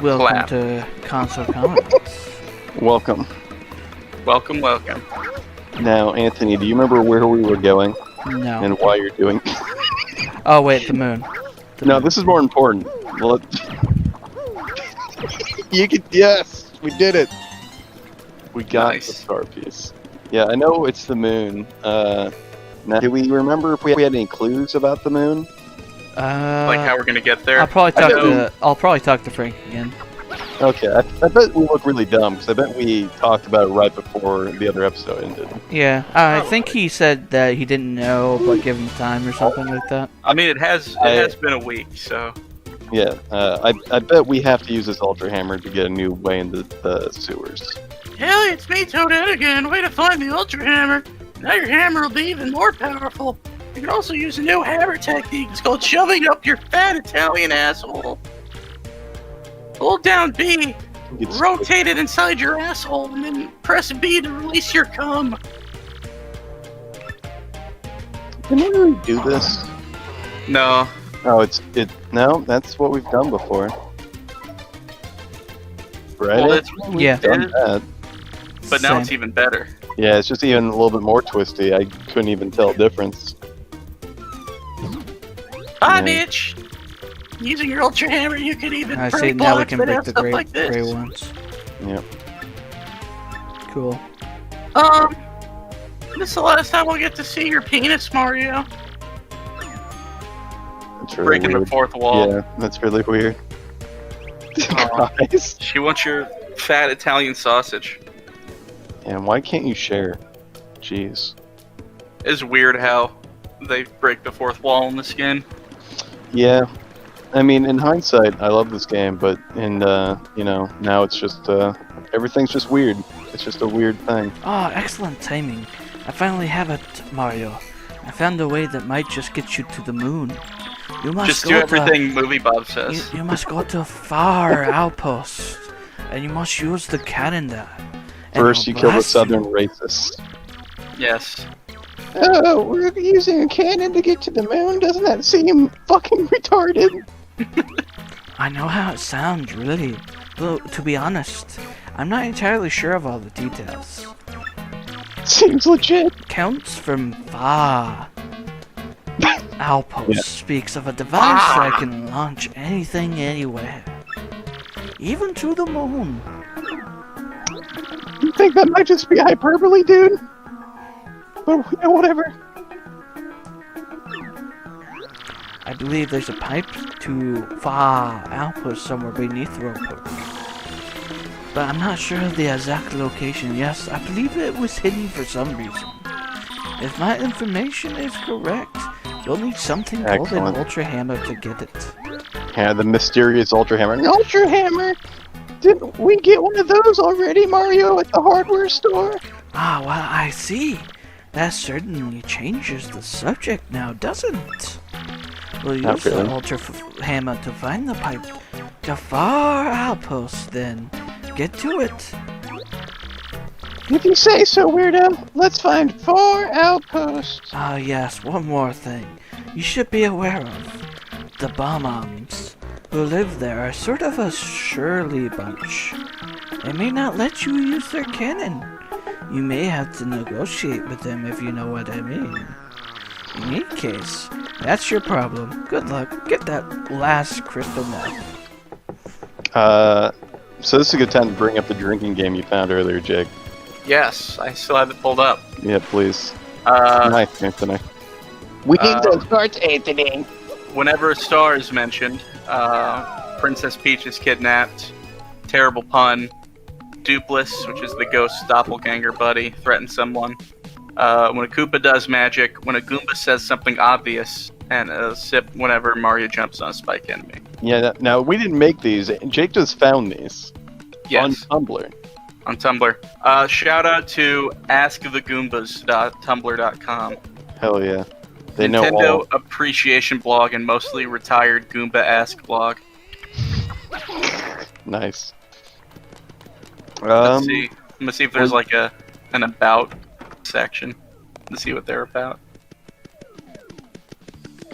Welcome Clap. to Console Commandants. Welcome. Welcome, welcome. Now, Anthony, do you remember where we were going No. and why you're doing? Oh wait, the moon. No, this is more important. Well, you could. Yes, we did it. We got Nice. the star piece. Yeah, I know it's the moon. Now, do we remember if we had any clues about the moon? Like how we're gonna get there. I'll probably I talk to Frank again. Okay, I bet we look really dumb because I bet we talked about it right before the other episode ended. Yeah, I think he said that he didn't know, but give him time or something like that. I mean, it has been a week, so. Yeah, I bet we have to use this Ultra Hammer to get a new way into the sewers. Hell, it's me, Toadette again. Way to find the Ultra Hammer. Now your hammer will be even more powerful. You can also use a new hammer technique. It's called shoving up your fat Italian asshole. Hold down B, rotate it inside your asshole, and then press B to release your cum. Can we really do this? No. No, no, that's what we've done before. Right? Well, it's, Yeah. Done that. but now Same. it's even better. Yeah, it's just even a little bit more twisty. I couldn't even tell the difference. Bye, Yeah. bitch. Using your Ultra Hammer, you can even I break see. Now we blocks can that break have the stuff gray, like this. gray ones. Yep. Cool. This is the last time we'll get to see your penis, Mario. That's really Breaking weird. the fourth wall. Yeah, that's really weird. Aw. Guys. She wants your fat Italian sausage. And why can't you share? Jeez. It's weird how they break the fourth wall in this game. Yeah. I mean, in hindsight, I love this game, but now it's just, everything's just weird. It's just a weird thing. Oh, excellent timing. I finally have it, Mario. I found a way that might just get you to the moon. You must Just go do to- everything Movie Bob says. You must go to Fahr Outpost, and you must use the cannon there. and First, you it'll kill the blast southern racists. Yes. Oh, we're using a cannon to get to the moon? Doesn't that seem fucking retarded? I know how it sounds, really. But to be honest, I'm not entirely sure of all the details. Seems legit. Counts from Fahr Outpost Yeah. speaks of a device that can launch anything anywhere, even to the moon. You think that might just be hyperbole, dude? But whatever. I believe there's a pipe to Fahr Outpost somewhere beneath the airport. But I'm not sure of the exact location. Yes, I believe it was hidden for some reason. If my information is correct, you'll need something called an Excellent. Ultra Hammer to get it. Yeah, the mysterious Ultra Hammer. An Ultra Hammer? Didn't we get one of those already, Mario, at the hardware store? Ah, well, I see. That certainly changes the subject now, doesn't it? We'll Not use the really. Ultra Hammer to find the pipe to Fahr Outpost, then. Get to it. If you say so, Weirdo, let's find Fahr Outpost. Ah, yes, one more thing. You should be aware of. The Bombs who live there are sort of a surly bunch. They may not let you use their cannon. You may have to negotiate with them if you know what I mean. In any case, that's your problem. Good luck. Get that last crystal meth. So this is a good time to bring up the drinking game you found earlier, Jake. Yes, I still have it pulled up. Yeah, please. Uh, Nice, Anthony. We need Uh, those cards, Anthony. Whenever a star is mentioned, Princess Peach is kidnapped, terrible pun, Dupless, which is the ghost doppelganger buddy, threatens someone. When a Koopa does magic, when a Goomba says something obvious, and a sip whenever Mario jumps on a spike enemy. Yeah, now we didn't make these. Jake just found these Yes, on Tumblr. on Tumblr. Shout out to askthegoombas.tumblr.com. Hell yeah. They know Nintendo all. appreciation blog and mostly retired Goomba-esque blog. Nice. Let's see. I'm gonna see if there's like an about section to see what they're about.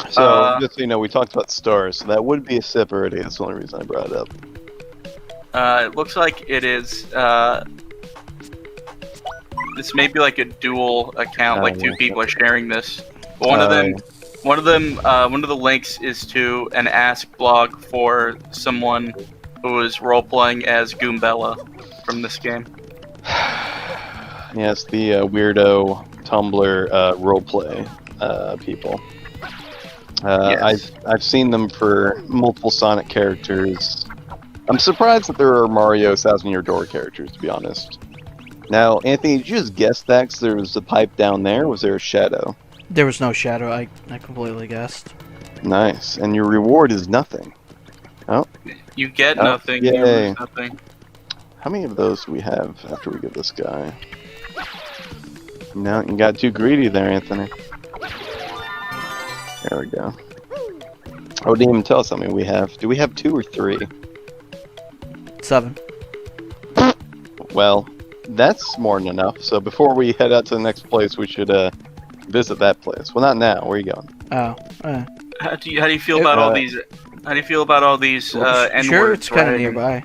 So, just so you know, we talked about stars. So that would be a sip already. That's the only reason I brought it up. It looks like it is. This may be like a dual account, like two people are sharing this. But one of the links is to an Ask blog for someone who is role playing as Goombella from this game. Yes, the weirdo Tumblr roleplay people. Yes. I've seen them for multiple Sonic characters. I'm surprised that there are Mario Thousand Year Door characters, to be honest. Now, Anthony, did you just guess that 'cause there was a pipe down there? Or was there a shadow? There was no shadow. I completely guessed. Nice. And your reward is nothing. Oh, You get nothing. You yay. lose nothing. how many of those do we have after we get this guy? No, you got too greedy there, Anthony. There we go. Oh, it didn't even tell us how many we have. Do we have 2 or 3? 7. Well, that's more than enough. So before we head out to the next place, we should visit that place. Well, not now. Where are you going? Oh. How do you feel about all these? How do you feel about all these N-words? Sure, it's kind of writing? nearby.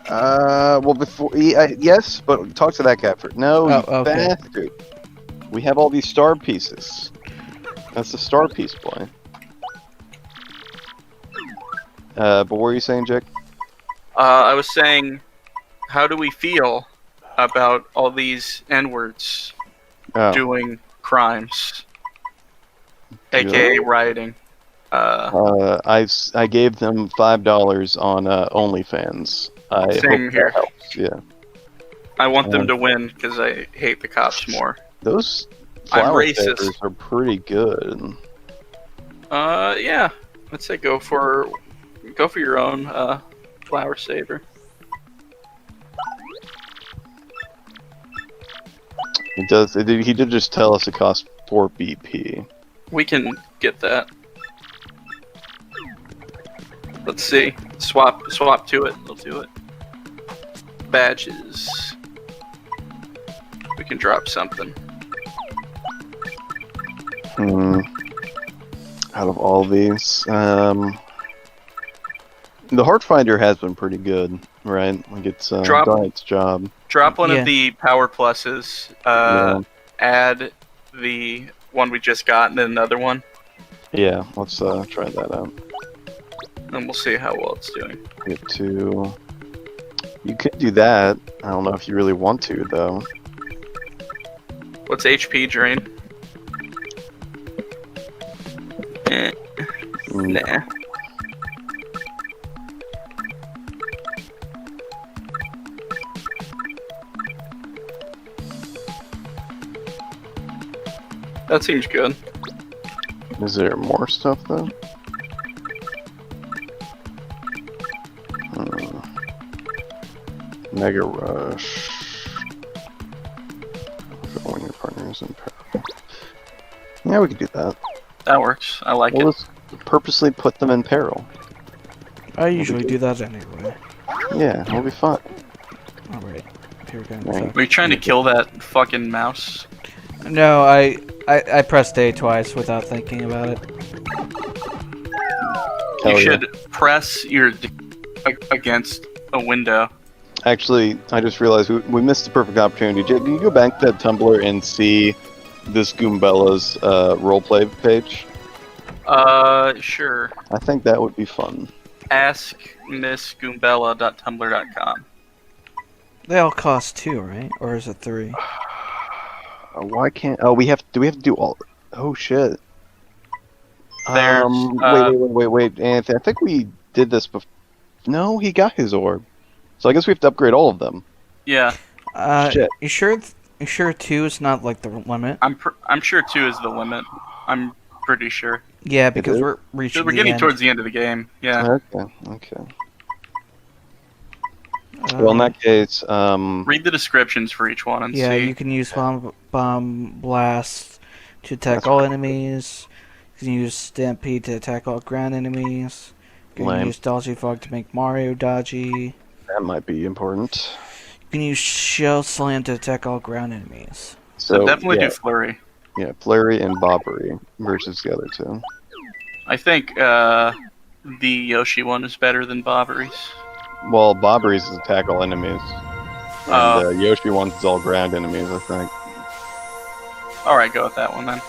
Well, before yes, but talk to that guy first. No, you okay. bastard. We have all these star pieces. That's the star piece boy. But what were you saying, Jake? I was saying, how do we feel about all these N-words Oh. doing crimes, aka rioting? I gave them $5 on OnlyFans. I Same hope here. that helps. Yeah. I want them to win because I hate the cops more. Those I'm flower racist. savers are pretty good. Yeah. I'd say go for your own flower saver. It does. He did just tell us it costs 4 BP. We can get that. Let's see. Swap to it. We'll do it. Badges. We can drop something. Out of all these, the Heart Finder has been pretty good, right? Like it's done its job. Drop one Yeah. of the power pluses. Add the one we just got and then another one. Yeah, let's try that out. And we'll see how well it's doing. Get to. You could do that. I don't know if you really want to, though. What's HP drain? Nah. That seems good. Is there more stuff though? Mega Rush. When your partner is in peril. Yeah, we could do that. That works. I like Well, it. let's purposely put them in peril. I usually do that anyway. Yeah, we'll be fine. Alright. Here we go. Right. Were you trying to kill that fucking mouse? No, I pressed A twice without thinking about it. Hell You yeah. should press your against a window. Actually, I just realized we missed the perfect opportunity. Jake, can you go back to that Tumblr and see this Goombella's roleplay page? Sure. I think that would be fun. AskMissGoombella.tumblr.com. They all cost 2, right? Or is it 3? Why can't? Oh, we have. Do we have to do all? Oh shit. There's, Wait, Anthony. I think we did this before. No, he got his orb. So I guess we have to upgrade all of them. Yeah, Shit. You sure 2 is not like the limit? I'm sure 2 is the limit. I'm pretty sure. Yeah, because is? we're reaching We're the getting end. towards the end of the game. Yeah. Okay. Well, in that case, Read the descriptions for each one and yeah, see. you can use bomb blast to attack all enemies. You can use stampede to attack all ground enemies. You can Lame. use dodgy fog to make Mario dodgy. that might be important. You can use shell slam to attack all ground enemies. So definitely yeah, do flurry. yeah, Flurry and Bobbery versus the other two. I think the Yoshi one is better than Bobbery's. Well, Bobbery's is attack all enemies. And Yoshi wants is all ground enemies, I think. Alright, go with that one then.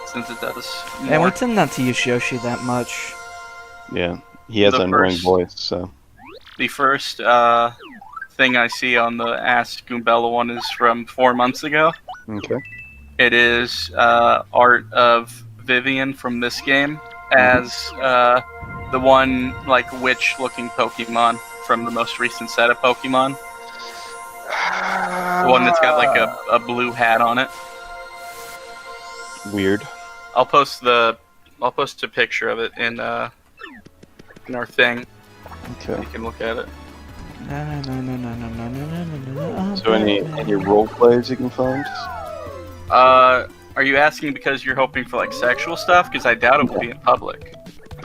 Since it does more. And we tend not to use Yoshi that much. Yeah, he has an annoying voice, so. The first thing I see on the Ask Goombella one is from 4 months ago. Okay. It is art of Vivian from this game as the one, like, witch-looking Pokemon from the most recent set of Pokemon. The one that's got, like, a blue hat on it. Weird. I'll post a picture of it in our thing. Okay. You can look at it. So any role plays you can find? Are you asking because you're hoping for like sexual stuff? Because I doubt it will be in public.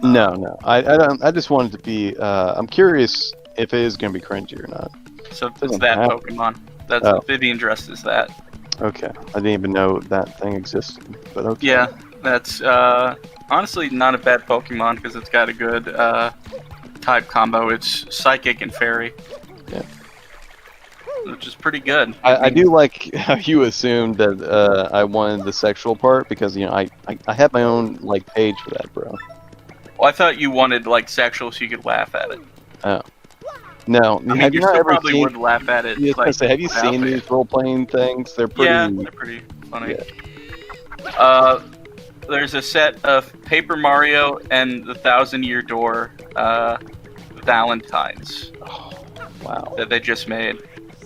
No. I don't. I just wanted to be. I'm curious if it is going to be cringy or not. So it's Doesn't that happen. Pokemon. That's Vivian dressed as that. Okay. I didn't even know that thing existed. But okay. Yeah, that's honestly not a bad Pokemon because it's got a good type combo. It's Psychic and Fairy. Yeah. Which is pretty good. I do like how you assumed that I wanted the sexual part because I have my own like page for that, bro. Well, I thought you wanted like sexual so you could laugh at it. Oh. No, I mean, have you you not still ever probably seen? would laugh at it. Yeah, I was gonna like, say, have you without seen it. these role playing things? They're pretty. Yeah, they're pretty funny. There's a set of Paper Mario and the Thousand Year Door Valentines Wow. that they just made.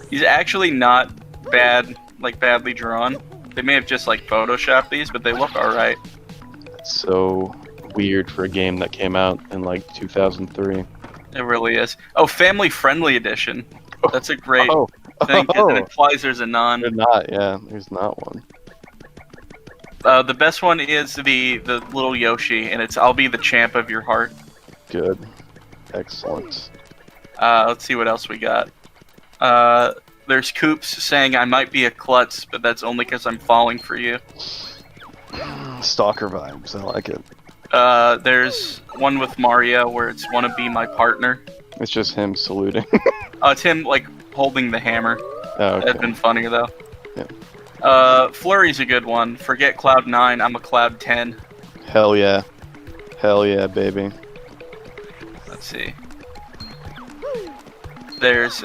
He's actually not bad, like badly drawn. They may have just like photoshopped these, but they look alright. So weird for a game that came out in like 2003. It really is. Oh, Family Friendly Edition. That's a great Oh. thing, 'cause it implies there's a non. There's not. Yeah, there's not one. The best one is the little Yoshi, and it's I'll be the champ of your heart. Good. Excellent. Let's see what else we got. There's Koops saying I might be a klutz, but that's only because I'm falling for you. Stalker vibes. I like it. There's one with Mario where it's wanna be my partner. It's just him saluting. It's him like holding the hammer. Oh, okay. That'd been funnier though. Yeah. Flurry's a good one. Forget Cloud 9, I'm a Cloud 10. Hell yeah. Hell yeah, baby. Let's see. There's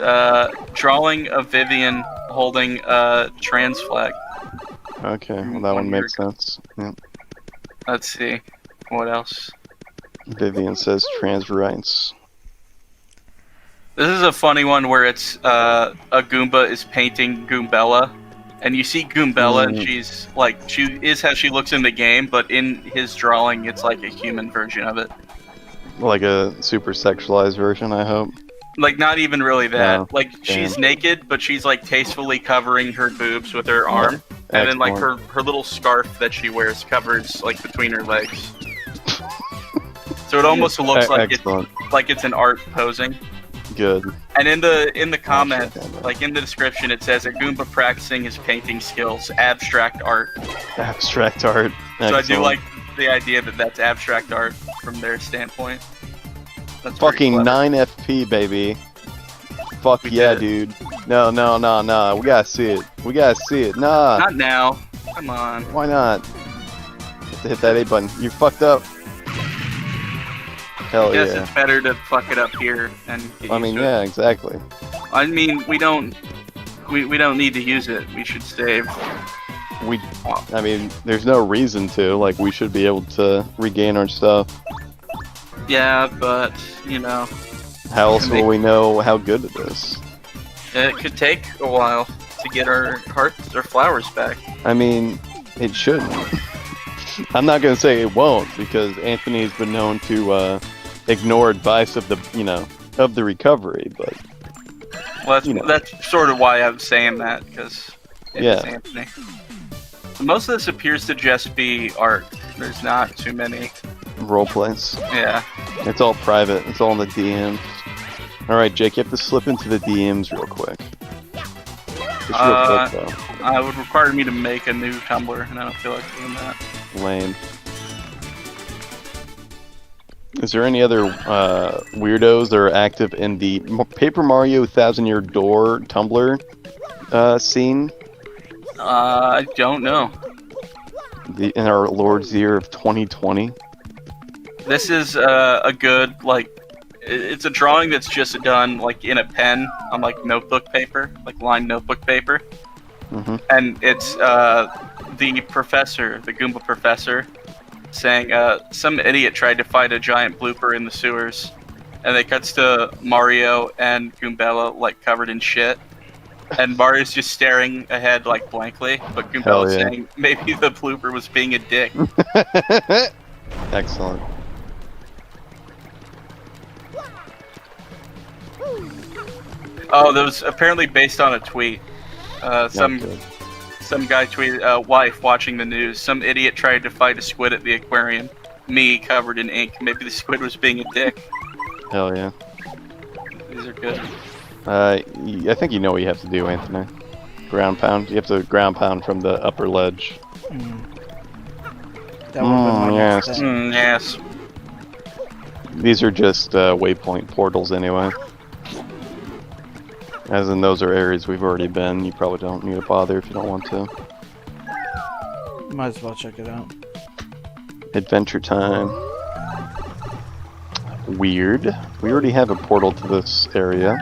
drawing of Vivian holding a trans flag. Okay, well that one makes sense. Yeah. Let's see. What else? Vivian says trans rights. This is a funny one where it's a Goomba is painting Goombella, and you see Goombella and she's like, she is how she looks in the game, but in his drawing it's like a human version of it. Like a super sexualized version, I hope. Like not even really that. No. Like she's naked, but she's like tastefully covering her boobs with her arm, and then like her little scarf that she wears covers like between her legs. So it almost looks like it's an art posing. Good. And in the comment, like in the description, it says a Goomba practicing his painting skills, abstract art. Abstract art. So I do Excellent. like the idea that that's abstract art from their standpoint. That's Fucking pretty clever. 9 FP, baby. Fuck We yeah, did dude. No. We gotta see it. We gotta see it. Nah. Not now. Come on. Why not? Have to hit that A button. You fucked up. Hell Yes, yeah. it's better to fuck it up here and get I used mean, to it. yeah, exactly. I mean, we don't need to use it. We should save. I mean, there's no reason to. Like, we should be able to regain our stuff. Yeah, but you know, How else will we know how good it is? it could take a while to get our hearts or flowers back. I mean, it shouldn't. I'm not gonna say it won't because Anthony's been known to ignore advice of the recovery, but Well, that's sort of why I'm saying that, because it's Anthony. Most of this appears to just be art. There's not too many. role plays. Yeah. It's all private. It's all in the DMs. All right, Jake, you have to slip into the DMs real quick. Just real quick, though. It would require me to make a new Tumblr, and I don't feel like doing that. Lame. Is there any other weirdos that are active in the Paper Mario 1000-Year Door Tumblr scene? I don't know. In our Lord's year of 2020? This is a good, like, it's a drawing that's just done, like, in a pen on, like, notebook paper, like lined notebook paper. Mm-hmm. And it's the professor, the Goomba professor, saying some idiot tried to fight a giant blooper in the sewers. And it cuts to Mario and Goombella, like, covered in shit. And Mario's just staring ahead, like, blankly. But Goombella's saying maybe the blooper was being a dick. Excellent. Oh, that was apparently based on a tweet. Some guy tweeted, wife watching the news. Some idiot tried to fight a squid at the aquarium. Me covered in ink. Maybe the squid was being a dick. Hell yeah. These are good. I think you know what you have to do, Anthony. Ground pound. You have to ground pound from the upper ledge. That would've been my next Yes. thing. Yes. These are just waypoint portals anyway. As in, those are areas we've already been. You probably don't need to bother if you don't want to. Might as well check it out. Adventure time. Weird. We already have a portal to this area.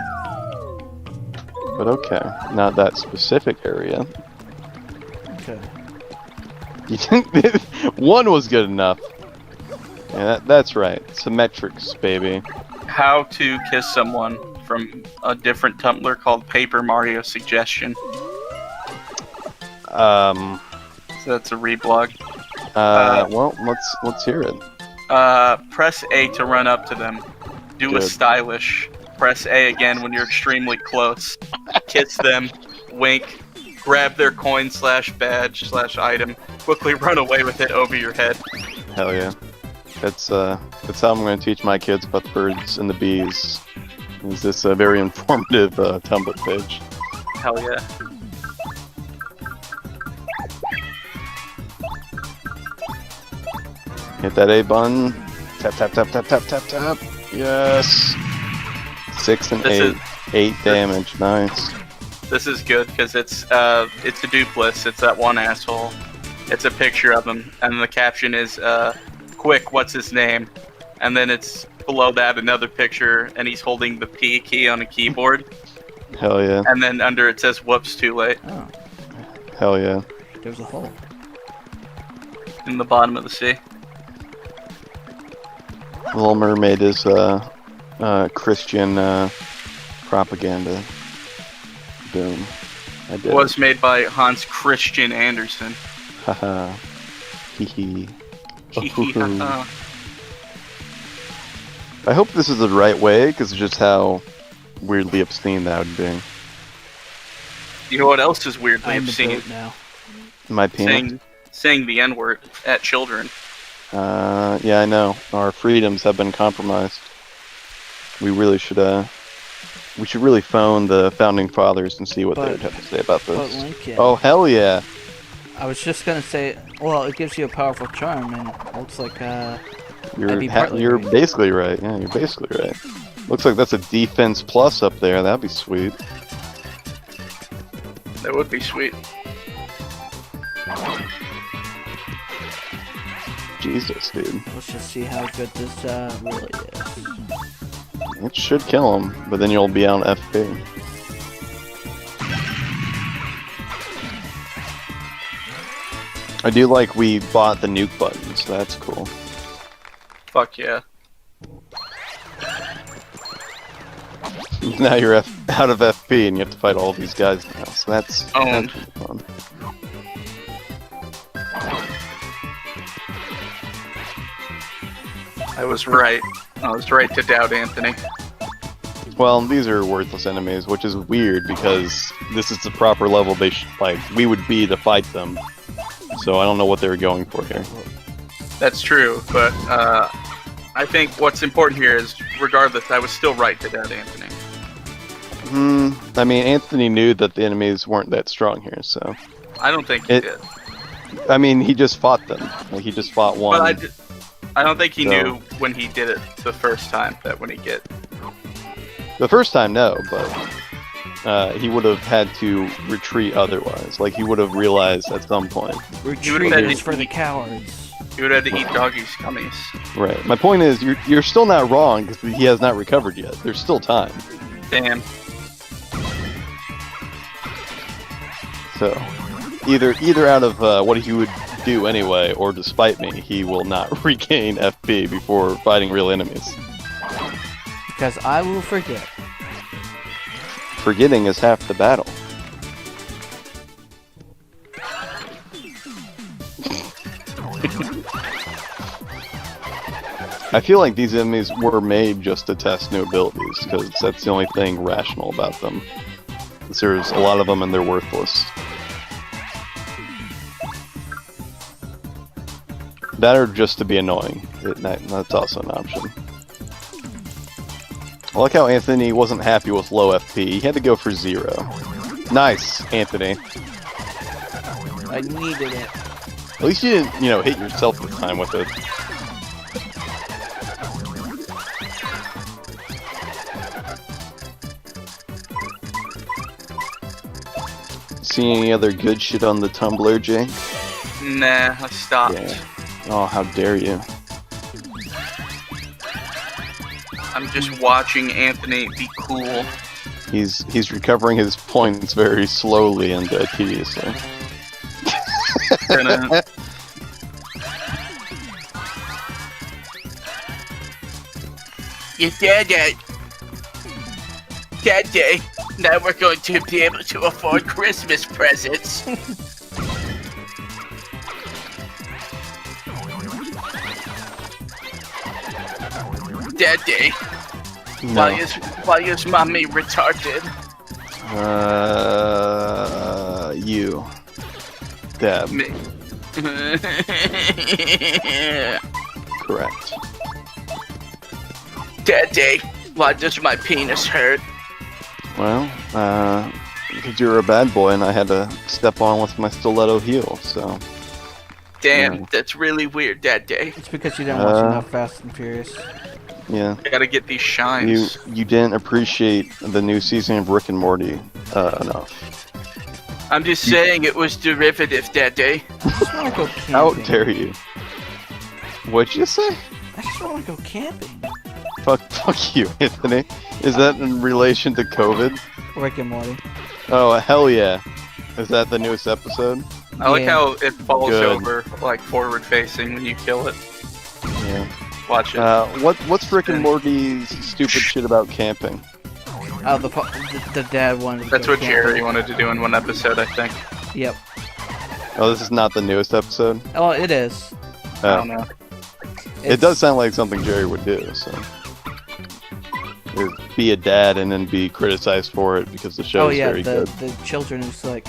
But okay, not that specific area. Okay. You think one was good enough? Yeah, that's right. Symmetrics, baby. How to kiss someone from a different Tumblr called Paper Mario Suggestion. So that's a reblog. Well, let's hear it. Press A to run up to them. Do a Good. stylish. Press A again when you're extremely close. Kiss them. Wink. Grab their coin/badge/item. Quickly run away with it over your head. Hell yeah. That's how I'm going to teach my kids about the birds and the bees. Is this a very informative Tumblr page? Hell yeah. Hit that A button. Tap tap tap tap tap tap tap. Yes. 6 and This 8. 8 damage. Nice. This is good because it's a dupless. It's that one asshole. It's a picture of him, and the caption is "Quick, what's his name?" And then it's below that another picture, and he's holding the P key on a keyboard. Hell yeah. And then under it says "Whoops, too late" Oh, Hell yeah. there's a hole. in the bottom of the sea. Little Mermaid is Christian propaganda. Boom. I did. It was made by Hans Christian Andersen. Haha. Hee hee. I hope this is the right way, because it's just how weirdly obscene that would be. You know what else is weirdly I'm the obscene? boat now. My penis? Saying the N-word at children. Yeah, I know. Our freedoms have been compromised. We really should really phone the founding fathers and see what they would have to say about But this. Lincoln, Oh, hell yeah. I was just gonna say, well, it gives you a powerful charm, and it looks like You're, be partly you're right. basically right. Yeah, you're basically right. Looks like that's a defense plus up there. That'd be sweet. That would be sweet. Jesus, dude. let's just see how good this really is. It should kill him, but then you'll be on FP. I do like we bought the nuke button, so that's cool. Fuck yeah. Now you're out of FP and you have to fight all these guys now, so that's Owned. fun. I was right. I was right to doubt Anthony. Well, these are worthless enemies, which is weird because this is the proper level they we would be to fight them. So I don't know what they were going for here. That's true, but I think what's important here is, regardless, I was still right to doubt Anthony. I mean, Anthony knew that the enemies weren't that strong here, so. I don't think he did. I mean, he just fought them. Like, he just fought one. But I don't think he So- knew when he did it the first time that when he get. The first time, no, but he would have had to retreat otherwise. Like, he would have realized at some point. Retreat said is he- for the cowards. He would have to eat doggy's gummies. Right. My point is, you're still not wrong because he has not recovered yet. There's still time. Damn. So, either out of what he would do anyway, or despite me, he will not regain FP before fighting real enemies. Because I will forget. Forgetting is half the battle. I feel like these enemies were made just to test new abilities, because that's the only thing rational about them. There's a lot of them and they're worthless. That or just to be annoying. That's also an option. I like how Anthony wasn't happy with low FP. He had to go for 0. Nice, Anthony. I needed it. At least you didn't, hit yourself this time with it. See any other good shit on the Tumblr, Jake? Nah, I stopped. Yeah. Oh, how dare you. I'm just watching Anthony be cool. He's recovering his points very slowly and tediously. Gonna- You did it! Daddy, now we're going to be able to afford Christmas presents. Daddy, No. why is mommy retarded? You. Deb. me. Correct. Daddy, why does my penis hurt? Well, because you're a bad boy and I had to step on with my stiletto heel, so... Damn, Yeah. that's really weird, Daddy. It's because you didn't watch enough Fast and Furious. Yeah. I gotta get these shines. You didn't appreciate the new season of Rick and Morty enough. I'm just saying it was derivative, Daddy. I just want to go camping. How dare you? What'd you say? I just want to go camping. Fuck you, Anthony. Is that in relation to COVID? Rick and Morty. Oh, hell yeah. Is that the newest episode? I like Yeah. how it falls Good. over, like, forward-facing when you kill it. Yeah. Watch it. What's Rick and Morty's stupid shit about camping? Oh, the dad wanted to That's go what camping. Jerry wanted to do in one episode, I think. Yep. Oh, this is not the newest episode? Oh, it is. I don't know. It does sound like something Jerry would do, so... Is be a dad and then be criticized for it because the show Oh is yeah, very good. the children who's like,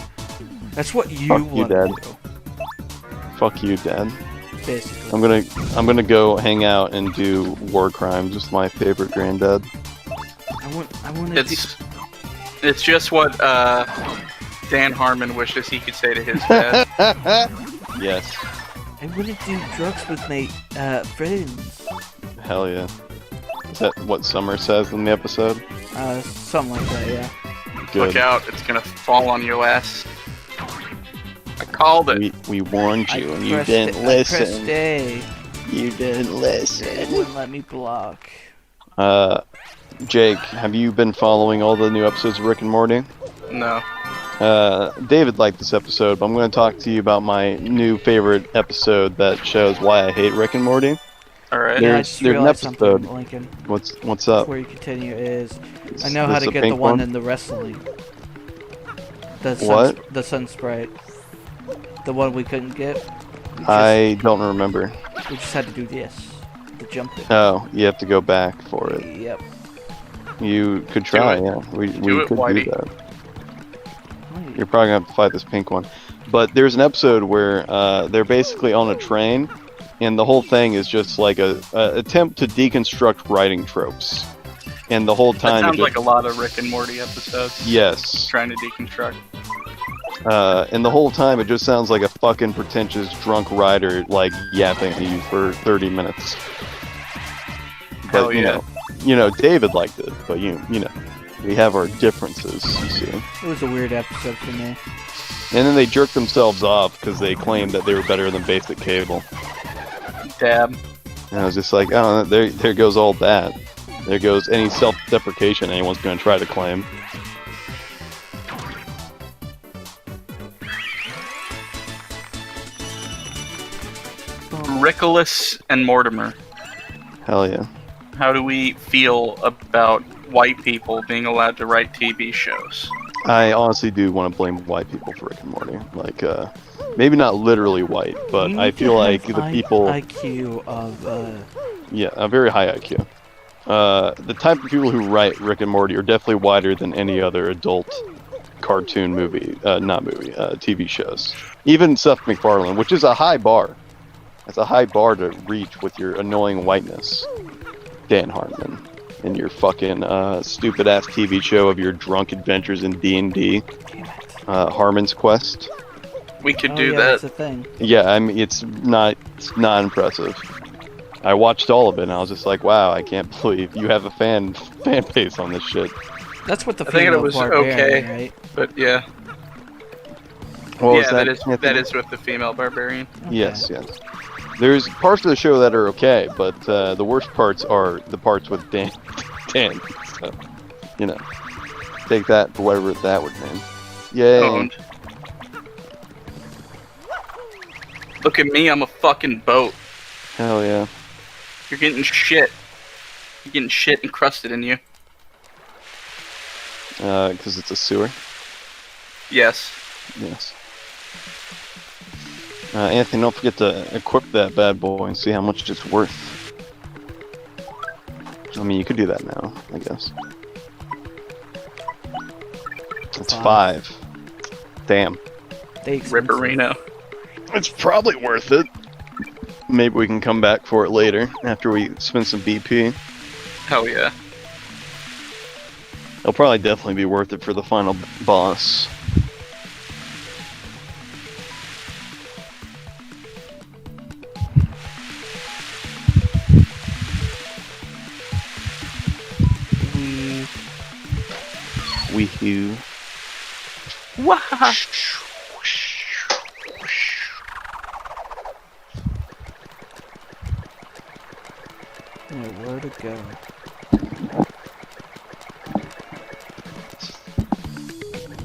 that's what you Fuck you, want Dad. to do. Fuck you, Dad. Basically. I'm gonna go hang out and do war crimes with my favorite granddad. I want to. It's just what Dan Harmon wishes he could say to his dad. Yes. I want to do drugs with my friends. Hell yeah. Is that what Summer says in the episode? Something like that. Yeah. Good. Look out, it's gonna fall on your ass. I called it. We warned you and you pressed didn't I pressed listen. A. You didn't It listen. wouldn't let me block. Jake, have you been following all the new episodes of Rick and Morty? No. David liked this episode, but I'm going to talk to you about my new favorite episode that shows why I hate Rick and Morty. Alright. Yeah, I There's just an realized episode. something, Lincoln. What's up? Before you continue, is I know how This to a get the pink one in the wrestling. The sun, What? The sun sprite. The one we couldn't get. I don't remember. We just had to do this. To jump it. Oh, you have to go back for it. Yep. You could try, it. yeah. We it, could Whitey. do that. You're probably gonna have to fight this pink one. But there's an episode where they're basically on a train, and the whole thing is just like a attempt to deconstruct writing tropes. And the whole That time, sounds it like just- a lot of Rick and Morty episodes. yes, Trying to deconstruct. And the whole time it just sounds like a fucking pretentious drunk rider like yapping at you for 30 minutes. Hell But yeah. you know, David liked it, but you know, we have our differences, you see. It was a weird episode for me. And then they jerked themselves off because they claimed that they were better than basic cable. Dab. And I was just like, oh, there goes all that. There goes any self-deprecation anyone's going to try to claim. Rickolas and Mortimer. Hell yeah. How do we feel about white people being allowed to write TV shows? I honestly do want to blame white people for Rick and Morty. Like, maybe not literally white, but You I need to feel like have the people... IQ of Yeah, a very high IQ. The type of people who write Rick and Morty are definitely wider than any other adult cartoon movie, TV shows. Even Seth MacFarlane, which is a high bar. That's a high bar to reach with your annoying whiteness. Dan Harmon. And your fucking stupid-ass TV show of your drunk adventures in D&D. Harmon's Quest. We could oh, do yeah, that. That's a thing. Yeah, I mean, it's not impressive. I watched all of it and I was just like, wow, I can't believe you have a fan base on this shit. That's what the I think it female was barbarian, okay. right? But yeah. Well, Yeah, that is with the female barbarian. Okay. Yes. There's parts of the show that are okay, but the worst parts are the parts with Dan. So, you know, take that for whatever that would mean. Yay. Owned. Look at me, I'm a fucking boat. Hell yeah. You're getting shit. You're getting shit encrusted in you. Because it's a sewer. Yes. Yes. Anthony, don't forget to equip that bad boy and see how much it's worth. I mean, you could do that now, I guess. It's 5. Damn. They expensive. Ripperino. It's probably worth it. Maybe we can come back for it later, after we spend some BP. Hell yeah. It'll probably definitely be worth it for the final boss. Weehoo. Wah! Wait, where to go?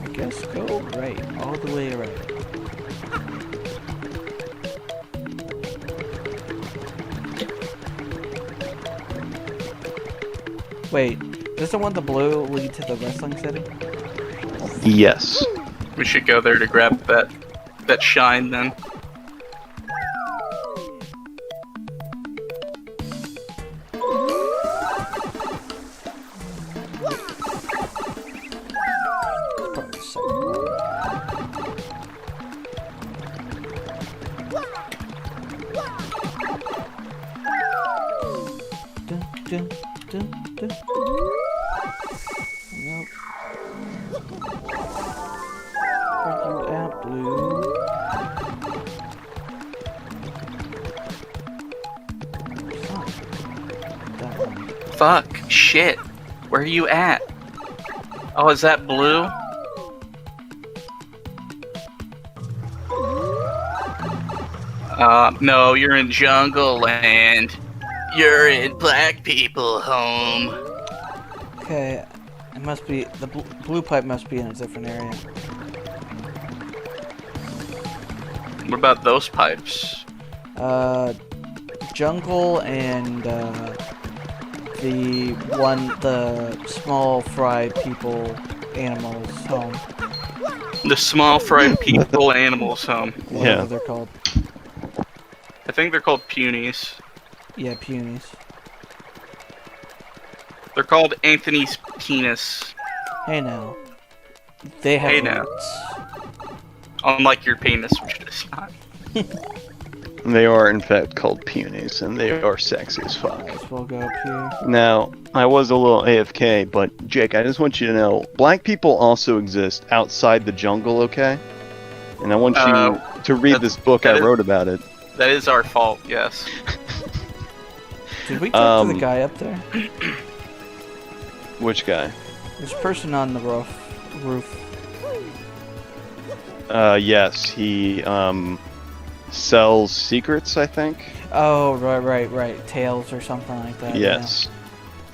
I guess go right, all the way right. Wait, doesn't one the blue lead to the wrestling city? Yes. We should go there to grab that shine then. Probably the second one. Dun, dun, dun, dun. Nope. Where you at, blue? That one. Fuck. Shit. Where are you at? Oh, is that blue? No, you're in Jungle Land. You're in Black People Home. Okay, it must be the blue pipe must be in a different area. What about those pipes? Jungle and the small fried people animals home. The small fried people animals home. Whatever Yeah. they're called. I think they're called punies. Yeah, punies. They're called Anthony's penis. Hey now. They have Hey now. roots. Unlike your penis, which is not. They are, in fact, called peonies, and they are sexy as fuck. Might as well go up here. Now, I was a little AFK, but Jake, I just want you to know, black people also exist outside the jungle, okay? and I want you to read this book I wrote about it. That is our fault, yes. Did we talk to the guy up there? Which guy? This person on the roof. Yes, he sells secrets, I think. Oh, right. Tails or something like that. Yes.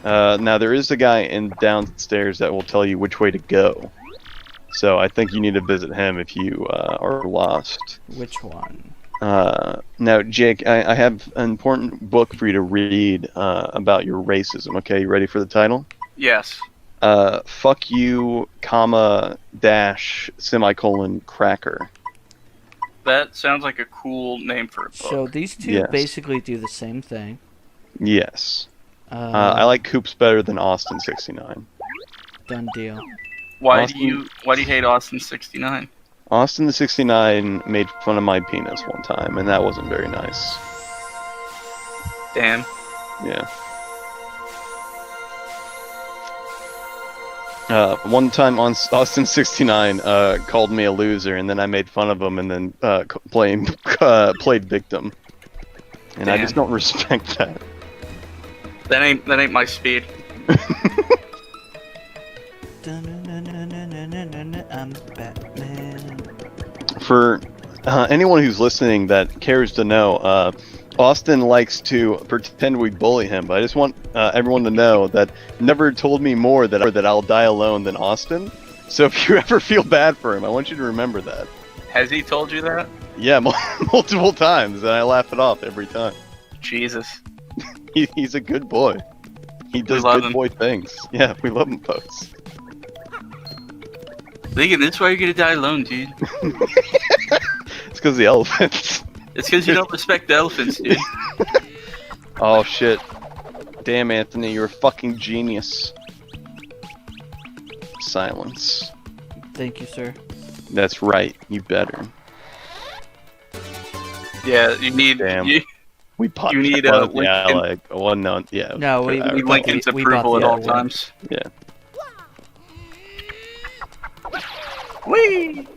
Now there is a guy in downstairs that will tell you which way to go. So I think you need to visit him if you are lost. Which one? Now, Jake, I have an important book for you to read about your racism. Okay, you ready for the title? Yes. Fuck you, comma, dash, semicolon, cracker. That sounds like a cool name for a book. So these two basically do the same thing. Yes. I like Coops better than Austin 69. Done deal. Why do you hate Austin 69? Austin the 69 made fun of my penis one time, and that wasn't very nice. Damn. Yeah. One time on Austin 69 called me a loser, and then I made fun of him, and then played victim. And I just don't respect that. That ain't my speed. I'm Batman. For anyone who's listening that cares to know, Austin likes to pretend we bully him, but I just want everyone to know that never told me more that I'll die alone than Austin. So if you ever feel bad for him, I want you to remember that. Has he told you that? Yeah, multiple times, and I laugh it off every time. Jesus. He's a good boy. He does good boy things. Yeah, we love him, folks. Thinking that's why you're gonna die alone, dude. It's because the elephants. It's because you don't respect the elephants, dude. Oh shit. Damn, Anthony, you're a fucking genius. Silence. Thank you, sir. That's right, you better. Yeah, you need... Damn. We bought you need Lincoln. Yeah, like, one no, yeah. No, we need Lincoln's approval at all times. Yeah. Whee!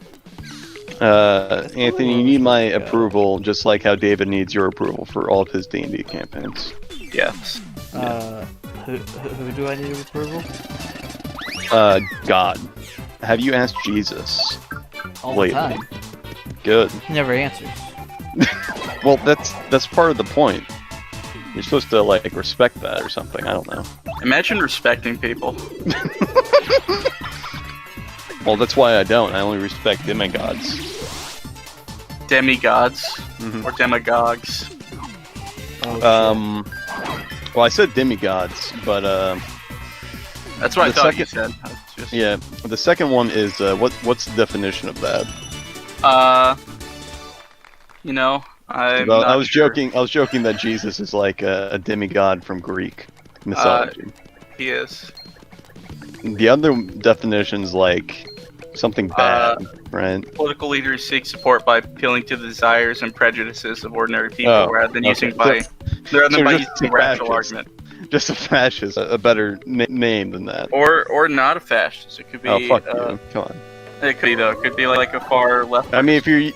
Anthony, you need my approval, just like how David needs your approval for all of his D&D campaigns. Yes. Who do I need approval? God. Have you asked Jesus? All lately? the time. Good. He never answers. Well, that's part of the point. You're supposed to, like, respect that or something, I don't know. Imagine respecting people. Well, that's why I don't. I only respect demigods. Demigods? Mm-hmm. Or demagogues? Oh, well, I said demigods, but, that's what I thought you said. Just... Yeah, the second one is, what's the definition of that? You know, I was joking that Jesus is like a demigod from Greek mythology. He is. The other definition's like something bad, right? Political leaders seek support by appealing to the desires and prejudices of ordinary people rather than using rational argument. Just a fascist, a better name than that. Or not a fascist. It could be. Oh, fuck you. Come on. It could be though. It could be like a far left. I mean, if you're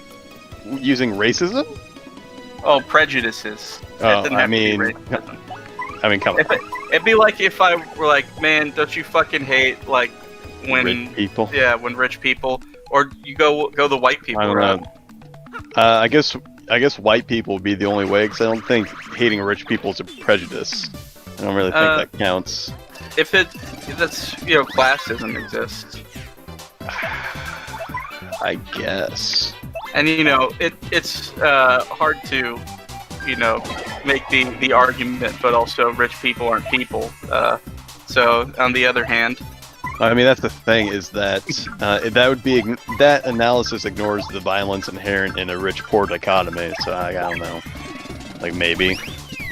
using racism? Oh, prejudices. Oh, I mean, come on. It'd be like if I were like, man, don't you fucking hate like when rich people? Yeah, when rich people, or you go the white people. I don't know. I guess white people would be the only way, because I don't think hating rich people is a prejudice. I don't really think that counts. If that's classism exists. I guess. And it's hard to make the argument, but also rich people aren't people. So on the other hand, I mean, that's the thing, is that that analysis ignores the violence inherent in a rich-poor dichotomy. So I don't know, like maybe.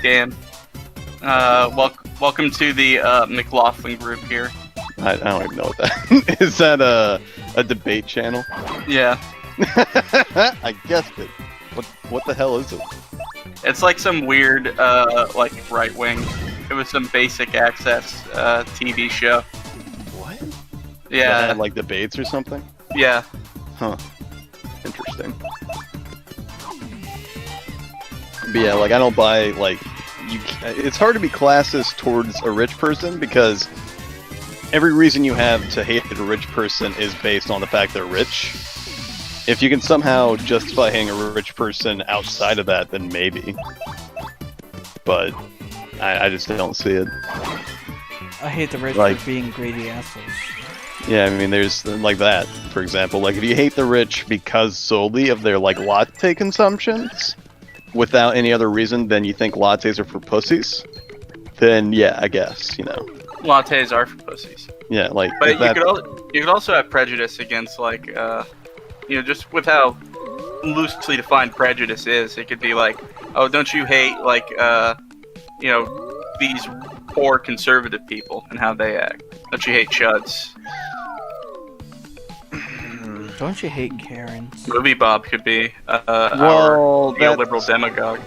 Dan, welcome to the McLaughlin group here. I don't even know what that is. That a debate channel? Yeah. I guessed it. What the hell is it? It's like some weird like right wing. It was some basic access TV show. What? Yeah. That had, like, debates or something? Yeah. Huh. Interesting. But yeah, like I don't buy like it's hard to be classist towards a rich person because every reason you have to hate a rich person is based on the fact they're rich. If you can somehow justify hating a rich person outside of that, then maybe. But I just don't see it. I hate the rich Like- for being greedy assholes. Yeah, I mean, there's like that, for example. Like, if you hate the rich because solely of their like latte consumptions, without any other reason than you think lattes are for pussies, then yeah, I guess Lattes are for pussies. Yeah, like. But if that- you could also have prejudice against like just with how loosely defined prejudice is. It could be like, oh, don't you hate like these poor conservative people and how they act? Don't you hate chuds? Don't you hate Karens? Movie Bob could be Well, our that's- neoliberal demagogue.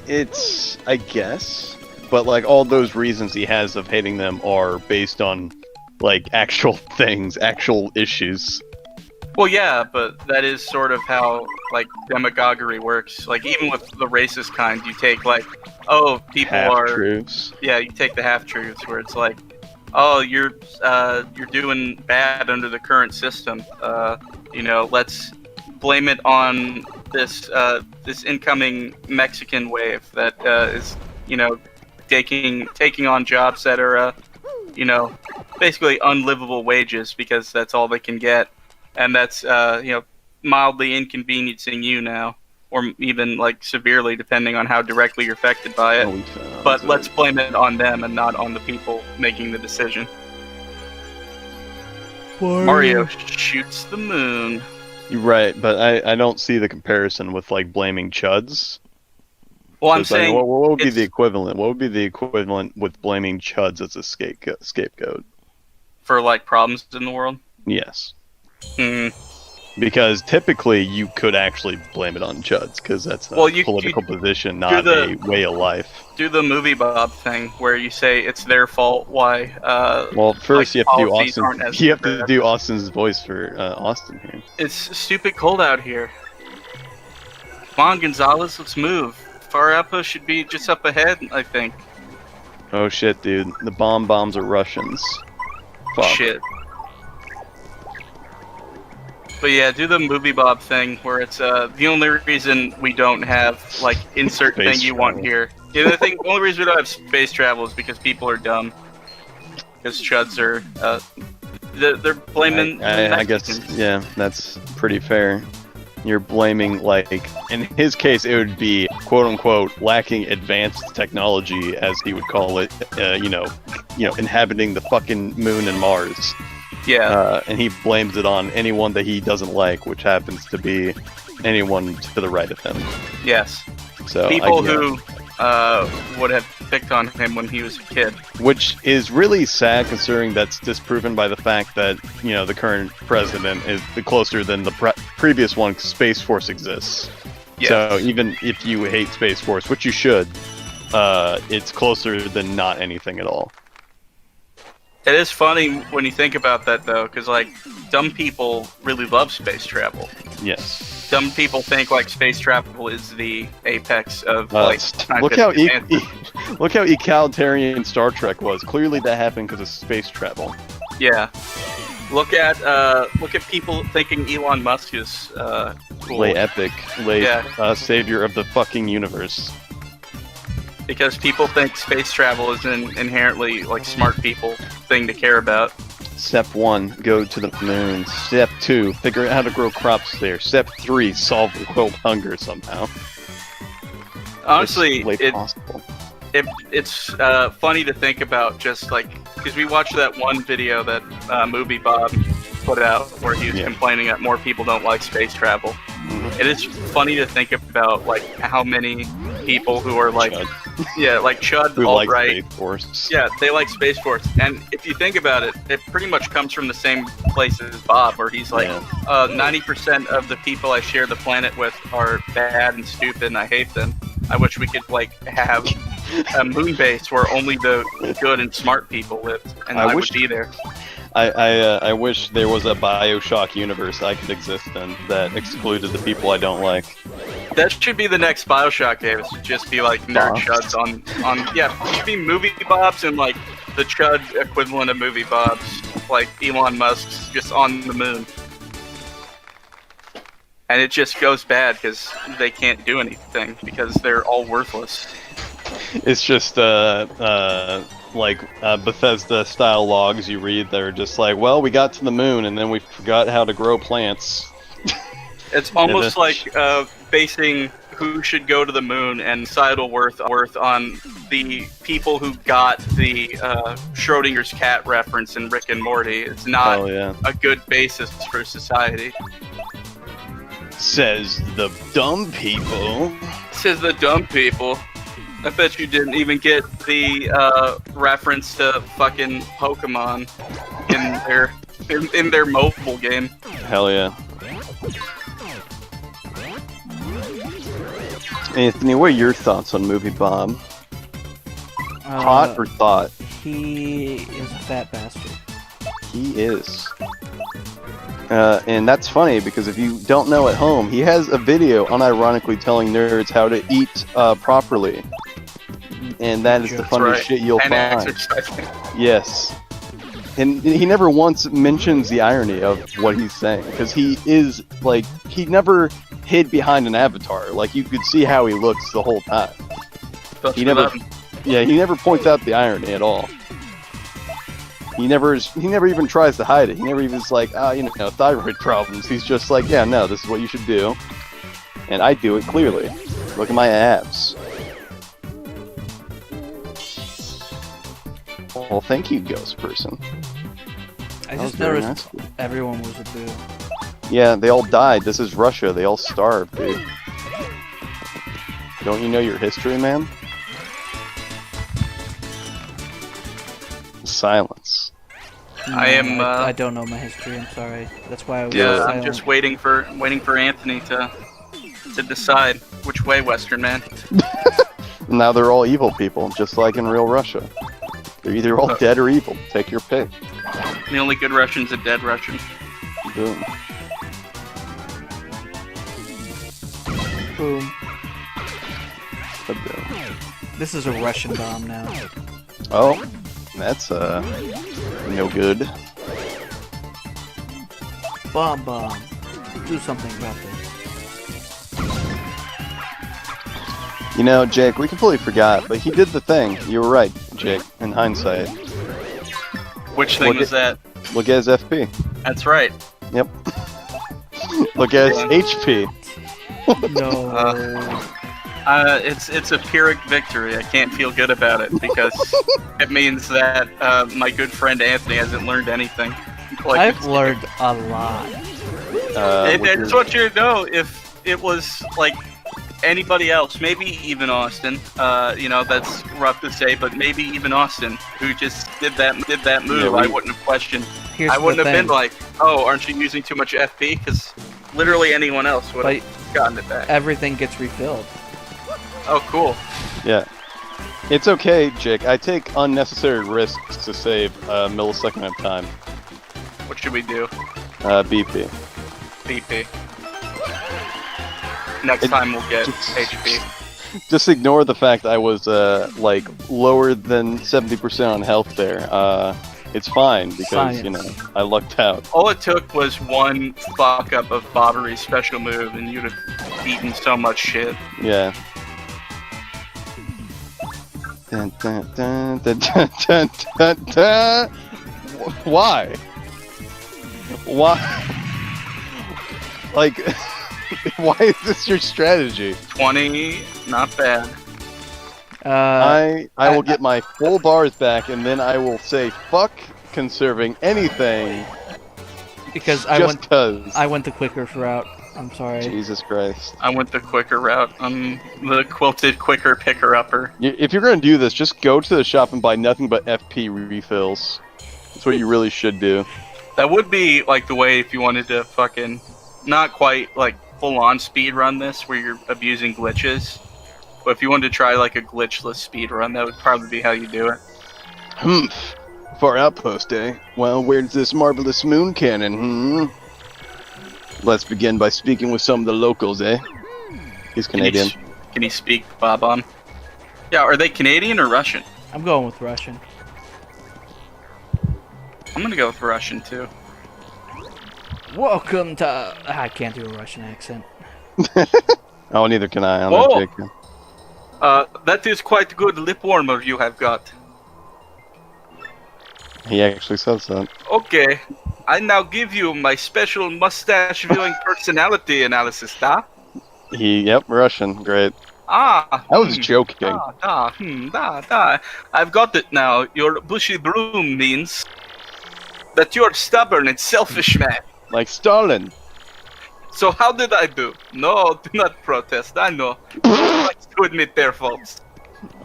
It's, I guess, but like all those reasons he has of hating them are based on like actual things, actual issues. Well, yeah, but that is sort of how like demagoguery works. Like even with the racist kind, you take like, oh, people are Half-truths. yeah, you take the half truths where it's like, oh, you're doing bad under the current system. Let's blame it on this incoming Mexican wave that is taking on jobs that are basically unlivable wages because that's all they can get, and that's mildly inconveniencing you now, or even like severely depending on how directly you're affected by it. But let's blame it on them and not on the people making the decision. Mario shoots the moon. You're right, but I don't see the comparison with like blaming chuds. Well, So I'm it's like, saying what would be it's- the equivalent? What would be the equivalent with blaming chuds as a scapegoat? for like problems in the world. Yes, Hmm. because typically you could actually blame it on chuds because that's a Well, you- political you position, not the- a way of life. Do the movie Bob thing where you say it's their fault why. Well, first you have to do policies aren't Austin. as You have to progressive. do Austin's voice for Austin here. It's stupid cold out here. Come on, Gonzalez, let's move. Fahr Outpost should be just up ahead, I think. Oh shit, dude! The bombs are Russians. Fuck. Shit. But yeah, do the movie Bob thing where it's the only reason we don't have like insert Space thing you want travel. here. Yeah, the only reason we don't have space travel is because people are dumb. Because chuds are they're blaming. I guess, Mexicans. yeah, that's pretty fair. You're blaming, like, in his case, it would be quote unquote lacking advanced technology, as he would call it. Inhabiting the fucking moon and Mars. Yeah. And he blames it on anyone that he doesn't like, which happens to be anyone to the right of him. Yes. So People I- yeah. who would have picked on him when he was a kid. Which is really sad, considering that's disproven by the fact that, the current president is closer than the previous one, 'cause Space Force exists. Yes. So even if you hate Space Force, which you should, it's closer than not anything at all. It is funny when you think about that, though, because, like, dumb people really love space travel. Yes. Dumb people think, like, space travel is the apex of, Look how scientific advancement. look how egalitarian Star Trek was. Clearly that happened because of space travel. Yeah. Look at people thinking Elon Musk is cool. Lay epic, lay Yeah. savior of the fucking universe. Because people think space travel is an inherently, like, smart people thing to care about. Step 1, go to the moon. Step 2, figure out how to grow crops there. Step 3, solve world hunger somehow. Honestly, It's possible. it's funny to think about, just like, because we watched that one video that movie Bob put out where he was Yeah. complaining that more people don't like space travel. It is funny to think about, like, how many people who are like, Chud. like Chud, Who like alt-right, Space Force. yeah, they like Space Force. And if you think about it, it pretty much comes from the same place as Bob, where he's like, Yeah. 90% of the people I share the planet with are bad and stupid, and I hate them. I wish we could, like, have a moon base where only the good and smart people lived, and I wish- would be there. I wish there was a BioShock universe I could exist in that excluded the people I don't like. That should be the next Bioshock game. It should just be like nerd Bobs. chuds on yeah, it should be movie bobs and like the chud equivalent of movie bobs, like Elon Musk's just on the moon. And it just goes bad because they can't do anything because they're all worthless. It's just Bethesda style logs you read that are just like, well, we got to the moon and then we forgot how to grow plants. It's almost like basing who should go to the moon and societal worth on the people who got the Schrodinger's cat reference in Rick and Morty. It's not a good basis for society. Says the dumb people. Says the dumb people. I bet you didn't even get the reference to fucking Pokemon in their mobile game. Hell yeah. Anthony, what are your thoughts on Movie Bob? Hot or thought? He is a fat bastard. He is. And that's funny because if you don't know at home, he has a video unironically telling nerds how to eat properly. And that is the funniest shit you'll find. Exercising. Yes. And he never once mentions the irony of what he's saying, because he is, like, he never hid behind an avatar. Like, you could see how he looks the whole time. He never points out the irony at all. He never even tries to hide it. He never even is like, thyroid problems. He's just like, yeah, no, this is what you should do. And I do it clearly. Look at my abs. Well, thank you, ghost person. I That was just very noticed nice. everyone was a boo. Yeah, they all died. This is Russia. They all starved, dude. Don't you know your history, man? Silence. I don't know my history. I'm sorry. That's why I was Yeah, silent. I'm just waiting for Anthony to decide which way, Western man. Now they're all evil people, just like in real Russia. They're either all dead or evil. Take your pick. The only good Russian's a dead Russian. Boom. Boom. Boom. This is a Russian bomb now. Oh, that's no good. Bomb. Do something about this. You know, Jake, we completely forgot, but he did the thing. You were right, Jake, in hindsight. Which thing was that? Look at his FP. That's right. Yep. Look at his HP. No. It's a Pyrrhic victory. I can't feel good about it because it means that my good friend Anthony hasn't learned anything. I've learned a lot. I just want you to know, if it was like anybody else, maybe even Austin, that's rough to say, but maybe even Austin, who just did that move, I wouldn't have questioned. I wouldn't have been like, oh, aren't you using too much FP? Because literally anyone else would have gotten it back. Everything gets refilled. Oh, cool. Yeah. It's okay, Jake. I take unnecessary risks to save a millisecond of time. What should we do? BP. BP. Next time we'll get HP. Just ignore the fact I was, lower than 70% on health there. It's fine, because, I lucked out. All it took was one fuck up of Bobbery's special move, and you'd have eaten so much shit. Yeah. Dun, dun, dun, dun, dun, dun, dun, dun. Why? Why? Like, why is this your strategy? 20, not bad. I will get my full bars back, and then I will say fuck conserving anything. Because I went the quicker route. I'm sorry. Jesus Christ. I went the quicker route. I'm the quilted quicker picker-upper. If you're gonna do this, just go to the shop and buy nothing but FP refills. That's what you really should do. That would be like the way if you wanted to fucking not quite like full-on speed run this where you're abusing glitches. But if you wanted to try like a glitchless speed run, that would probably be how you do it. Fahr Outpost, eh? Well, where's this marvelous moon cannon, Let's begin by speaking with some of the locals, eh? He's Canadian. Can he speak Bob-omb? Yeah, are they Canadian or Russian? I'm going with Russian. I'm gonna go with Russian too. Welcome to... I can't do a Russian accent. Oh, neither can I. I'm Whoa. not Jake. That is quite good lip warmer you have got. He actually says that. Okay, I now give you my special mustache viewing personality analysis, da? Yep, Russian. Great. Ah, I was joking. Da. I've got it now. Your bushy broom means that you're stubborn and selfish, man. Like Stalin. So how did I do? No, do not protest. I know. No one likes to admit their faults.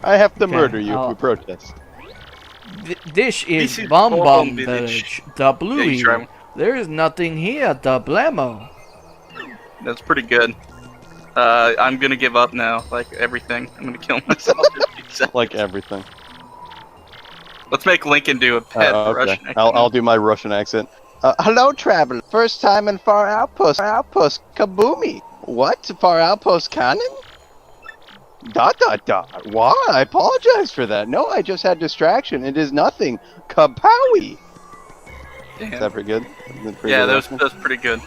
I have to Okay, murder you if I'll- we protest. This is This is Bomb Bomb Bomb Village. Village. The Bluey. you try one. There is nothing here. The Blamo. That's pretty good. I'm gonna give up now. Like everything, I'm gonna kill myself. Like everything. Let's make Lincoln do a pet Okay. Russian accent. I'll do my Russian accent. Hello, traveler. First time in Fahr Outpost. Fahr Outpost, kaboomy. What? Fahr Outpost cannon? Dot. Why? I apologize for that. No, I just had distraction. It is nothing. Kapowie. Damn. Is that pretty good? Is that pretty Yeah, good that accent? was pretty good.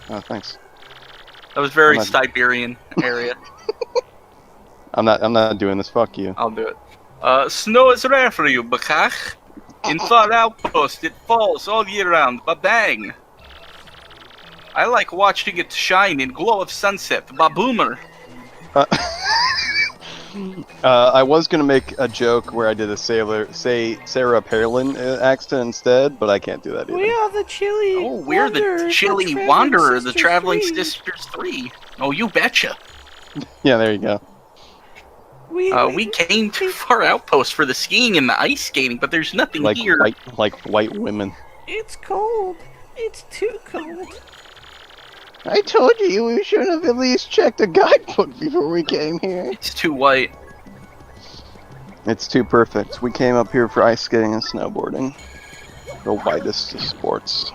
Oh, thanks. That was very I'm not- Siberian area. I'm not doing this. Fuck you. I'll do it. Snow is rare for you, Bakach. In Fahr Outpost, it falls all year round. Ba-bang. I like watching it shine in glow of sunset. Ba-boomer. I was gonna make a joke where I did a Sarah Palin accent instead, but I can't do that either. We are the Chili Oh, we're the Wanderers, Chili Traveling Wanderer, the Sisters Traveling 3. Sisters 3. Oh, you betcha. Yeah, there you go. We came to Fahr Outpost for the skiing and the ice skating, but there's nothing Like here. white women. It's cold. It's too cold. I told you we should have at least checked the guidebook before we came here. It's too white. It's too perfect. We came up here for ice skating and snowboarding. The whitest of sports.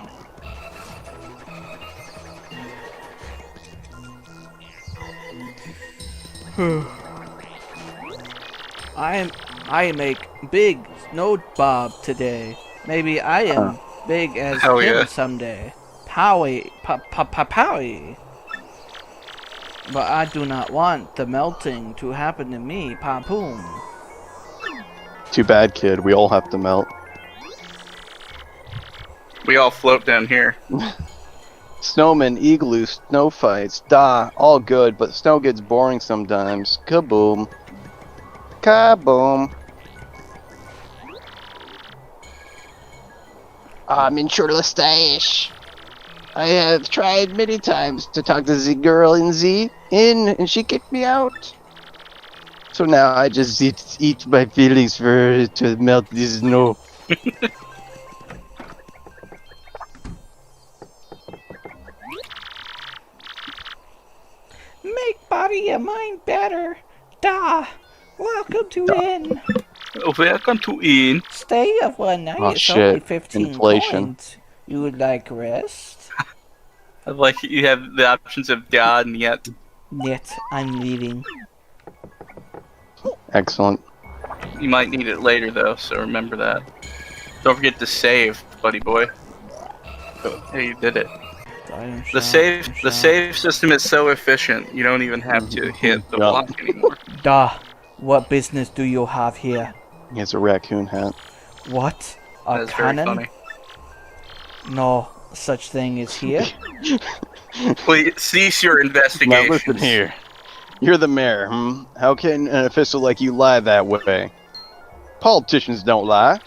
I make big snow bob today. Maybe I am big as Hell him yeah. someday. Powie, powie. But I do not want the melting to happen to me, papoom. Too bad, kid. We all have to melt. We all float down here. Snowmen, igloos, snow fights, all good, but snow gets boring sometimes. Kaboom. Kaboom. I'm in Chorlastash. I have tried many times to talk to the girl in Z, and she kicked me out. So now I just eat my feelings for her to melt this snow. Make body and mind better. Welcome to Inn. Welcome to Inn. Stay of one night. Oh, it's shit. only 15 Inflation. coins. You would like rest? Like you have the options of da and yet. Yet I'm leaving. Excellent. You might need it later though, so remember that. Don't forget to save, buddy boy. Hey, you did it. The save system is so efficient. You don't even have to hit the Yeah. block anymore. What business do you have here? He has a raccoon hat. What? A That's very cannon? funny. No such thing is here. Please cease your Now investigation. listen here. You're the mayor, How can an official like you lie that way? Politicians don't lie.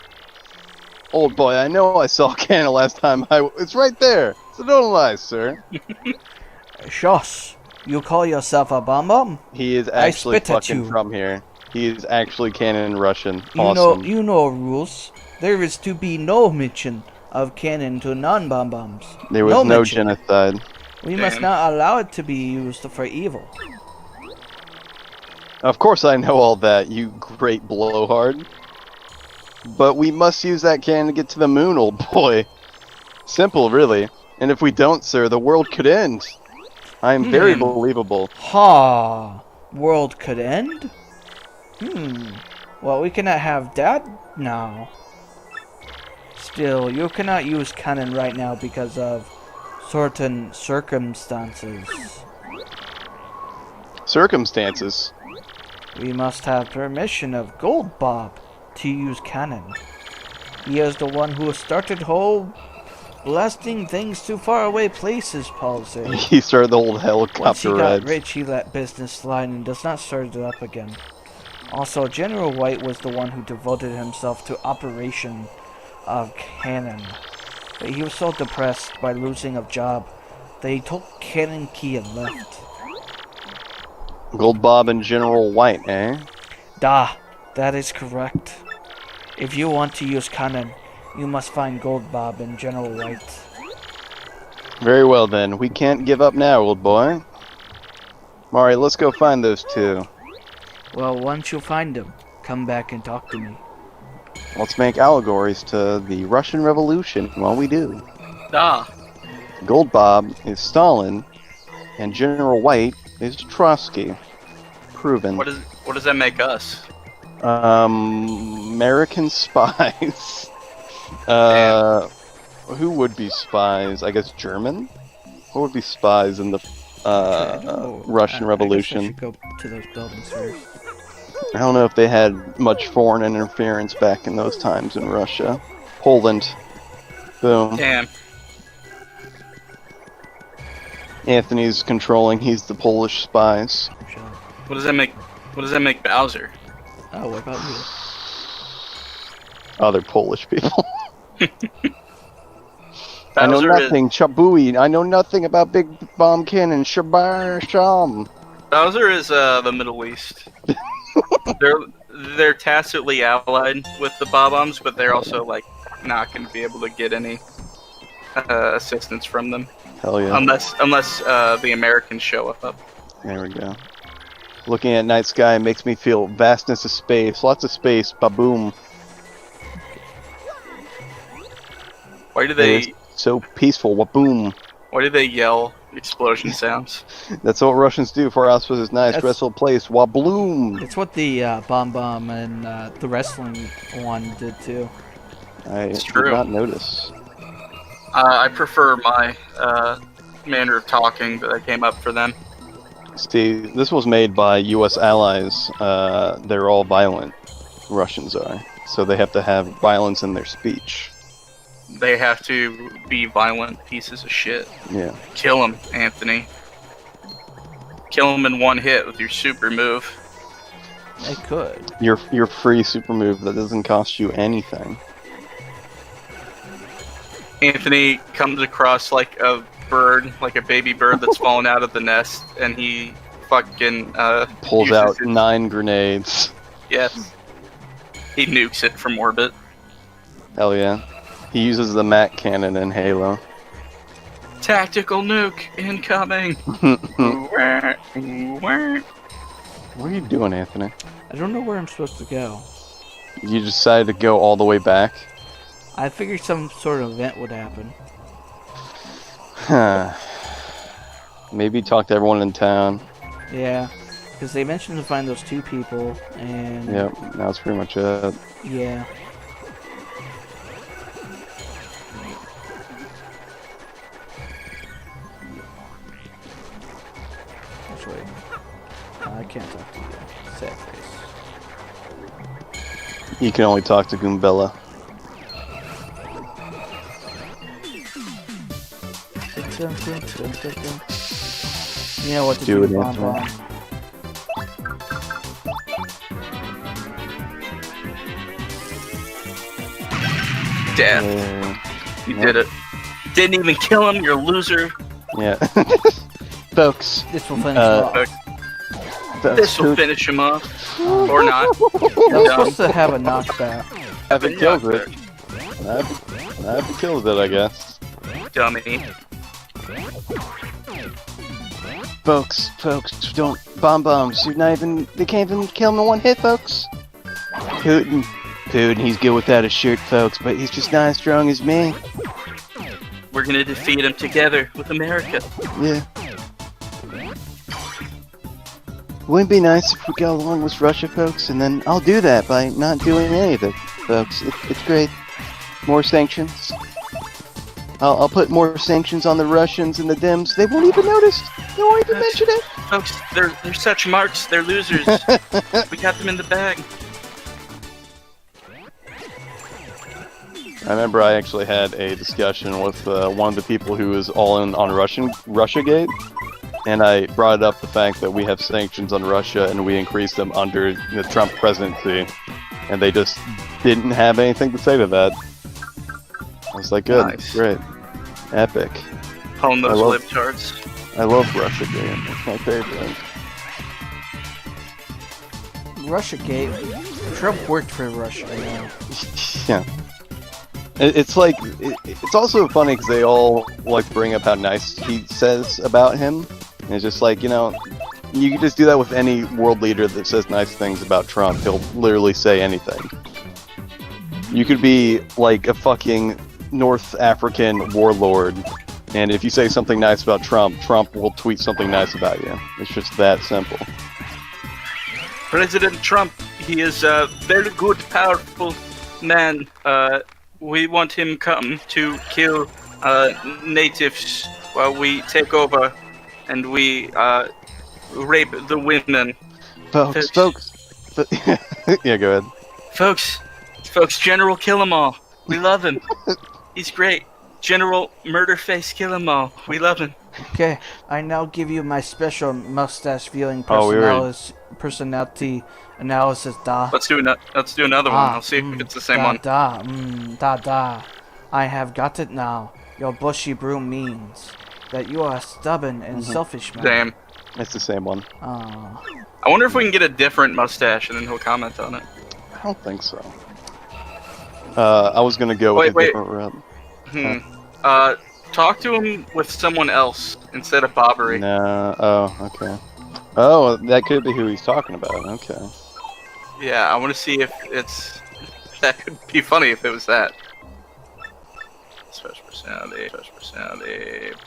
Old boy, I know I saw a cannon last time. It's right there. So don't lie, sir. Shush. You call yourself a bum? He is actually spit at fucking you. from here. He is actually canon Russian. You Awesome. you know rules. There is to be no mention of cannon to non-bum bums. There was no mention. genocide. We must Damn. not allow it to be used for evil. Of course I know all that, you great blowhard. But we must use that cannon to get to the moon, old boy. Simple, really. And if we don't, sir, the world could end. I'm very believable. Ha! World could end? Well, we cannot have that now. Still, you cannot use cannon right now because of certain circumstances. Circumstances? We must have permission of Gold Bob to use cannon. He is the one who started whole blasting things to faraway places policy. He started the old Once helicopter he got rides. rich, he let business slide and does not start it up again. Also, General White was the one who devoted himself to operation of cannon. But he was so depressed by losing a job that he took Cannon Key and left. Gold Bob and General White, eh? That is correct. If you want to use cannon, you must find Gold Bob and General White. Very well then, we can't give up now, old boy. Mari, let's go find those two. Well, once you find them, come back and talk to me. Let's make allegories to the Russian Revolution while we do. Gold Bob is Stalin, and General White is Trotsky. Proven. What does that make us? American spies. Who would be spies? I guess German? Who would be spies in the Russian Revolution? I guess I should go to those buildings first. I don't know if they had much foreign interference back in those times in Russia. Poland. Boom. Damn. Anthony's controlling. He's the Polish spies. What does that make? What does that make Bowser? Oh, what about you? Other Polish people. I know Bowser nothing. Chabui. I know nothing about Big Bomb Cannon. Shabar Sham. Bowser is the Middle East. they're tacitly allied with the Bob-ombs, but they're also like not going to be able to get any assistance from them. Hell yeah. Unless the Americans show up. There we go. Looking at night sky makes me feel vastness of space. Lots of space. Ba-boom. Why do they? It's so peaceful. Wa-boom. Why do they yell explosion sounds? That's what Russians do. Fahr Outpost is nice. That's- Wrestle place. Wa-bloom. It's what the Bomb Bomb and the wrestling one did too. I It's did true. not notice. I prefer my manner of talking that I came up for them. See, this was made by U.S. allies. They're all violent. Russians are. So they have to have violence in their speech. They have to be violent pieces of shit. Yeah. Kill him, Anthony. Kill him in one hit with your super move. They could. Your free super move that doesn't cost you anything. Anthony comes across like a bird, like a baby bird that's fallen out of the nest, and he fucking Pulls uses out it- 9 grenades. Yes. He nukes it from orbit. Hell yeah. He uses the Mac cannon in Halo. Tactical nuke incoming. What are you doing, Anthony? I don't know where I'm supposed to go. You decided to go all the way back? I figured some sort of event would happen. Huh. Maybe talk to everyone in town. Yeah, because they mentioned to find those two people, and Yep, that's pretty much it. yeah. Actually, I can't talk to you. Sad face. You can only talk to Goombella. You know what to Do do, it, Bomb Anthony. Bomb. Death. You did it. Didn't even kill him, you're a loser. Yeah. Folks. This will finish Uh, off. This will finish him off. Or not. They're supposed to have a knockback. If it kills it. If it kills it, I guess. Dummy. Folks, don't bomb bombs. You're not even. They can't even kill him in one hit, folks. Putin, he's good without a shirt, folks, but he's just not as strong as me. We're gonna defeat him together with America. Yeah. Wouldn't it be nice if we go along with Russia, folks? And then I'll do that by not doing any of it, folks. It's great. More sanctions. I'll put more sanctions on the Russians and the Dems. They won't even notice. They won't even mention it. Folks, they're such marks. They're losers. We got them in the bag. I remember I actually had a discussion with one of the people who was all in on Russiagate, and I brought up the fact that we have sanctions on Russia and we increased them under the Trump presidency, and they just didn't have anything to say to that. I was like, good, Nice. great, epic. Hone those I love- libtards. I love Russiagate. It's my favorite. Russiagate. Trump worked for Russia, you know. Yeah. It's like, it's also funny because they all like bring up how nice he says about him. And it's just like, you know, you can just do that with any world leader that says nice things about Trump. He'll literally say anything. You could be like a fucking North African warlord, and if you say something nice about Trump, Trump will tweet something nice about you. It's just that simple. President Trump, he is a very good, powerful man. We want him come to kill natives while we take over and we rape the women. Folks. Yeah, go ahead. Folks, General Kill 'em All. We love him. He's great. General Murderface Kill 'em All. We love him. Okay, I now give you my special mustache feeling personality analysis. Let's do another one. I'll see if it's the same one. I have got it now. Your bushy broom means that you are a stubborn and selfish man. Damn. It's the same one. Oh. I wonder if we can get a different mustache and then he'll comment on it. I don't think so. I was gonna go with a different route. Talk to him with someone else instead of Bobbery. No. Oh, okay. Oh, that could be who he's talking about. Okay. Yeah, I want to see if it's... That could be funny if it was that. Special personality,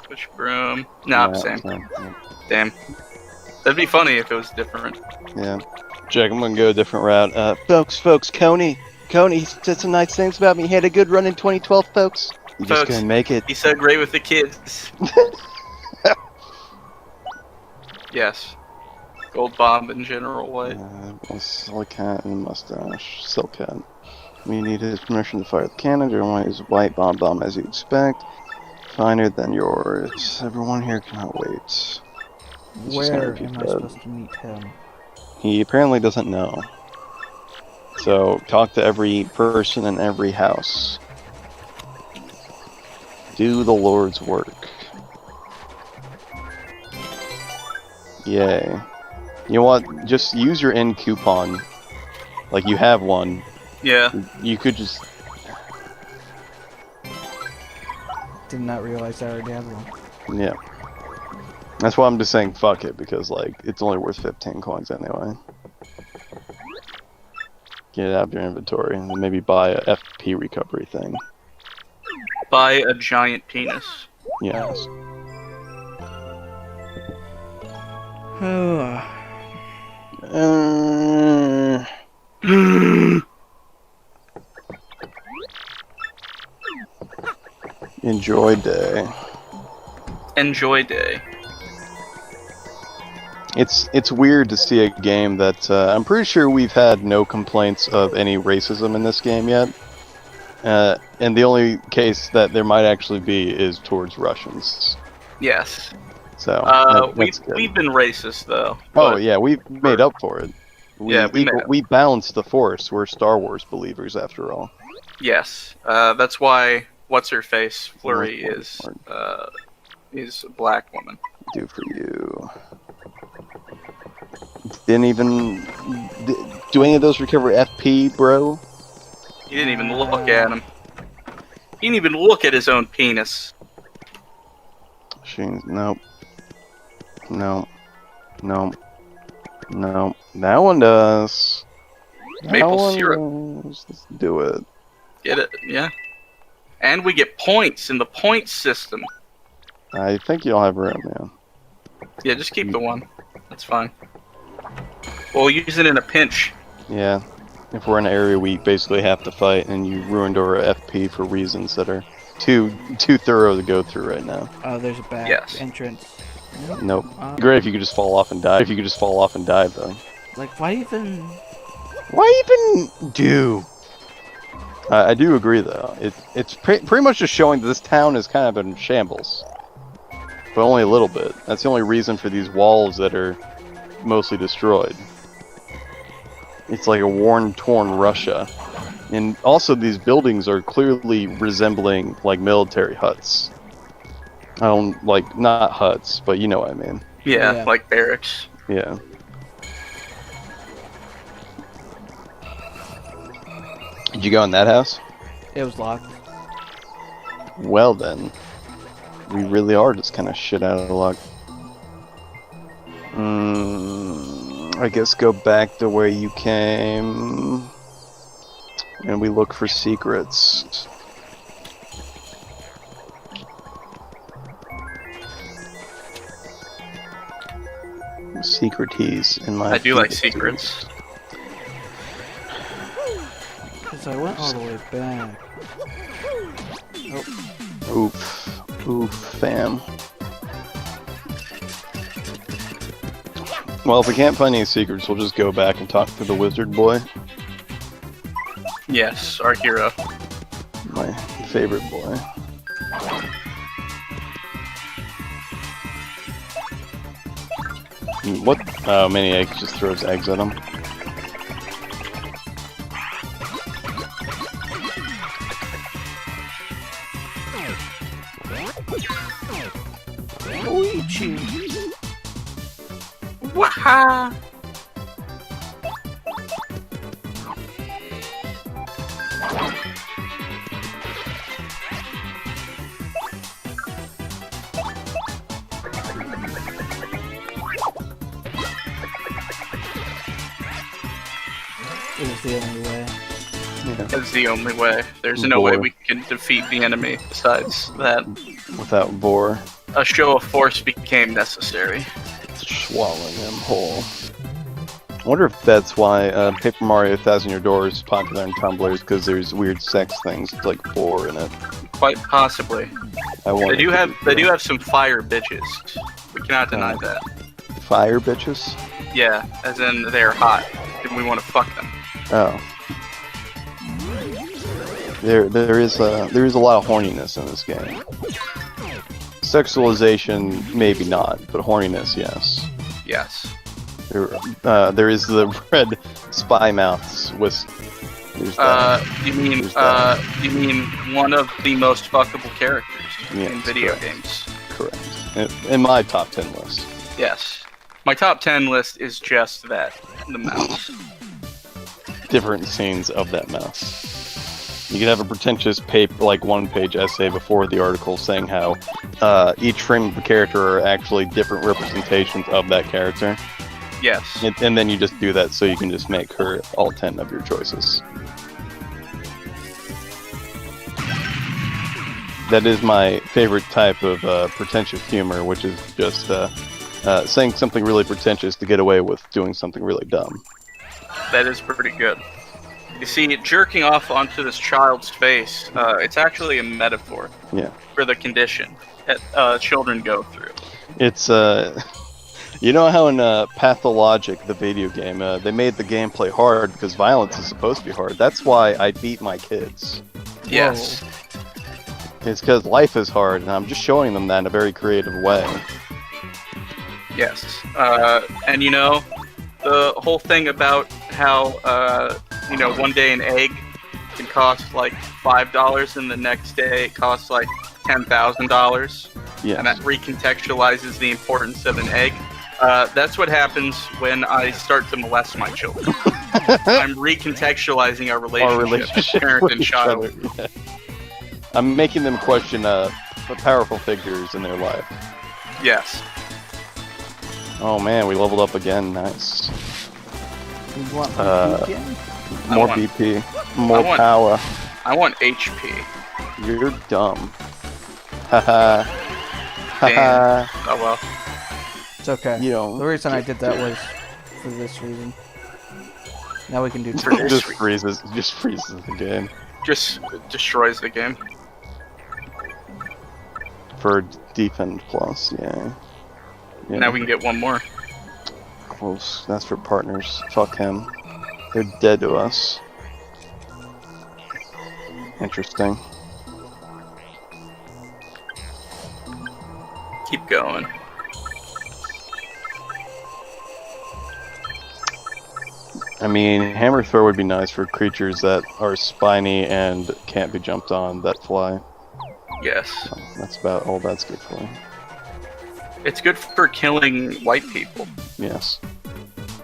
push broom. Nah, Yeah, same. yeah. Damn. That'd be funny if it was different. Yeah. Jack, I'm gonna go a different route. Folks, Coney, he said some nice things about me. He had a good run in 2012, folks. You just Folks, gonna make it. He's so great with the kids. Yes. Gold Bomb and General White. Silcat and mustache. Silcat. We need his permission to fire the cannon. Everyone is white bomb as you expect. Finer than yours. Everyone here cannot wait. He's just gonna Where repeat am I that. supposed to meet him? He apparently doesn't know. So, talk to every person in every house. Do the Lord's work. Yay. You know what? Just use your end coupon. Like, you have one. Yeah. You could just... Did not realize I already had one. Yeah. That's why I'm just saying fuck it, because, like, it's only worth 15 coins anyway. Get it out of your inventory, and then maybe buy a FP recovery thing. Buy a giant penis. Yes. Enjoy day. Enjoy day. It's weird to see a game that I'm pretty sure we've had no complaints of any racism in this game yet, and the only case that there might actually be is towards Russians. Yes. So we've been racist though. Oh yeah, we've made up for it. We balanced the Force. We're Star Wars believers after all. Yes. That's why what's her face Flurry is a black woman. Do for you. Didn't even do any of those recover FP, bro? He didn't even look at him. He didn't even look at his own penis. Nope. That one does. Maple syrup. Let's do it. Get it? Yeah. And we get points in the point system. I think you'll have room, man. Yeah, just keep the one. That's fine. We'll use it in a pinch. Yeah. If we're in an area we basically have to fight, and you ruined our FP for reasons that are too thorough to go through right now. Oh, there's a back entrance. Nope. Great if you could just fall off and die. If you could just fall off and die, though. Like, why even? Why even do? I do agree, though. It's pretty much just showing that this town is kind of in shambles, but only a little bit. That's the only reason for these walls that are mostly destroyed. It's like a worn, torn Russia. And also these buildings are clearly resembling, like, military huts. I don't, like, not huts, but you know what I mean. Yeah, like barracks. Yeah. Did you go in that house? It was locked. Well then. We really are just kind of shit out of luck. I guess go back the way you came. And we look for secrets. Secreties in my... I do like secrets. Because I went all the way back. Oh. Oof. Oof, fam. Well, if we can't find any secrets, we'll just go back and talk to the wizard boy. Yes, our hero. My favorite boy. What? Oh, Maniac just throws eggs at him. Luigi! Waha! It was the only way. Yeah. That's the only way. There's no way we can defeat the enemy besides that. Without Vor. A show of force became necessary. Swallowing them whole. I wonder if that's why Paper Mario 1000 Year Door is popular in Tumblr, because there's weird sex things like Vor in it. Quite possibly. They do have have some fire bitches. We cannot deny that. fire bitches. Yeah, as in they're hot, and we want to fuck them. Oh. There is a lot of horniness in this game. Sexualization, maybe not, but horniness, yes. Yes. There is the red spy mouths with. You mean one of the most fuckable characters in video games? Correct. In my top 10 list. Yes. My top 10 list is just that, the mouse. Different scenes of that mouse. You could have a pretentious one-page essay before the article saying how each frame of the character are actually different representations of that character. Yes. And then you just do that so you can just make her all 10 of your choices. That is my favorite type of pretentious humor, which is just saying something really pretentious to get away with doing something really dumb. That is pretty good. You see, jerking off onto this child's face, it's actually a metaphor for the condition that children go through. It's, you know how in Pathologic, the video game, they made the gameplay hard because violence is supposed to be hard. That's why I beat my kids. Yes. Whoa. It's because life is hard, and I'm just showing them that in a very creative way. Yes. And you know, the whole thing about how, one day an egg can cost like $5 and the next day it costs like $10,000. Yes. And that recontextualizes the importance of an egg. That's what happens when I start to molest my children. I'm recontextualizing our relationship parent and child. Yeah. I'm making them question powerful figures in their life. Yes. Oh man, we leveled up again. Nice. You want BP again? More BP. More power. I want HP. You're dumb. Haha. Haha. Oh well. It's okay. You know, The reason I did that was for this reason. Now we can do For two. this Just freezes the game. Just destroys the game. For defend plus, yeah. Now we can get one more. Close. That's for partners. Fuck him. They're dead to us. Interesting. Keep going. I mean, hammer throw would be nice for creatures that are spiny and can't be jumped on that fly. Yes. So that's about all that's good for. It's good for killing white people. Yes.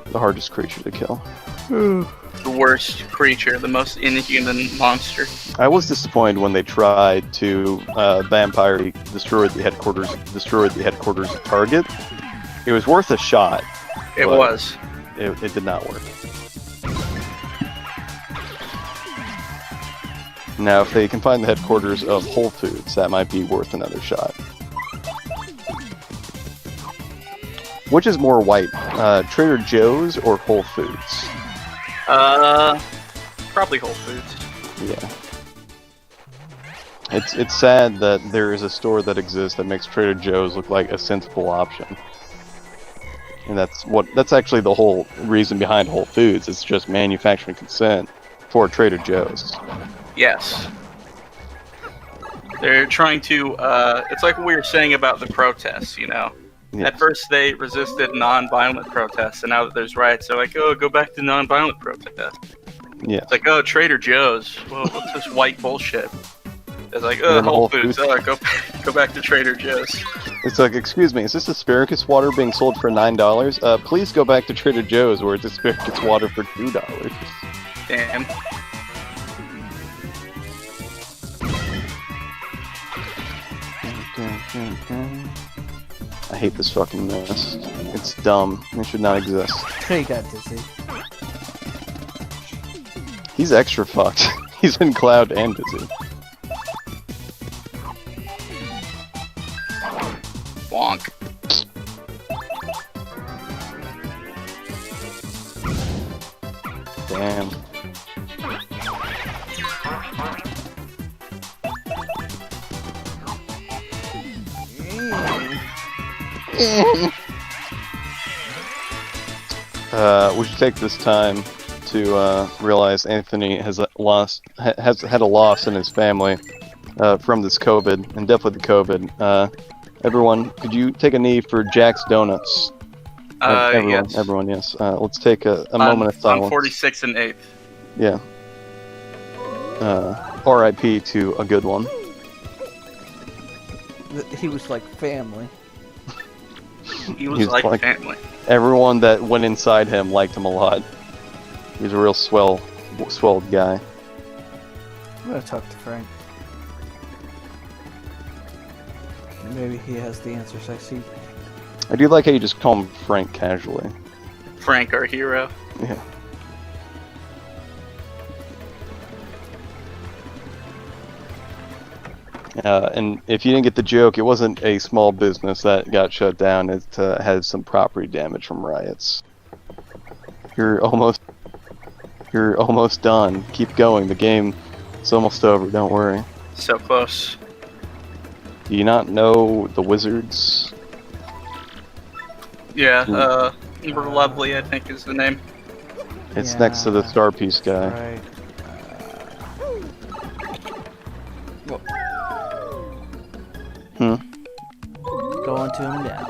The hardest creature to kill. The worst creature, the most inhuman monster. I was disappointed when they tried to vampire destroy the headquarters of Target. It was worth a shot. It but was. It did not work. Now, if they can find the headquarters of Whole Foods, that might be worth another shot. Which is more white, Trader Joe's or Whole Foods? Probably Whole Foods. Yeah. It's sad that there is a store that exists that makes Trader Joe's look like a sensible option. And that's actually the whole reason behind Whole Foods. It's just manufacturing consent for Trader Joe's. Yes. They're trying to, it's like what we were saying about the protests, you know? Yeah. At first they resisted non-violent protests, and now that there's riots, they're like, oh, go back to non-violent protests. Yeah. It's like, oh, Trader Joe's. Well, what's this white bullshit? It's like, oh, then Whole Foods. Oh, go back to Trader Joe's. It's like, excuse me, is this asparagus water being sold for $9? Please go back to Trader Joe's where it's asparagus water for $2. Damn. I hate this fucking mess. It's dumb. It should not exist. He got dizzy. He's extra fucked. He's in Cloud and Dizzy. Wonk. Damn. We should take this time to realize Anthony has had a loss in his family from this COVID, and definitely the COVID. Everyone, could you take a knee for Jack's Donuts? Everyone, yes. Let's take a moment of silence. On 46 and 8th. Yeah. R.I.P. to a good one. He was like family. He was like family. Everyone that went inside him liked him a lot. He was a real swelled guy. I'm gonna talk to Frank. Maybe he has the answers I see. I do like how you just call him Frank casually. Frank, our hero. Yeah. And if you didn't get the joke, it wasn't a small business that got shut down. It had some property damage from riots. You're almost done. Keep going. The game is almost over. Don't worry. So close. Do you not know the Wizards? Yeah, Lovely, I think is the name. It's next to the Star Piece guy. Right. Going to him now.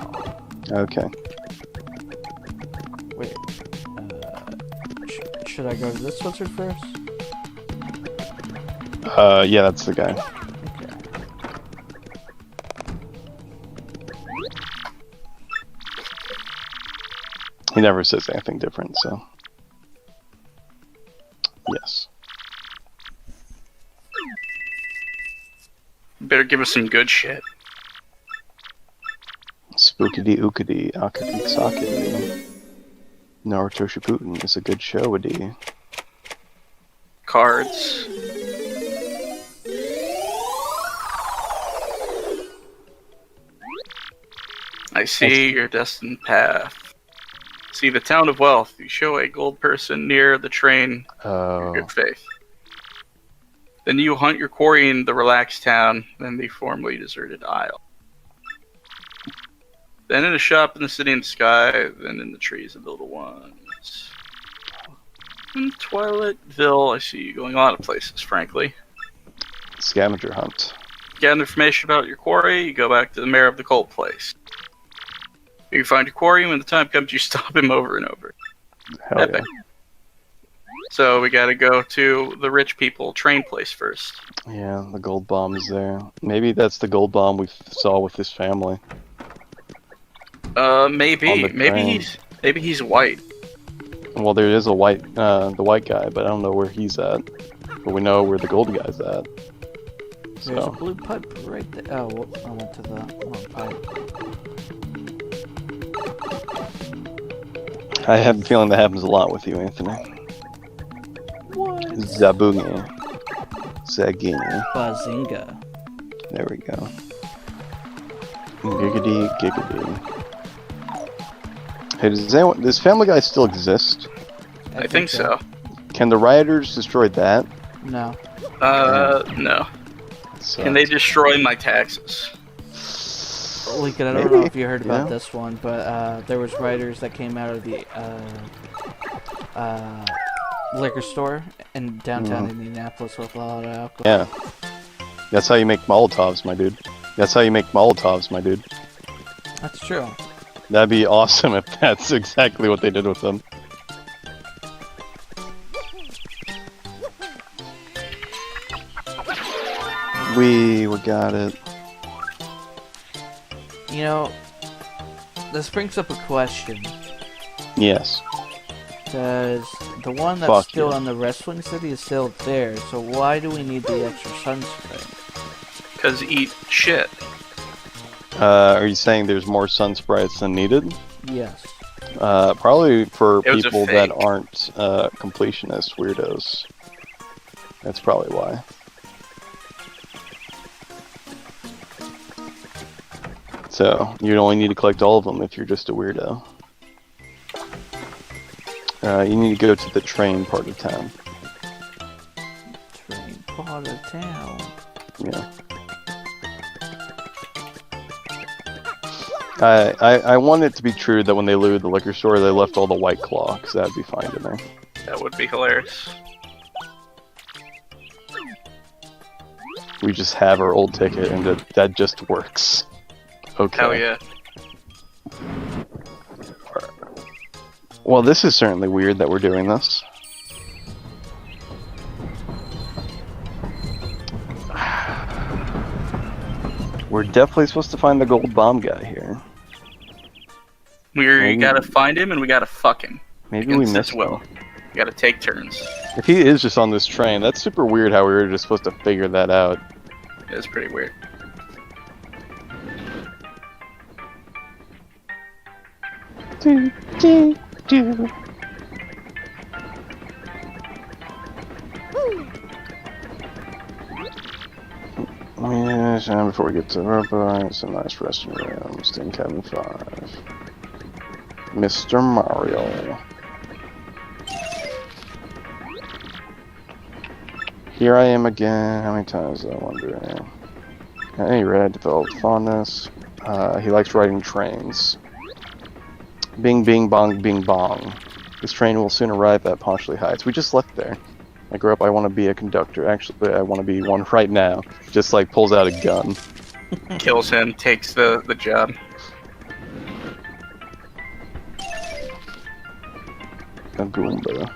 Okay. Wait. Should I go to this wizard first? Yeah, that's the guy. Okay. He never says anything different, so. Yes. Better give us some good shit. Spookity ookity, akity sakity. Naruto Shippuden is a good show, D. Cards. I see your destined path. See, the town of wealth. You show a gold person near the train. Oh. Good faith. Then you hunt your quarry in the relaxed town, then the formerly deserted isle. Then in a shop in the city in the sky, then in the trees of the little ones. In Twilightville, I see you going a lot of places, frankly. Scavenger hunt. Gather information about your quarry, you go back to the mayor of the coal place. You find your quarry, when the time comes, you stop him over and over. Hell Epic. yeah. So we gotta go to the rich people train place first. Yeah, the gold bomb is there. Maybe that's the gold bomb we saw with this family. On Maybe. the train. Maybe he's white. Well, there is a the white guy, but I don't know where he's at. But we know where the gold guy's at. There's a So, blue pipe right there. Oh, whoops, I went to the wrong pipe. I have a feeling that happens a lot with you, Anthony. What? Zabungi. Zagini. Bazinga. There we go. Giggity, giggity. Hey, does Family Guy still exist? I think so. Can the rioters destroy that? No. No. So, Can they destroy my taxes? Lincoln, I don't Maybe. know if you heard about Yeah. this one, but there was writers that came out of the liquor store in downtown Indianapolis with a lot of alcohol. Yeah. That's how you make Molotovs, my dude. That's how you make Molotovs, my dude. That's true. That'd be awesome if that's exactly what they did with them. We got it. You know, this brings up a question. Yes. Because the one that's Fuck still yeah. on the wrestling city is still there, so why do we need the extra sunspray? Because eat shit. Are you saying there's more sun sprites than needed? Yes. Probably for It was a people that fake. aren't completionist weirdos. That's probably why. So, you only need to collect all of them if you're just a weirdo. You need to go to the train part of town. Train part of town. Yeah. I want it to be true that when they looted the liquor store, they left all the White Claw, because that'd be fine to me. That would be hilarious. We just have our old ticket, and that just works. Okay. Hell yeah. Well, this is certainly weird that we're doing this. We're definitely supposed to find the gold bomb guy here. We Maybe- gotta find him and we gotta fuck him. Maybe we Against missed his will. him. We gotta take turns. If he is just on this train, that's super weird how we were just supposed to figure that out. It's pretty weird. Do, do, do. Yes, and before we get to the robot, some nice resting rooms in cabin 5. Mr. Mario. Here I am again. How many times I wonder? At any rate, I developed fondness. He likes riding trains. Bing, bing, bong, bing, bong. This train will soon arrive at Ponchley Heights. We just left there. I grew up, I want to be a conductor. Actually, I want to be one right now. Just like pulls out a gun. Kills him, takes the job. A Goomba.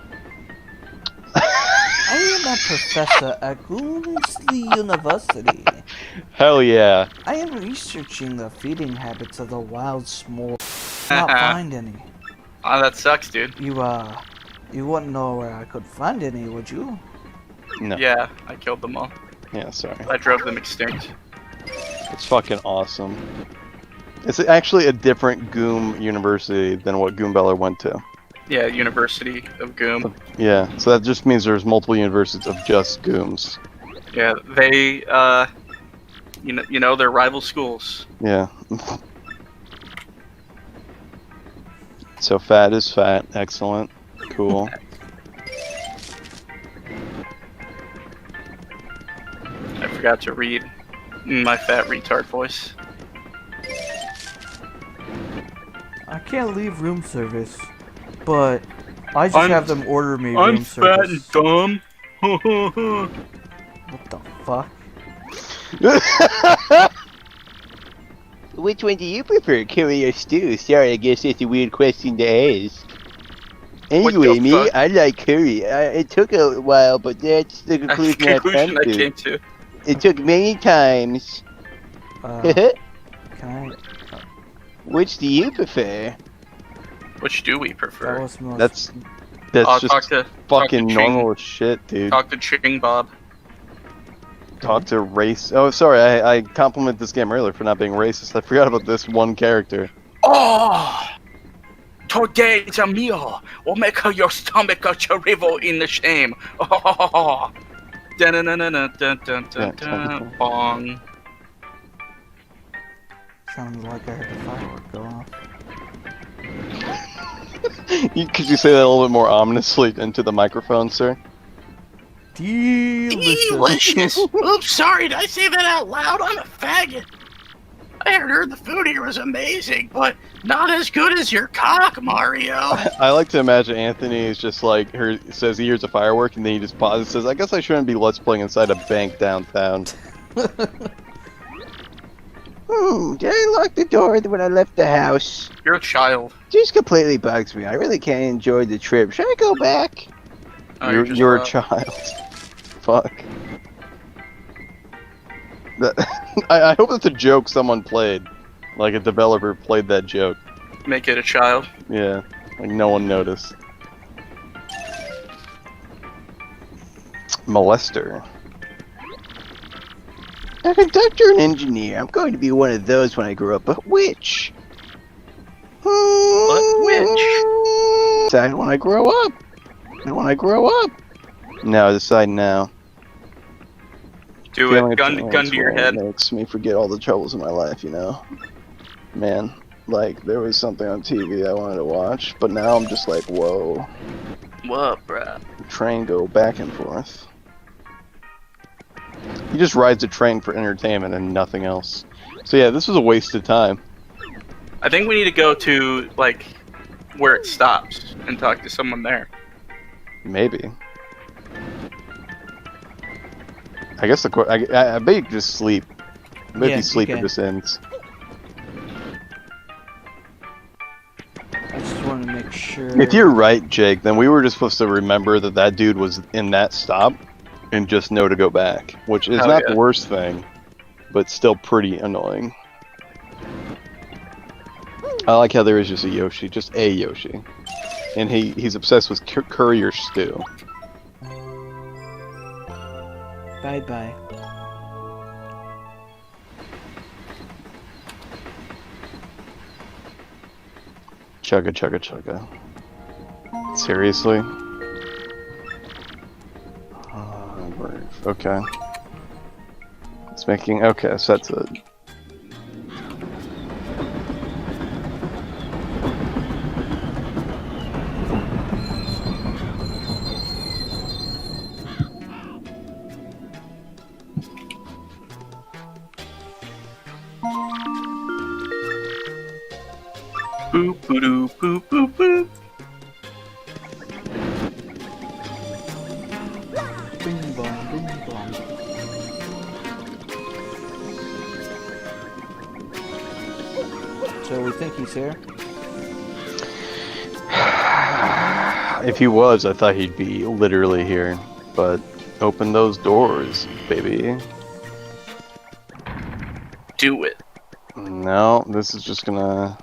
I am a professor at Goomsley University. Hell yeah. I am researching the feeding habits of the wild small. Not find any. Oh, that sucks, dude. You wouldn't know where I could find any, would you? No. Yeah, I killed them all. Yeah, sorry. I drove them extinct. It's fucking awesome. It's actually a different Goom university than what Goombeller went to. Yeah, University of Goom. Yeah, so that just means there's multiple universities of just Gooms. Yeah, they, you know, they're rival schools. Yeah. So fat is fat. Excellent. Cool. I forgot to read my fat retard voice. I can't leave room service, but I just have them order me room service. I'm fat and dumb. What the fuck? Which one do you prefer, curry or stew? Sorry, I guess that's a weird question to ask. Anyway, me, fuck? I like curry. It took a while, but that's the That's the conclusion conclusion I came to. It took many times. Can I? Which do you prefer? Which do we That prefer? was most. That's I'll just talk to fucking Ching. normal as shit, dude. Talk to Ching Bob. Talk to race. Oh, sorry, I complimented this game earlier for not being racist. I forgot about this one character. Oh! Today's a meal will make your stomach a charivo in the shame. Oh! Dun-dun-dun-dun-dun-dun-dun. Bong. Sounded like I heard the firework go off. Could you say that a little bit more ominously into the microphone, sir? Delicious. Oops, sorry, did I say that out loud? I'm a faggot. I heard the food here was amazing, but not as good as your cock, Mario. I like to imagine Anthony is just like, says he hears a firework and then he just pauses and says, I guess I shouldn't be let's playing inside a bank downtown. Did I lock the door when I left the house? You're a child. Just completely bugs me. I really can't enjoy the trip. Should I go back? Oh, You're a child. Fuck. I hope that's a joke someone played. Like a developer played that joke. Make it a child. Yeah. Like no one noticed. Molester. A conductor and engineer. I'm going to be one of those when I grow up, but which? What? Which? Decide when I grow up. When I grow up. No, decide now. Do Feeling it. Gun to your head. Makes me forget all the troubles in my life, you know? Man, like, there was something on TV I wanted to watch, but now I'm just like, whoa. What, bruh? Train go back and forth. He just rides a train for entertainment and nothing else. So yeah, this was a waste of time. I think we need to go to, like, where it stops and talk to someone there. Maybe. I guess I bet you could just sleep. I bet if you sleep, it just ends. I just want to make sure. If you're right, Jake, then we were just supposed to remember that that dude was in that stop and just know to go back, which is not the worst thing, but still pretty annoying. I like how there is just a Yoshi, and he's obsessed with curry or stew. Bye bye. Chugga chugga chugga. Seriously? Okay. It's making. Okay, so that's it. Boop boop boop boop boop. Bing bong, bing bong. So we think he's here? If he was, I thought he'd be literally here. But open those doors, baby. Do it. No, this is just gonna.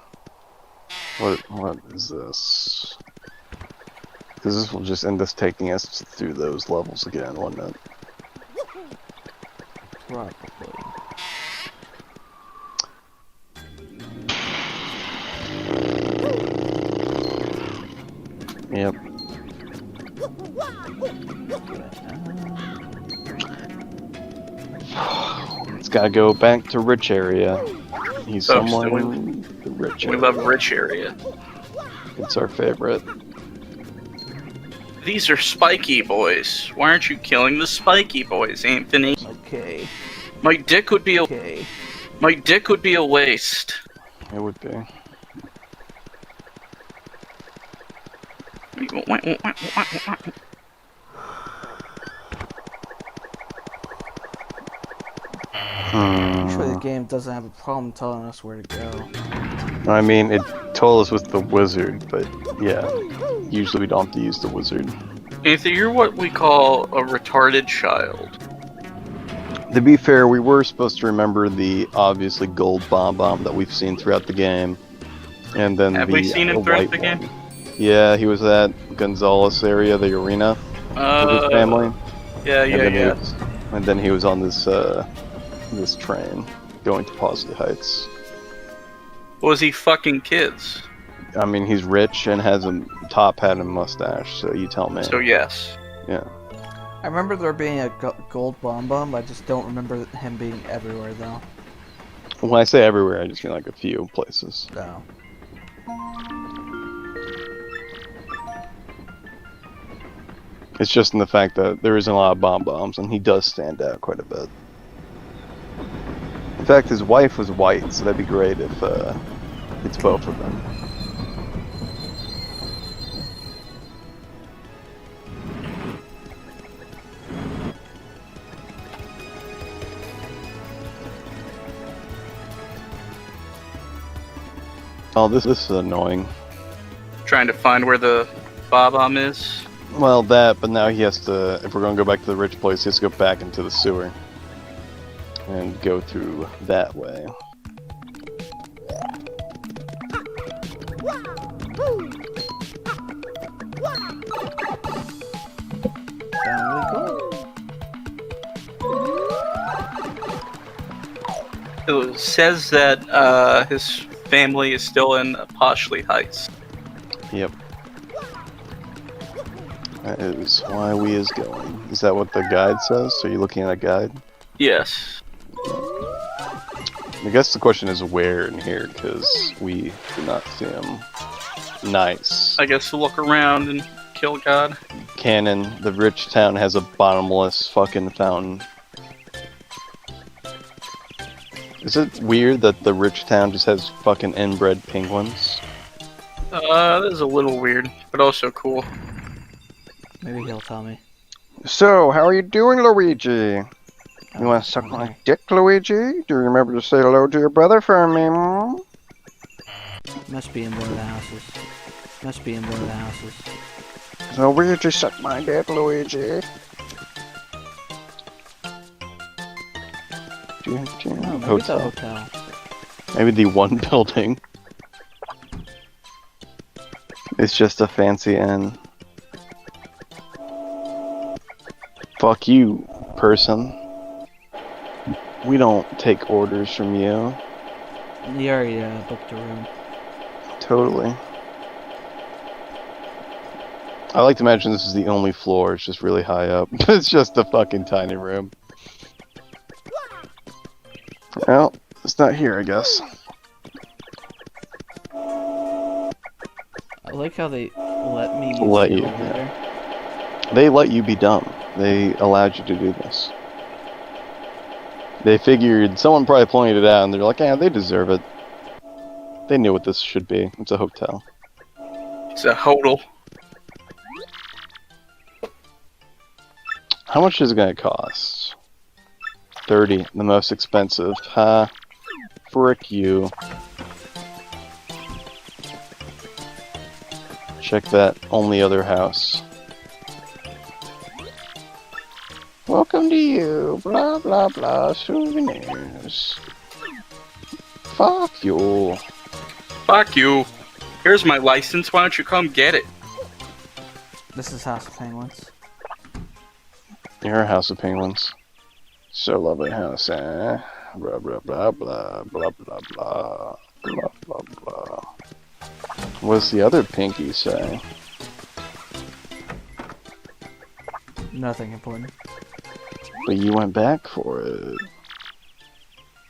What is this? Because this will just end us taking us through those levels again, won't it? Probably. Yep. It's gotta go back to rich area. He's Oh, someone so in the rich We area. love rich area. It's our favorite. These are spiky boys. Why aren't you killing the spiky boys, Anthony? Okay. My dick would be a Okay. my dick would be a waste. It would be. Usually the game doesn't have a problem telling us where to go. I mean, it told us with the wizard, but yeah, usually we don't have to use the wizard. Anthony, you're what we call a retarded child. To be fair, we were supposed to remember the obviously gold bomb that we've seen throughout the game, and then Have we seen him throughout the game? one. Yeah, he was at Gonzales area, the arena, with his family. Yeah, And then he was on this this train going to Paisley Heights. Was he fucking kids? I mean, he's rich and has a top hat and mustache, so you tell me. So yes. Yeah. I remember there being a gold bomb. I just don't remember him being everywhere though. When I say everywhere, I just mean like a few places. No. It's just in the fact that there isn't a lot of bombs, and he does stand out quite a bit. In fact, his wife was white, so that'd be great if it's both of them. Oh, this is annoying. Trying to find where the bomb is. Well, that, but now he has to, if we're going to go back to the rich place, he has to go back into the sewer. And go through that way. Down we go. It says that his family is still in Paisley Heights. Yep. That is why we is going. Is that what the guide says? Are you looking at a guide? Yes. I guess the question is where in here, because we do not see him. Nice. I guess to look around and kill God. Cannon, the rich town has a bottomless fucking fountain. Is it weird that the rich town just has fucking inbred penguins? That is a little weird, but also cool. Maybe he'll tell me. So, how are you doing, Luigi? You want to suck my dick, Luigi? Do you remember to say hello to your brother for me? Must be in one of the houses. Must be in one of the houses. So, Luigi, suck my dick, Luigi. Oh, maybe it's a hotel. Maybe the one building. It's just a fancy inn. Fuck you, person. We don't take orders from you. You already booked a room. Totally. I like to imagine this is the only floor, it's just really high up. It's just a fucking tiny room. Well, it's not here, I guess. I like how they let me use Let the you, elevator. They let you be dumb. They allowed you to do this. They figured, someone probably pointed it out, and they're like, yeah, they deserve it. They knew what this should be. It's a hotel. It's a hodl. How much is it gonna cost? 30, the most expensive. Ha. Frick you. Check that only other house. Welcome to you, blah blah blah, souvenirs. Fuck you. Fuck you. Here's my license, why don't you come get it? This is House of Penguins. You're a house of penguins. So lovely house, eh? Blah blah blah blah blah blah blah blah blah blah. What's the other pinky say? Nothing important. But you went back for it.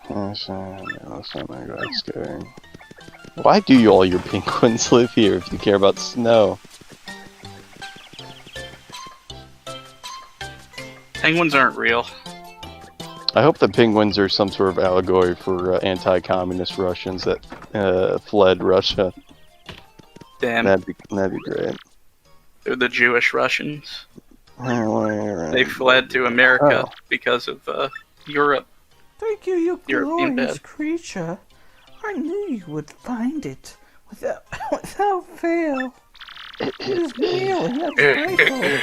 Yes, that's not my god scary. Why do you all your penguins live here if you care about snow? Penguins aren't real. I hope the penguins are some sort of allegory for anti-communist Russians that fled Russia. Damn. That'd be great. They're the Jewish Russians. Right. They fled to America because of Europe. Thank you, you European glorious bed. creature. I knew you would find it without fail. It is merely a trifle.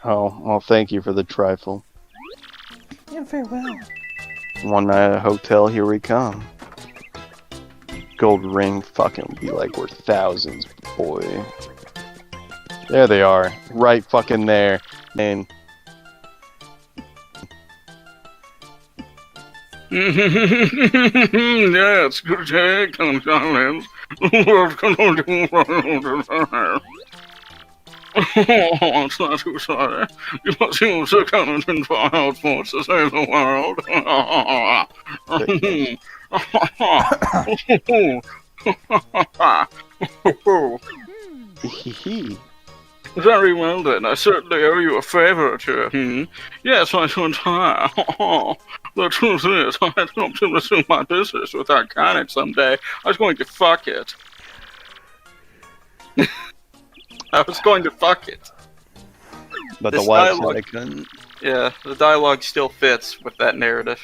Oh, well, thank you for the trifle. And farewell. One night at a hotel, here we come. Gold ring fucking would be like worth thousands, boy. There they are, right fucking there. And Yes, good day, Commandants. What can I do for you? Oh, I'm not too sorry. You must use the Commandant Fahr Outpost to save the world. hee. Very well then, I certainly owe you a favor or two. Yes, my son Ty. The truth is, I had hoped to resume my business with that cannon someday. I was going to fuck it. I was going to fuck it. But This the wife dialogue- said I couldn't. Yeah, the dialogue still fits with that narrative.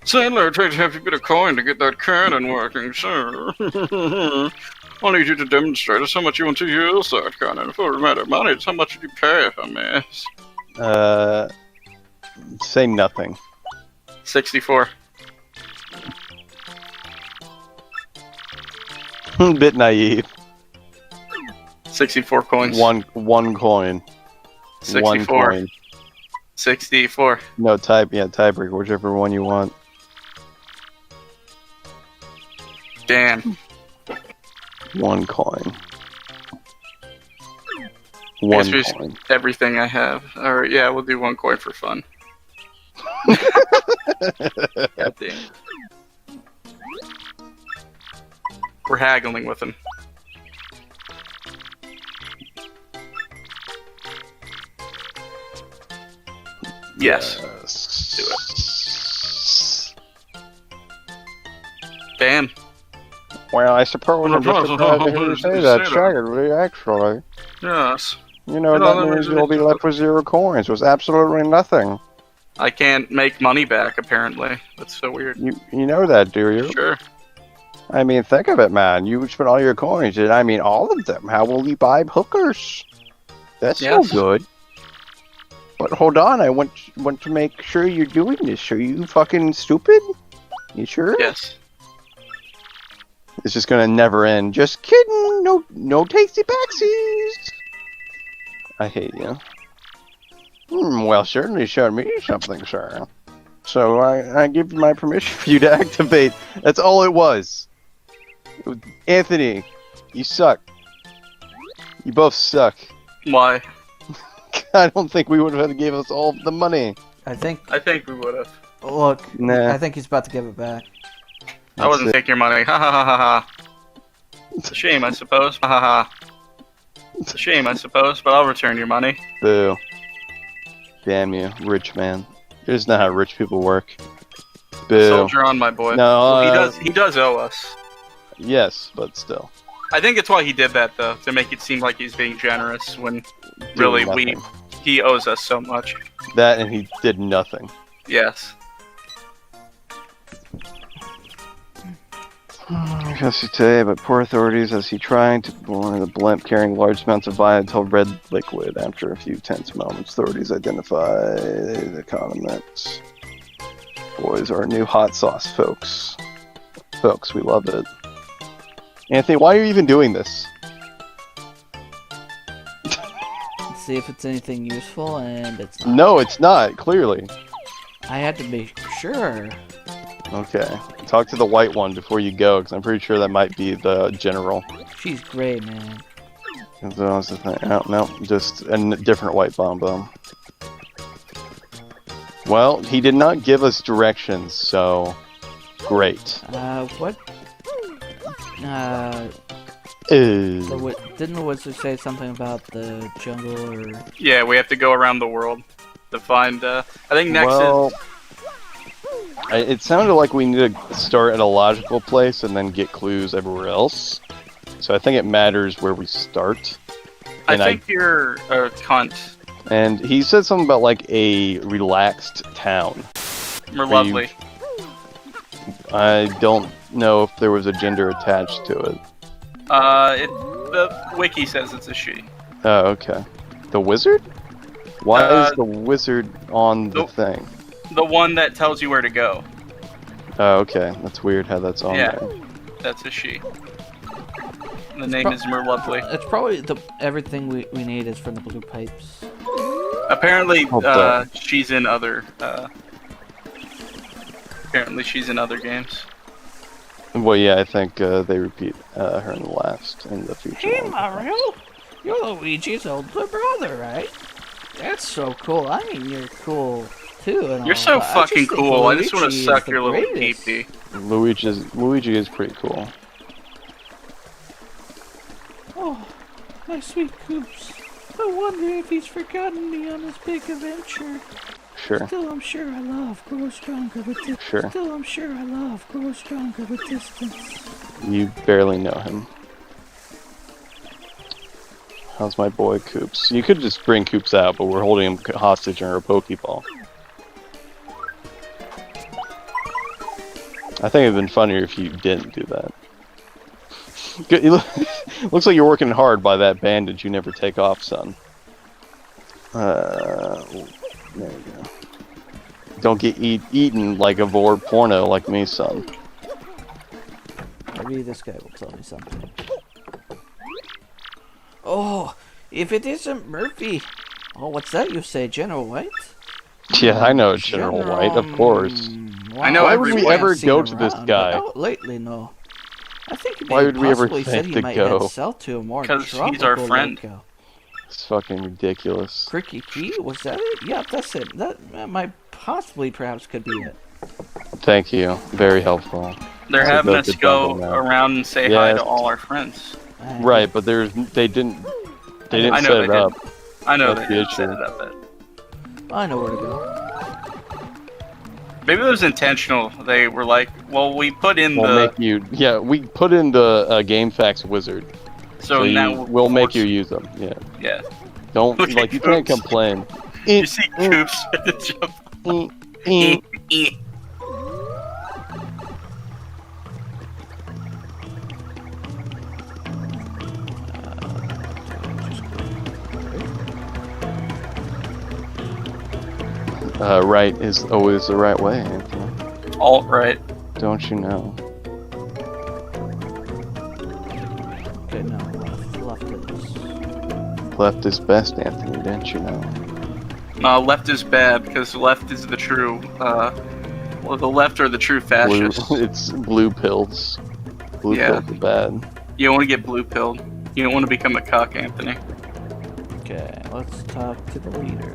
Sailor, take half a bit of coin to get that cannon working, sir. I'll need you to demonstrate us how much you want to use that cannon. For a matter of money, it's how much you pay if I miss. Say nothing. 64. Bit naive. 64 coins. One coin. 64. One coin. 64. No, tiebreaker, whichever one you want. Damn. One coin. I One guess we just- coin. Everything I have. Alright, yeah, we'll do one coin for fun. God damn. We're haggling with him. Yes. Bam. Well, I suppose I'm just surprised to hear you say that, Shaggy, actually. Yes. You know, You know, that that means means you'll be left with 0 coins. It was absolutely nothing. I can't make money back, apparently. That's so weird. You know that, do you? Sure. I mean, think of it, man. You spent all your coins, and I mean, all of them. How will you buy hookers? That's Yes. so good. But hold on, I want to make sure you're doing this. Are you fucking stupid? You sure? Yes. It's just gonna never end. Just kidding. No tasty backsies. I hate you. Well, certainly showed me something, sir. So I give you my permission for you to activate. That's all it was. Anthony, you suck. You both suck. Why? I don't think we would have gave us all the money. I think. I think we would have. Look, Nah. I think he's about to give it back. I wasn't That's it. taking your money. Ha ha ha ha ha. It's a shame, I suppose. Ha ha ha. It's a shame, I suppose, but I'll return your money. Boo. Damn you, rich man. Here's not how rich people work. Boo. Soldier on, my boy. No, He does owe us. Yes, but still. I think it's why he did that, though, to make it seem like he's being generous when really Doing nothing. he owes us so much. That and he did nothing. Yes. Today, but poor authorities as he tried to warn the blimp carrying large amounts of volatile red liquid. After a few tense moments, authorities identify the condiments. Boys are new hot sauce, folks. Folks, we love it. Anthony, why are you even doing this? Let's see if it's anything useful, and it's not. No, it's not, clearly. I had to be sure. Okay. Talk to the white one before you go, because I'm pretty sure that might be the general. She's great, man. That was the thing. No, just a different white bomb. Well, he did not give us directions, so great. What? Didn't the wizard say something about the jungle or? Yeah, we have to go around the world to find. I think next Well, is. it sounded like we need to start at a logical place and then get clues everywhere else. So I think it matters where we start. I And think you're a cunt. And he said something about like a relaxed town. We're lovely. I don't know if there was a gender attached to it. The wiki says it's a she. Oh, okay. The wizard? Why is the wizard on the Nope. thing? The one that tells you where to go. Oh, okay. That's weird how that's on Yeah. there. That's a she. The name is Merlovely. It's probably everything we need is from the blue pipes. Apparently, Hold on. she's in other. Apparently, she's in other games. Well, yeah, I think they repeat her in the future. Hey, one. Mario! You're Luigi's older brother, right? That's so cool. I mean, you're cool too. And You're all, so but I fucking just think cool. I just want Luigi to is suck the your little greatest. pee-pee. Luigi is pretty cool. Oh, my sweet Coops. I wonder if he's forgotten me on his big adventure. Sure. Still, I'm sure I love grow stronger with distance. Sure. Still, I'm sure I love grow stronger with distance. You barely know him. How's my boy Coops? You could just bring Coops out, but we're holding him hostage in our Pokeball. I think it'd been funnier if you didn't do that. Good, looks like you're working hard by that bandage you never take off, son. There you go. Don't get eaten like a vor porno like me, son. Maybe this guy will tell me something. Oh, if it isn't Murphy. Oh, what's that you say, General White? Yeah, I know General White, of course. Wow, I know Why would we everyone. ever seen go him to this around, guy? but not lately, no. I think he Why would we ever possibly said think he to might go? head south to a more 'Cause he's tropical our friend. locale. It's fucking ridiculous. Cricky Key? Was that it? Yeah, that's it. That might possibly, perhaps, could be it. Thank you. Very helpful. They're So having that's us the go jungle now. around and say hi Yes. to all our friends. Right, but they didn't I know set they it up. I know That's they the didn't set issue. it up. But I know where to go. maybe it was intentional. They were like, well, we put in We'll the. make you. Yeah, we put in the GameFAQs wizard, So so now we'll make force- you use them. Yeah, Yeah. don't Look at like you can't Coops. complain. You see Coops at the jump. Right is always the right way, Anthony. Alt right. Don't you know? Okay, no, left it is. Left is best, Anthony. Didn't you know? Left is bad because left is the true. Well, the left are the true Blue, fascists. it's blue pills. Blue Yeah. pills are bad. You don't want to get blue pilled. You don't want to become a cock, Anthony. Okay, let's talk to the leader.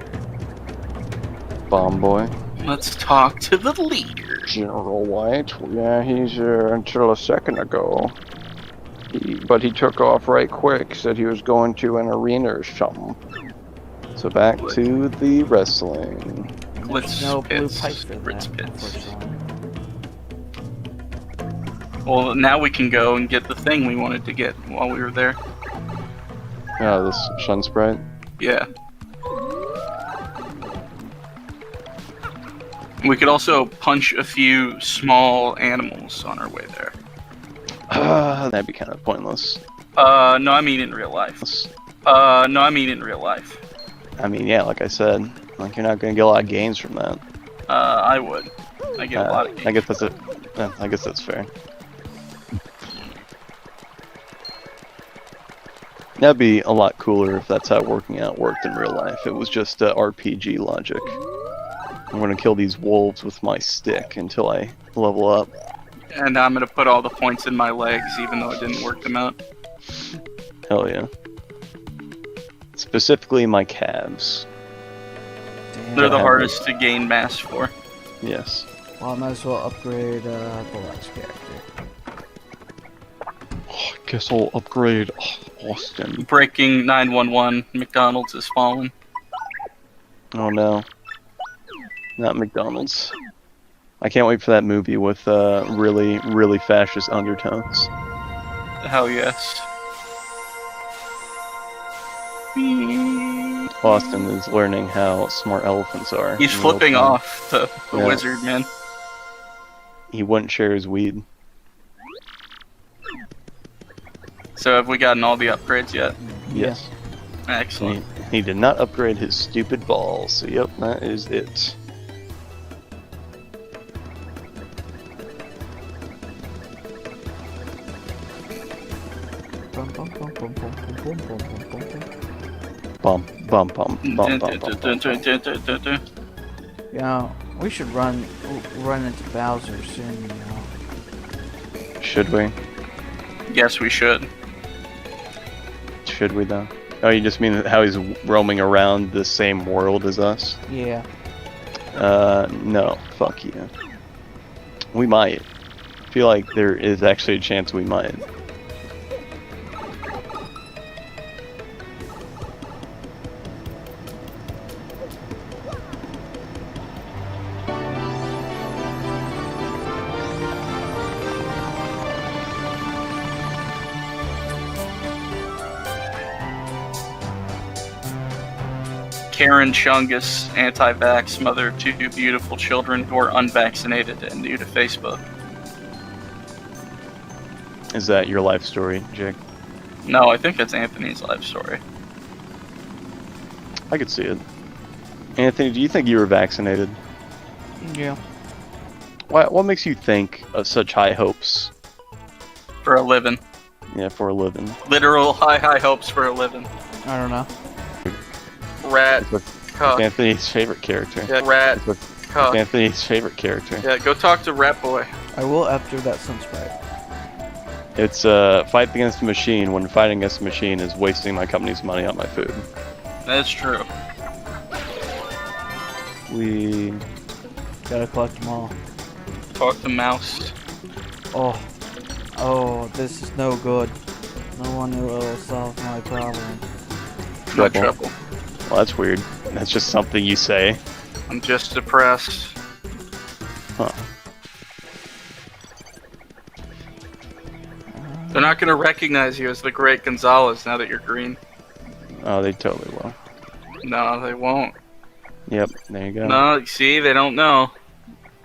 Bomb boy. Let's talk to the leader. General White. Yeah, he's until a second ago. But he took off right quick. Said he was going to an arena or something. So back to the wrestling. Glitz No blue pits. pipe for that, Ritz pits. unfortunately. Well, now we can go and get the thing we wanted to get while we were there. Oh, this Shun Sprite. Yeah. We could also punch a few small animals on our way there. That'd be kind of pointless. No, I mean in real life. No, I mean in real life. I mean, yeah, like I said, like you're not gonna get a lot of gains from that. I would. I get a lot of I guess that's it. I guess that's fair. That'd be a lot cooler if that's how working out worked in real life. It was just RPG logic. I'm gonna kill these wolves with my stick until I level up. And I'm gonna put all the points in my legs, even though I didn't work them out. Hell yeah. Specifically my calves. Damn. They're the Yeah. hardest to gain mass for. Yes. Well, I might as well upgrade the last character. Guess I'll upgrade Austin. Breaking 911. McDonald's has fallen. Oh no. Not McDonald's. I can't wait for that movie with really, really fascist undertones. Hell yes. Austin is learning how smart elephants are. He's in real flipping time. off the Yeah. wizard, man. He wouldn't share his weed. So have we gotten all the upgrades yet? Yes. Excellent. He did not upgrade his stupid balls. So yep, that is it. Bum, bum, bum, bum, bum, bum, bum, bum, bum, bum, bum. Bum bum bum bum bum bum. bum. Yeah, we should run into Bowser soon, you know. Should we? Yes, we should. Should we though? Oh, you just mean how he's roaming around the same world as us? Yeah. No. Fuck you. We might. I feel like there is actually a chance we might. Karen Chungus, anti-vax, mother of 2 beautiful children who are unvaccinated and new to Facebook. Is that your life story, Jake? No, I think that's Anthony's life story. I could see it. Anthony, do you think you were vaccinated? Yeah. What makes you think of such high hopes? For a living. Yeah, for a living. Literal high hopes for a living. I don't know. Rat. It's Cuck. Anthony's favorite character. Yeah, rat. It's Cuck. Anthony's favorite character. Yeah, go talk to Rat Boy. I will after that Sunsprite. It's fight against the machine when fighting against the machine is wasting my company's money on my food. That's true. We Gotta collect them all. Talk to Mouse. Oh. Oh, this is no good. No one will solve my problem. No Trouble. trouble. Well, that's weird. That's just something you say. I'm just depressed. Huh. They're not gonna recognize you as the Great Gonzalez now that you're green. Oh, they totally will. No, they won't. Yep, there you go. No, you see, they don't know.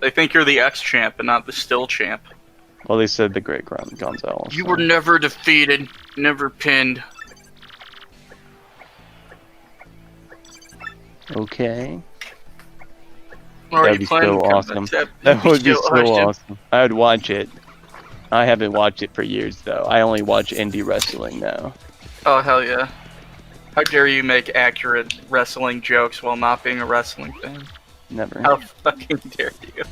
They think you're the ex-champ and not the still champ. Well, they said the Great Gonzalez. You so. were never defeated, never pinned. Okay. Or That'd you be planning so to come awesome. back? That would be so awesome. awesome. I would watch it. I haven't watched it for years, though. I only watch indie wrestling now. Oh, hell yeah. How dare you make accurate wrestling jokes while not being a wrestling fan? Never. How fucking dare you?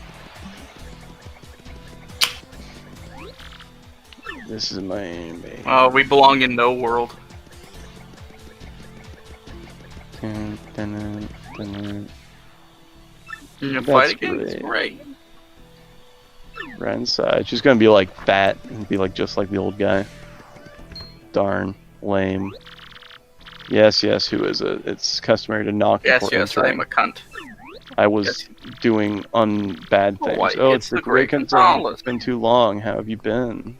This is my baby. Oh, we belong in no world. Dun, dun, dun, dun. You That's fight again? It's great. great. Right inside. She's gonna be like fat and be like just like the old guy. Darn. Lame. Yes, who is it? It's customary to knock Yes, before yes, entering. I'm a cunt. I was doing bad things. why, Oh, it's it's the the Great Great Gonzalez. Gonzalez. It's been too long. How have you been?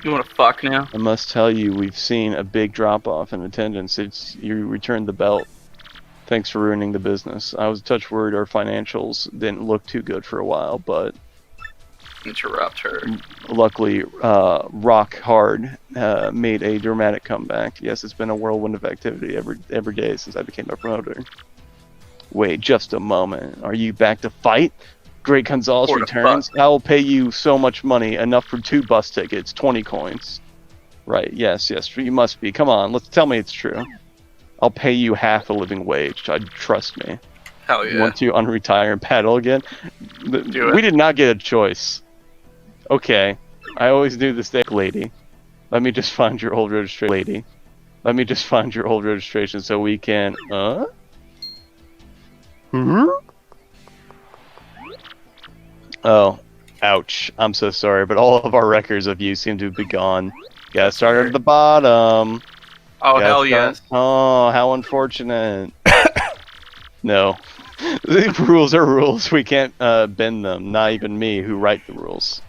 You wanna fuck now? I must tell you, we've seen a big drop-off in attendance. You returned the belt. Thanks for ruining the business. I was a touch worried our financials didn't look too good for a while, but Interrupt her. luckily, Rock Hard made a dramatic comeback. Yes, it's been a whirlwind of activity every day since I became a promoter. Wait, just a moment. Are you back to fight? Great Gonzalez For the returns. I will pay you so much money, enough for 2 bus tickets, 20 coins. Right? Yes, you must be. Come on, let's tell me it's true. I'll pay you half a living wage. Trust me. Hell You yeah. want to unretire and paddle again? Do it. We did not get a choice. Okay, I always do this thing, lady. Let me just find your old registration, lady. Let me just find your old registration so we can. Hmm? Oh, Ouch. I'm so sorry, but all of our records of you seem to be gone. Gotta start at the bottom. Oh, Gotta hell start- yes. Oh, how unfortunate. No. The rules are rules. We can't bend them. Not even me, who write the rules.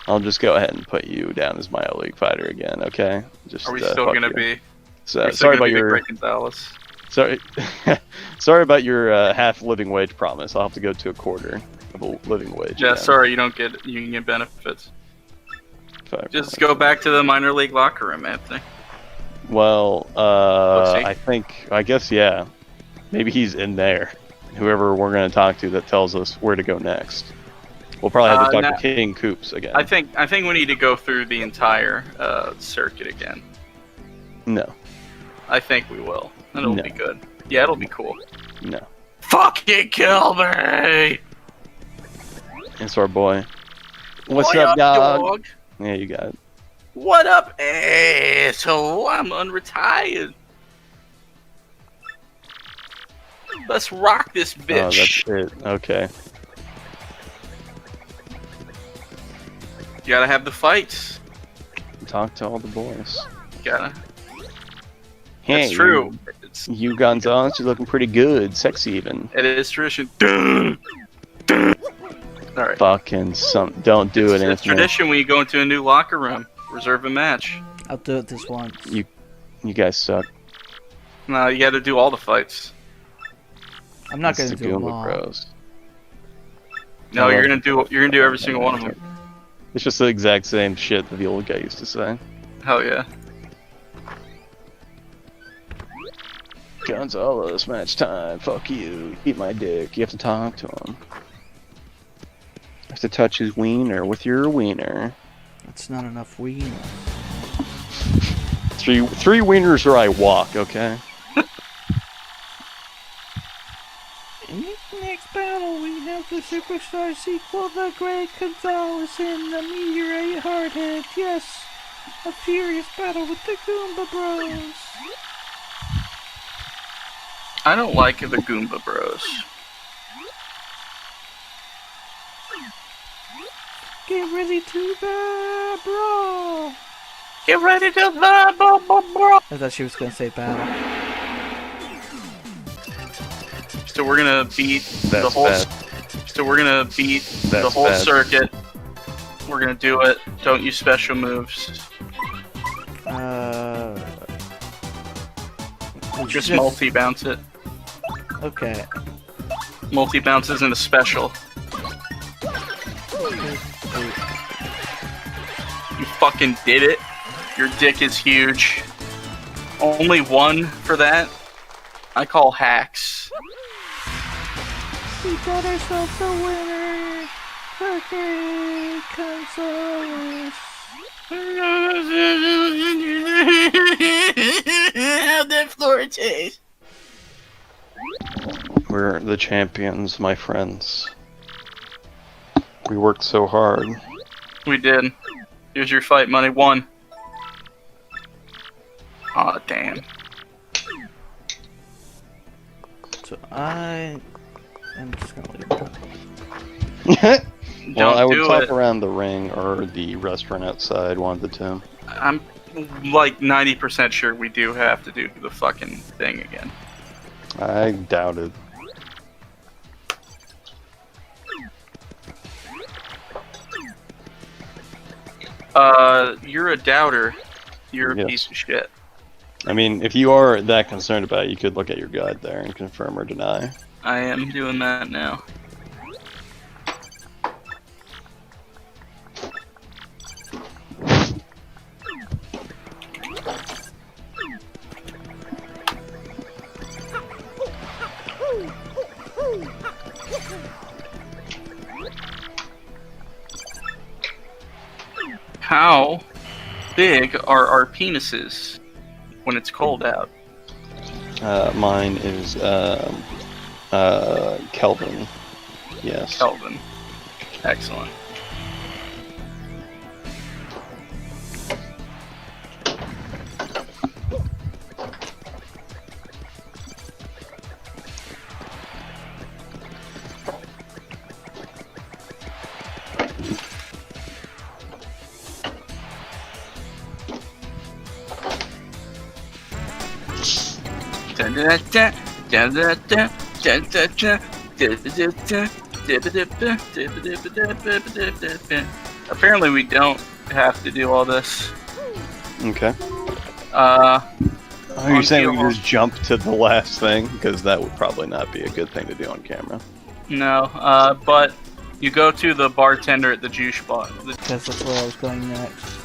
I'll just go ahead and put you down as my league fighter again, okay? Just, Are we still fuck gonna you. be? So, We're still sorry gonna about be the your... Great Gonzalez. Sorry, sorry about your half living wage promise. I'll have to go to a quarter of a living wage. Yeah, again. sorry, you can get benefits. Five Just points. go back to the minor league locker room, Anthony. Well, Pussy. I guess, yeah. Maybe he's in there. Whoever we're going to talk to that tells us where to go next. We'll probably have to talk now- to King Coops again. I think we need to go through the entire circuit again. No, I think we will. And it'll No. be good. Yeah, it'll be cool. no. Fucking kill me! It's our boy. What's What up, dog? Yeah, you got it. What up, asshole? I'm unretired. Let's rock this Oh, bitch. that's it. Okay. You gotta have the fights. Talk to all the boys. You gotta. Hey, That's true. You Gonzalez, you're looking pretty good. Sexy even. It is tradition. Alright. Fucking don't do it, It's Anthony. tradition when you go into a new locker room. Reserve a match. I'll do it this once. You guys suck. No, you gotta do all the fights. I'm not It's gonna the do them Goomba all. Bros. No, Oh. you're gonna do every single one of them. It's just the exact same shit that the old guy used to say. Hell yeah. Gonzalez, match time. Fuck you. Eat my dick. You have to talk to him. You have to touch his wiener with your wiener. That's not enough weed. Three wieners or I walk, okay? In this next battle, we have the Superstar sequel, The Great Gonzalez and the Meteorite Hardhead. Yes, a furious battle with the Goomba Bros. I don't like the Goomba Bros. Get ready to brawl. Get ready to blah. I thought she was gonna say battle. So we're gonna beat the That's whole. bad. So we're gonna beat the That's whole bad. circuit. We're gonna do it. Don't use special moves. Just multi-bounce it. Okay. Multi-bounce isn't a special. You fucking did it. Your dick is huge. Only one for that? I call hacks. We got ourselves a winner. The Great Gonzalez. How'd that floor taste? We're the champions, my friends. We worked so hard. We did. Here's your fight money. 1. Aw, damn. So I am just gonna leave it. Well, I Don't would do talk it. around the ring or the restaurant outside, one of the two. I'm like 90% sure we do have to do the fucking thing again. I doubt it. You're a doubter. You're a Yes. piece of shit. I mean, if you are that concerned about it, you could look at your guide there and confirm or deny. I am doing that now. How big are our penises when it's cold out? Mine is Kelvin. Yes. Kelvin. Excellent. Apparently we don't have to do all this. Okay. Uh, Are you saying we Until- can just jump to the last thing? Because that would probably not be a good thing to do on camera. no, but you go to the bartender at the juice spot. Because that's where I was going next.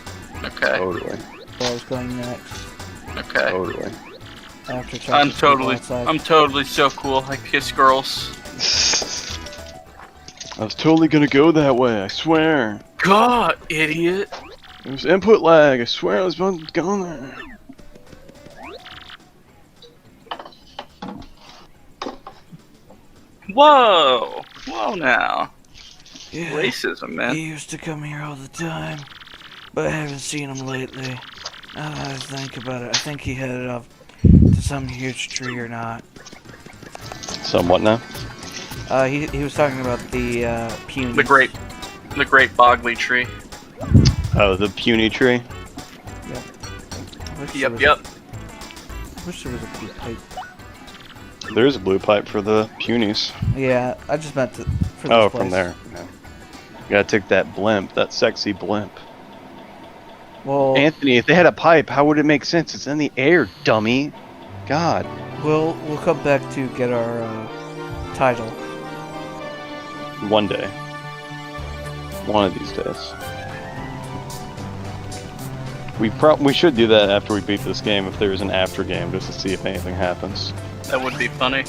Okay, Totally. Where I was going next. okay. Totally. After talking to people outside. I'm totally so cool. I kiss girls. I was totally gonna go that way, I swear. God, idiot. It was input lag, I swear I was about to go there. Whoa, whoa now. Yeah, Racism, man. he used to come here all the time, but I haven't seen him lately. Now that I think about it, I think he headed off to some huge tree or not. Somewhat now. He was talking about the puny. The great Bogley tree. Oh, the puny tree? Yep. I wish there was a blue pipe. There's a blue pipe for the punies. Yeah, I just meant to. For this Oh, place. from there. Yeah. You gotta take that blimp, that sexy blimp. Well, Anthony, if they had a pipe, how would it make sense? It's in the air, dummy. God. we'll come back to get our title. One day. One of these days. We should do that after we beat this game, if there's an after game, just to see if anything happens. That would be funny.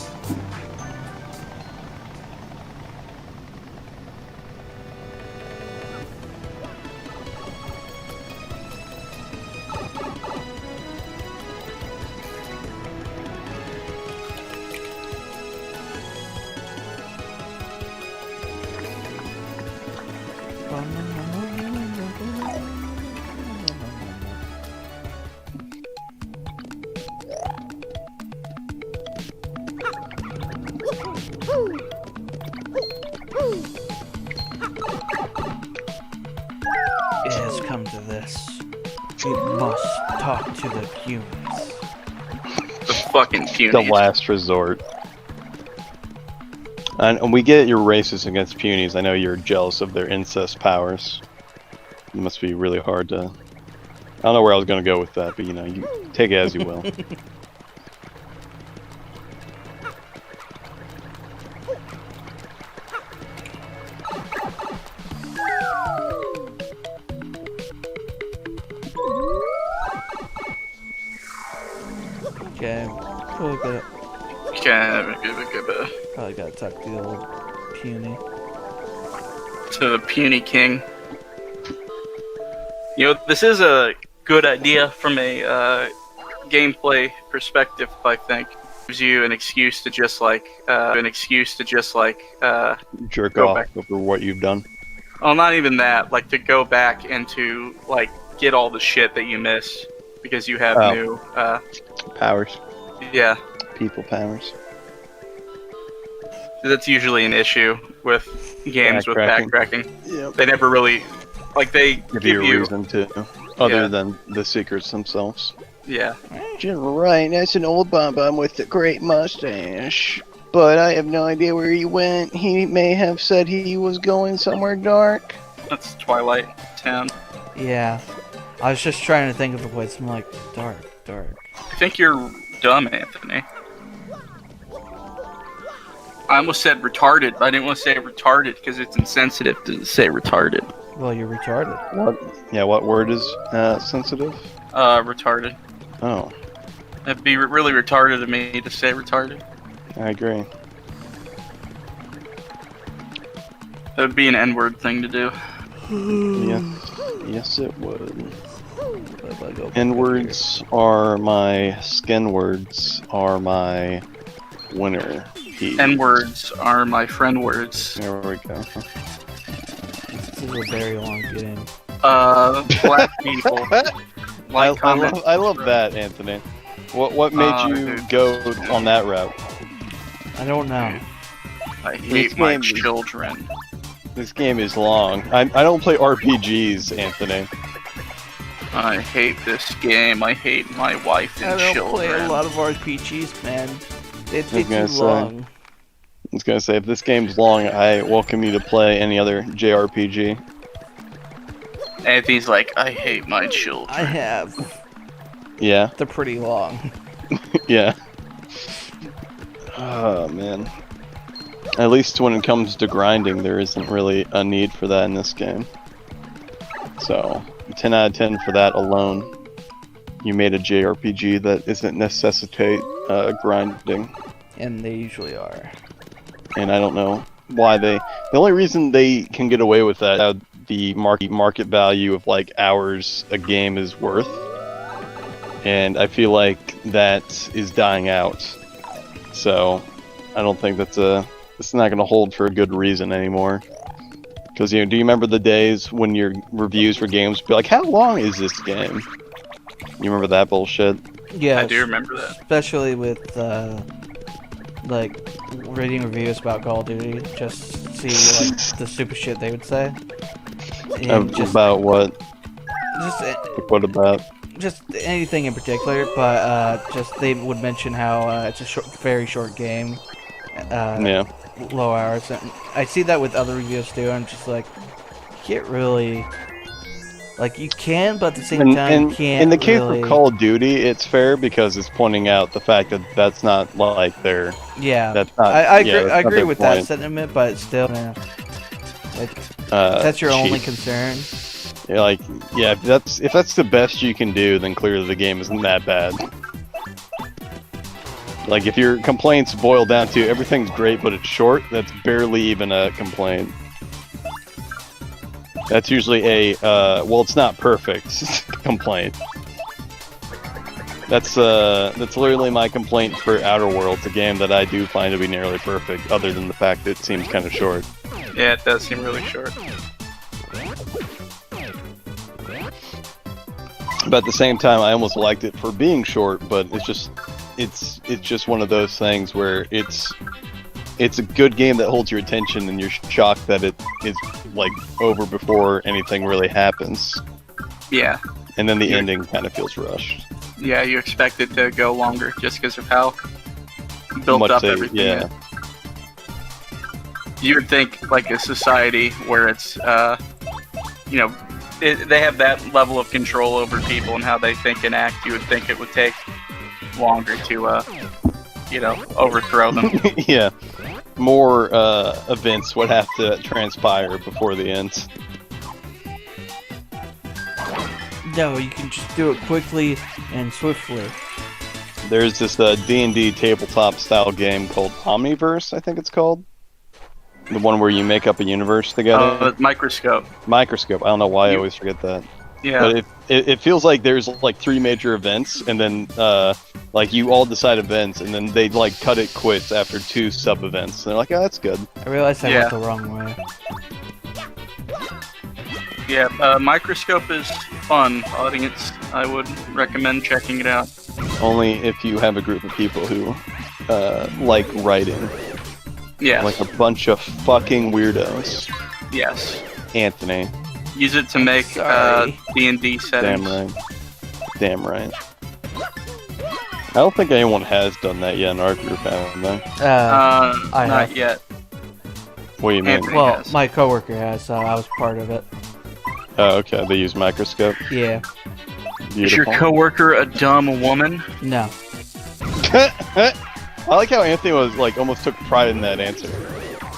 It has come to this. We must talk to the humans. The fucking The punies. last resort. And we get you're racist against punies. I know you're jealous of their incest powers. It must be really hard to... I don't know where I was going to go with that, but you know, you take it as you will. Okay, probably gotta talk to the old puny. To the puny king. You know, this is a good idea from a gameplay perspective, I think. Gives you an excuse to just like, Jerk Go off back. over what you've done. well, not even that, like to go back and to like get all the shit that you missed because you have Oh. new, Powers. yeah. People powers. That's usually an issue with games with Backtracking. backtracking. Yep. They never really, like they Give you a you, reason to, other Yeah. than the secrets themselves. yeah. General Ryan, that's an old bomb with a great mustache. But I have no idea where he went. He may have said he was going somewhere dark. That's Twilight Town. Yeah, I was just trying to think of a place. I'm like, dark. I think you're dumb, Anthony. I almost said retarded, but I didn't want to say retarded because it's insensitive to say retarded. Well, you're retarded. What? Yeah, what word is sensitive? Retarded. Oh, It'd be really retarded of me to say retarded. I agree. That would be an N-word thing to do. Yes, it would. If I go back N-words are my skin words, are my winner. P. N-words are my friend words. There we go. here. This is a very long game. Black people. Like, comment. I love that, Anthony. What made you dude. go on that route? I don't know. I hate This my game- children. This game is long. I don't play RPGs, Anthony. I hate this game. I hate my wife and I don't children. play a lot of RPGs, man. It's too gonna say. long. I was gonna say, if this game's long, I welcome you to play any other JRPG. Anthony's like, I hate my children. I have. Yeah, They're pretty long. yeah. Oh, man. At least when it comes to grinding, there isn't really a need for that in this game. So, 10 out of 10 for that alone. You made a JRPG that isn't necessitate grinding. And they usually are. And I don't know why they... The only reason they can get away with that, the market value of like hours a game is worth. And I feel like that is dying out. So, I don't think it's not going to hold for a good reason anymore. Because, do you remember the days when your reviews for games would be like, how long is this game? You remember that bullshit? Yeah. I do remember that. Especially with, like, reading reviews about Call of Duty, just to see, like, the stupid shit they would say. And About what? Just, What about? just anything in particular, but just they would mention how it's a very short game. Yeah. Low hours. And I see that with other reviews too. I'm just like, you can't really, like, you can, but at the same time, you can't. In the case really... of Call of Duty, it's fair because it's pointing out the fact that that's not like their. Yeah, That's not. I agree. yeah, that's I not agree their with point. that sentiment, but still, that's your only cheap. concern. Yeah, like, yeah, if that's the best you can do, then clearly the game isn't that bad. Like, if your complaints boil down to everything's great but it's short, that's barely even a complaint. That's usually a, well, it's not perfect complaint. That's literally my complaint for Outer Worlds, a game that I do find to be nearly perfect, other than the fact that it seems kind of short. Yeah, it does seem really short. But at the same time, I almost liked it for being short, but it's just one of those things where it's a good game that holds your attention, and you're shocked that it is like over before anything really happens. Yeah. And then the ending kind of feels rushed. Yeah, you expect it to go longer just because of how built up everything is. You would think, like, a society where it's, they have that level of control over people and how they think and act, you would think it would take longer to, overthrow them. Yeah. More events would have to transpire before the end. No, you can just do it quickly and swiftly. There's this D&D tabletop style game called Omniverse, I think it's called. The one where you make up a universe together. Microscope. Microscope. I don't know why I always forget that. Yeah. But it feels like there's like 3 major events, and then like you all decide events, and then they like cut it quits after 2 sub events. And they're like, oh, that's good. I realized I went the wrong way. Yeah, Microscope is fun, audience. I would recommend checking it out. Only if you have a group of people who like writing. Yeah. Like a bunch of fucking weirdos. Yes. Anthony. Use it to make D&D settings. Damn right. I don't think anyone has done that yet in our group, have they? I not have. yet. What do you mean? Anthony Well, has. my coworker has, so I was part of it. Oh, okay. They use Microscope. Yeah. Beautiful. Is your coworker a dumb woman? No. I like how Anthony was like almost took pride in that answer.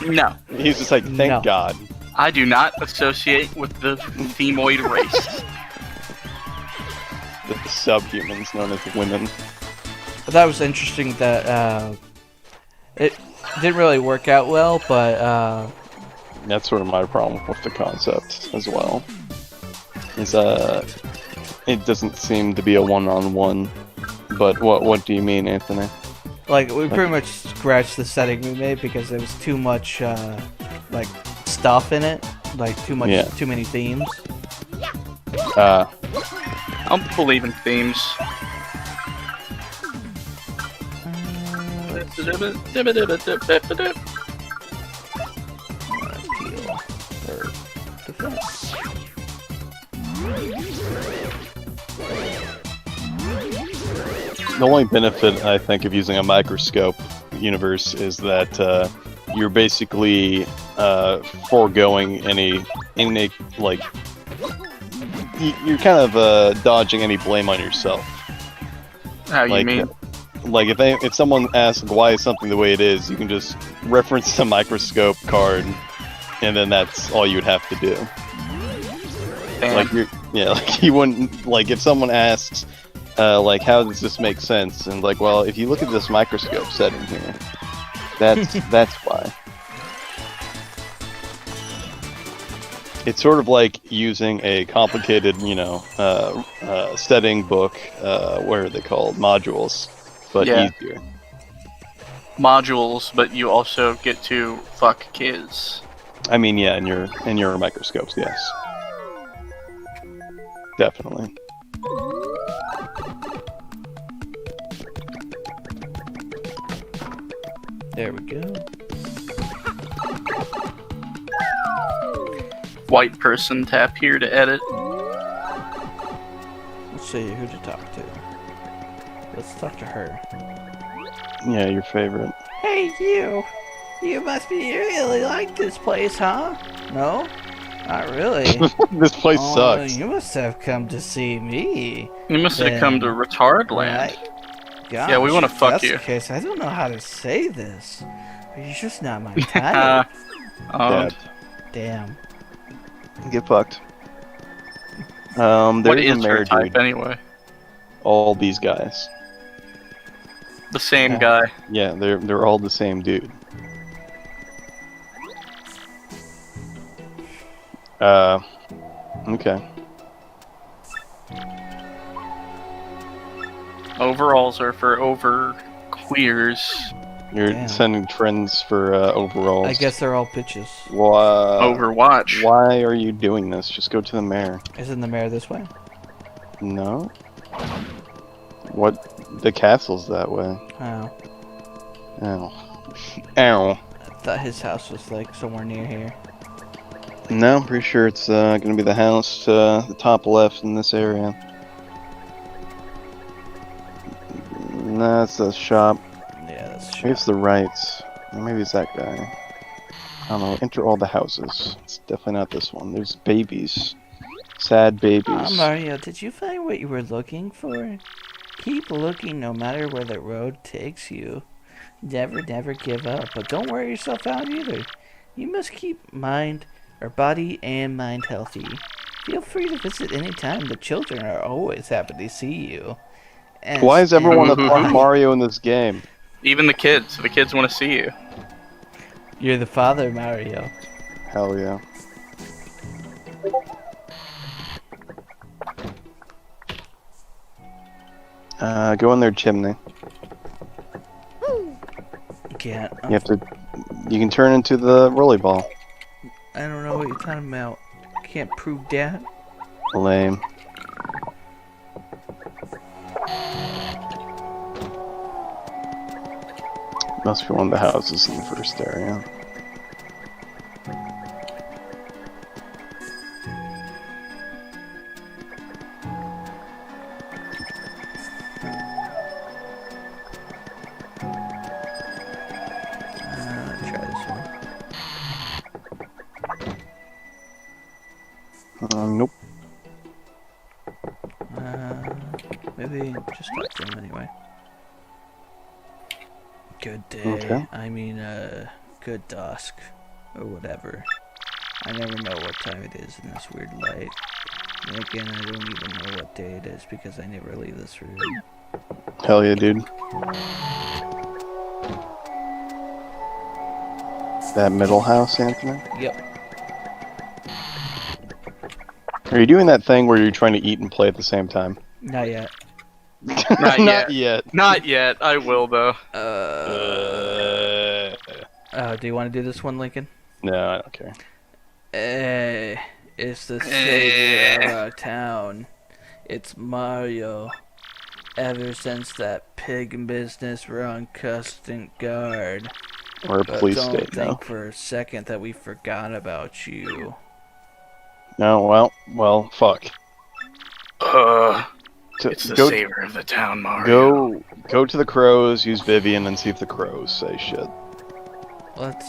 No. He's just like, thank No. God. I do not associate with the femoid race. The subhumans known as women. But that was interesting that it didn't really work out well, but That's sort of my problem with the concept as well. Is it doesn't seem to be a one-on-one. But what do you mean, Anthony? like we pretty much scratched the setting we made because there was too much like stuff in it, like too many themes. I don't believe in themes. The only benefit, I think, of using a microscope universe is that you're basically foregoing any like you're kind of dodging any blame on yourself. How you Like, mean? Like if someone asks why is something the way it is, you can just reference the microscope card, and then that's all you would have to do. Damn. Like like you wouldn't like if someone asks, like how does this make sense? And like, well, if you look at this microscope setting here, that's why. It's sort of like using a complicated, setting book. What are they called? Modules, but Yeah. easier. Modules, but you also get to fuck kids. I mean, yeah, in your microscopes, yes, definitely. There we go. White person, tap here to edit. Let's see who to talk to. Let's talk to her. Yeah, your favorite. Hey, you! You must be really like this place, huh? No? Not really. This place Oh, sucks. you must have come to see me. You must have Then- come to retard land. Gosh, Yeah, we wanna if fuck that's you. the case, I don't know how to say this. But you're just not my type. Dad, Damn. get fucked. what There's a is mayor her type dude. anyway? All these guys. The same Yeah. guy. Yeah, they're all the same dude. Okay. Overalls are for over queers. You're Damn. sending trends for overalls. I guess they're all bitches. Overwatch. Why are you doing this? Just go to the mayor. Isn't the mayor this way? No. What? The castle's that way. Oh. Ow. Ow. I thought his house was like somewhere near here. No, I'm pretty sure it's gonna be the house to the top left in this area. No, it's the shop. Yeah, that's Maybe true. it's the right. Or maybe it's that guy. I don't know. Enter all the houses. It's definitely not this one. There's babies. Sad babies. Mario, did you find what you were looking for? Keep looking no matter where the road takes you. Never give up, but don't wear yourself out either. You must keep body and mind healthy. Feel free to visit anytime. The children are always happy to see you. And Why is everyone a and- part Mario in this game? Even the kids. The kids want to see you. You're the father, Mario. Hell yeah. Go in their chimney. Can't. You have to. You can turn into the rolly ball. I don't know what you're talking about. Can't prove that. Lame. Must be one of the houses in the first area. Try this one. Nope. Maybe just talk to him anyway. Good day. Okay. I mean, good dusk. Or whatever. I never know what time it is in this weird light. And again, I don't even know what day it is because I never leave this room. Hell yeah, dude. That middle house, Anthony? Yep. Are you doing that thing where you're trying to eat and play at the same time? Not yet. Not Not yet. yet. Not yet. I will though. Do you want to do this one, Lincoln? No, I don't care. It's the savior of our town. It's Mario. Ever since that pig business, we're on constant guard. Or a But police don't state, think no? for a second that we forgot about you. No, well, fuck. It's the savior of the town, Mario. Go to the crows, use Vivian, and see if the crows say shit. Let's.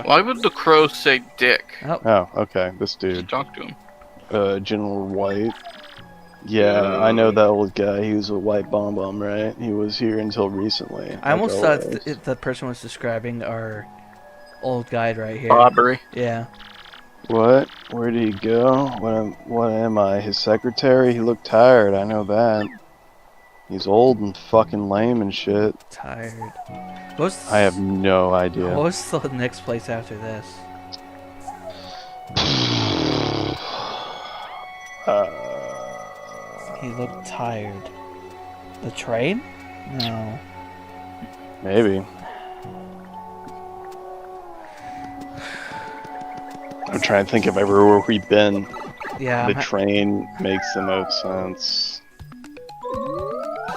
Why would the crow say dick? Oh, okay. This dude. Talk to him. General White. Yeah, I know that old guy. He was a white bomb, right? He was here until recently. I almost thought the person was describing our old guide right here. Bobbery. Yeah. What? Where did he go? What am I? His secretary? He looked tired, I know that. He's old and fucking lame and shit. Tired. I have no idea. What's the next place after this? He looked tired. The train? No. Maybe. I'm trying to think of everywhere we've been. Yeah. The train makes the most sense.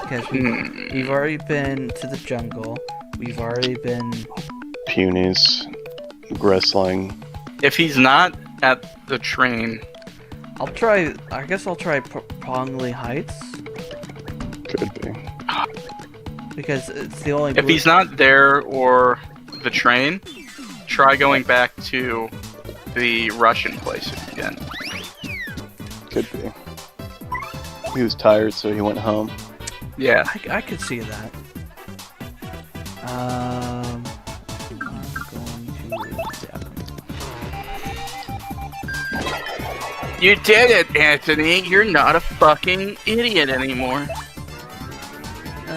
Because we've already been to the jungle. We've already been... Punies. Wrestling. If he's not at the train... I guess I'll try Prongley Heights. Could be. Because it's the only... If he's not there or the train, try going back to the Russian place again. Could be. He was tired, so he went home. Yeah. I could see that. I'm going to... You did it, Anthony. You're not a fucking idiot anymore.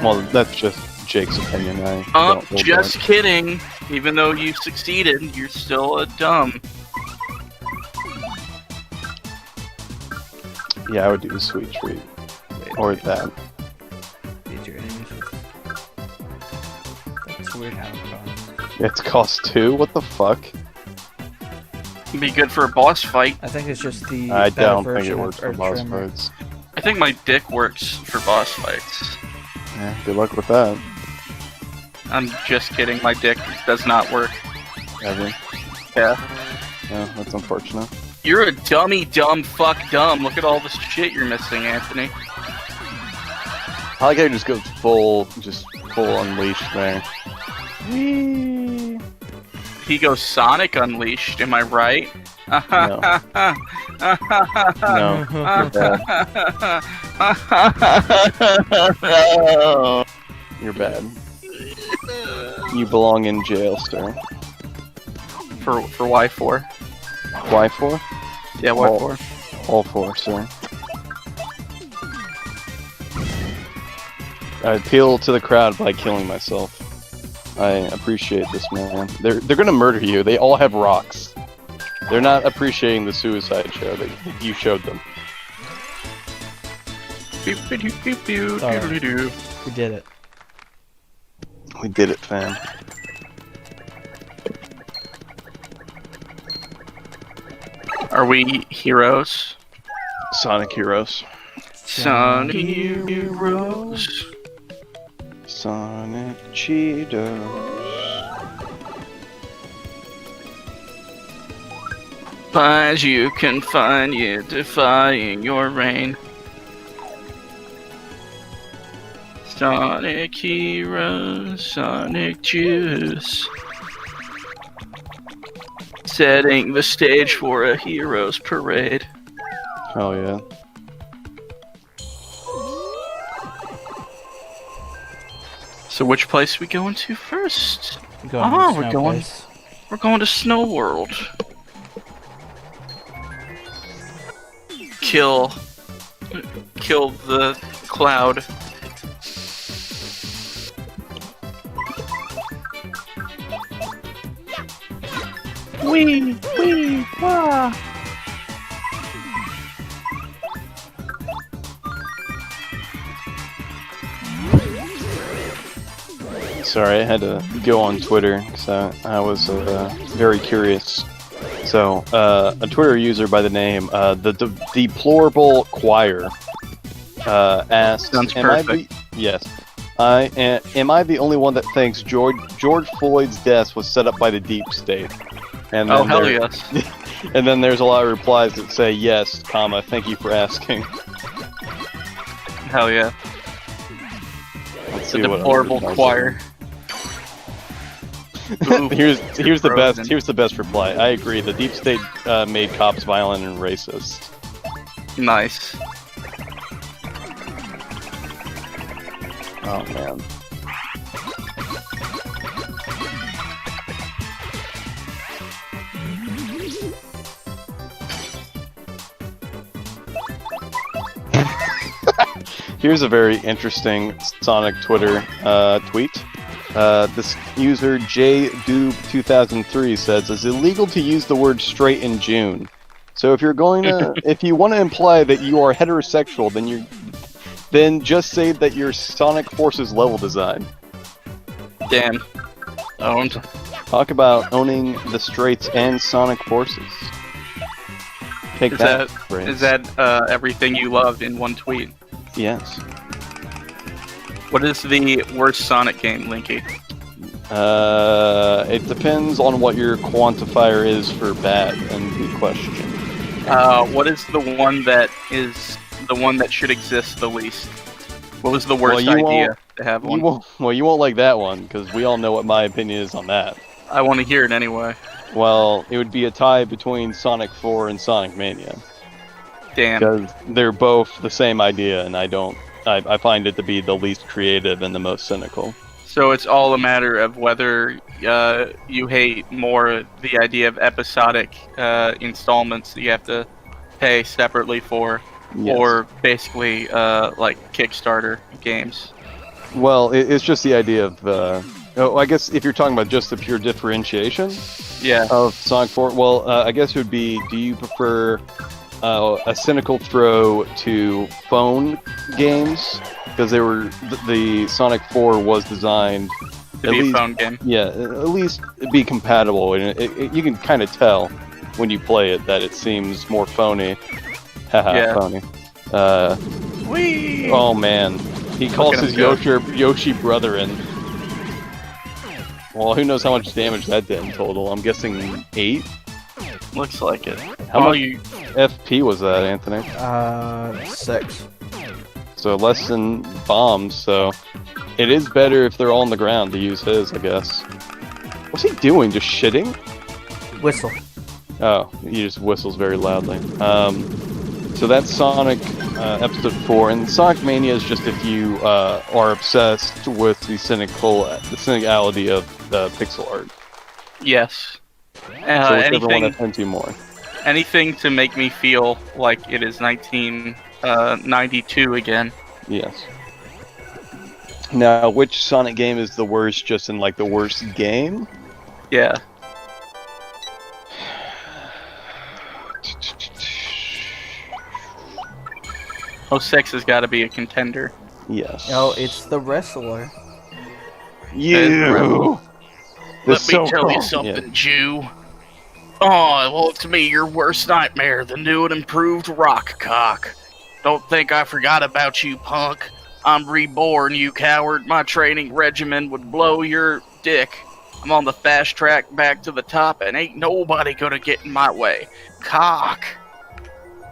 Well, that's just Jake's opinion. I don't hold Just that. kidding. Even though you succeeded, you're still a dumb. Yeah, I would do the sweet treat. Or that. Feed your enemies with... That's weird how it costs. It's cost 2? What the fuck? It'd be good for a boss fight. I think it's just the I better don't think version it of works for Earth boss Tremor. fights. I think my dick works for boss fights. Yeah, good luck with that, I'm just kidding. My dick does not work. Evan. Yeah. Yeah, that's unfortunate. You're a dummy, dumb, fuck dumb. Look at all the shit you're missing, Anthony. I like how he just goes full unleashed there. Whee! He goes Sonic Unleashed, am I right? No. No, you're bad. You're bad. You belong in jail, sir. For Y4. Why for? Yeah, Y4. All four, sir. I appeal to the crowd by killing myself. I appreciate this, man. They're gonna murder you. They all have rocks. They're not appreciating the suicide show that you showed them. We did it. We did it, fam. Are we heroes? Sonic Heroes. Sonic Heroes. Sonic Cheetos. As you can find you defying your reign. Sonic Heroes, Sonic Juice. Setting the stage for a hero's parade. Hell yeah. So which place we going to first? We're going We're going to Snow World. Kill the cloud. Wee, wah. Sorry, I had to go on Twitter because I was very curious. So, a Twitter user by the name the Deplorable Choir asked, Sounds perfect. Yes. Am I the only one that thinks George Floyd's death was set up by the deep state? And Oh, then hell there- yes. And then there's a lot of replies that say yes, comma, thank you for asking. Hell yeah. Let's The see what deplorable other choir. Ooh, here's the best. frozen. Here's the best reply. I agree. The deep state made cops violent and racist. Nice. Oh man. Here's a very interesting Sonic Twitter tweet. This user JDoob2003 says it's illegal to use the word straight in June. So if you're going to, if you want to imply that you are heterosexual, then just say that you're Sonic Forces level design. Damn. Owned. Talk about owning the straights and Sonic Forces. Take that. Is that everything you love in one tweet? Yes. What is the worst Sonic game, Linky? It depends on what your quantifier is for bad and the question. What is the one that should exist the least? What was the worst idea to have one? You won't like that one, because we all know what my opinion is on that. I want to hear it anyway. Well, it would be a tie between Sonic 4 and Sonic Mania. Damn. Because they're both the same idea, and I find it to be the least creative and the most cynical. So it's all a matter of whether you hate more the idea of episodic installments that you have to pay separately for, Yes. or basically like Kickstarter games. Well, it's just the idea of... I guess if you're talking about just the pure differentiation Yeah. of Sonic 4, well, I guess it would be, do you prefer a cynical throw to phone games? Because the Sonic 4 was designed To be a phone game. Yeah, at least be compatible, and you can kind of tell when you play it that it seems more phony. Haha, Yeah. phony. Whee! Oh man, he calls at his him go. Yoshi brother in. Well, who knows how much damage that did in total? I'm guessing 8. Looks like it. How much you? FP was that, Anthony? 6. So less than bombs. So it is better if they're all on the ground to use his, I guess. What's he doing? Just shitting? Whistle. Oh, he just whistles very loudly. So that's Sonic Episode 4, and Sonic Mania is just if you are obsessed with the cynicality of pixel art. Yes. So whichever one Anything, offends you more. anything to make me feel like it is 1992 again. Yes. Now, which Sonic game is the worst, just in like the worst game? Yeah. Oh, 6 has got to be a contender. Yes. No, it's the wrestler. You! Let me tell you something, Jew. Oh, well, it's me, your worst nightmare, the new and improved Rock Cock. Don't think I forgot about you, punk. I'm reborn, you coward. My training regimen would blow your dick. I'm on the fast track back to the top, and ain't nobody gonna get in my way. Cock.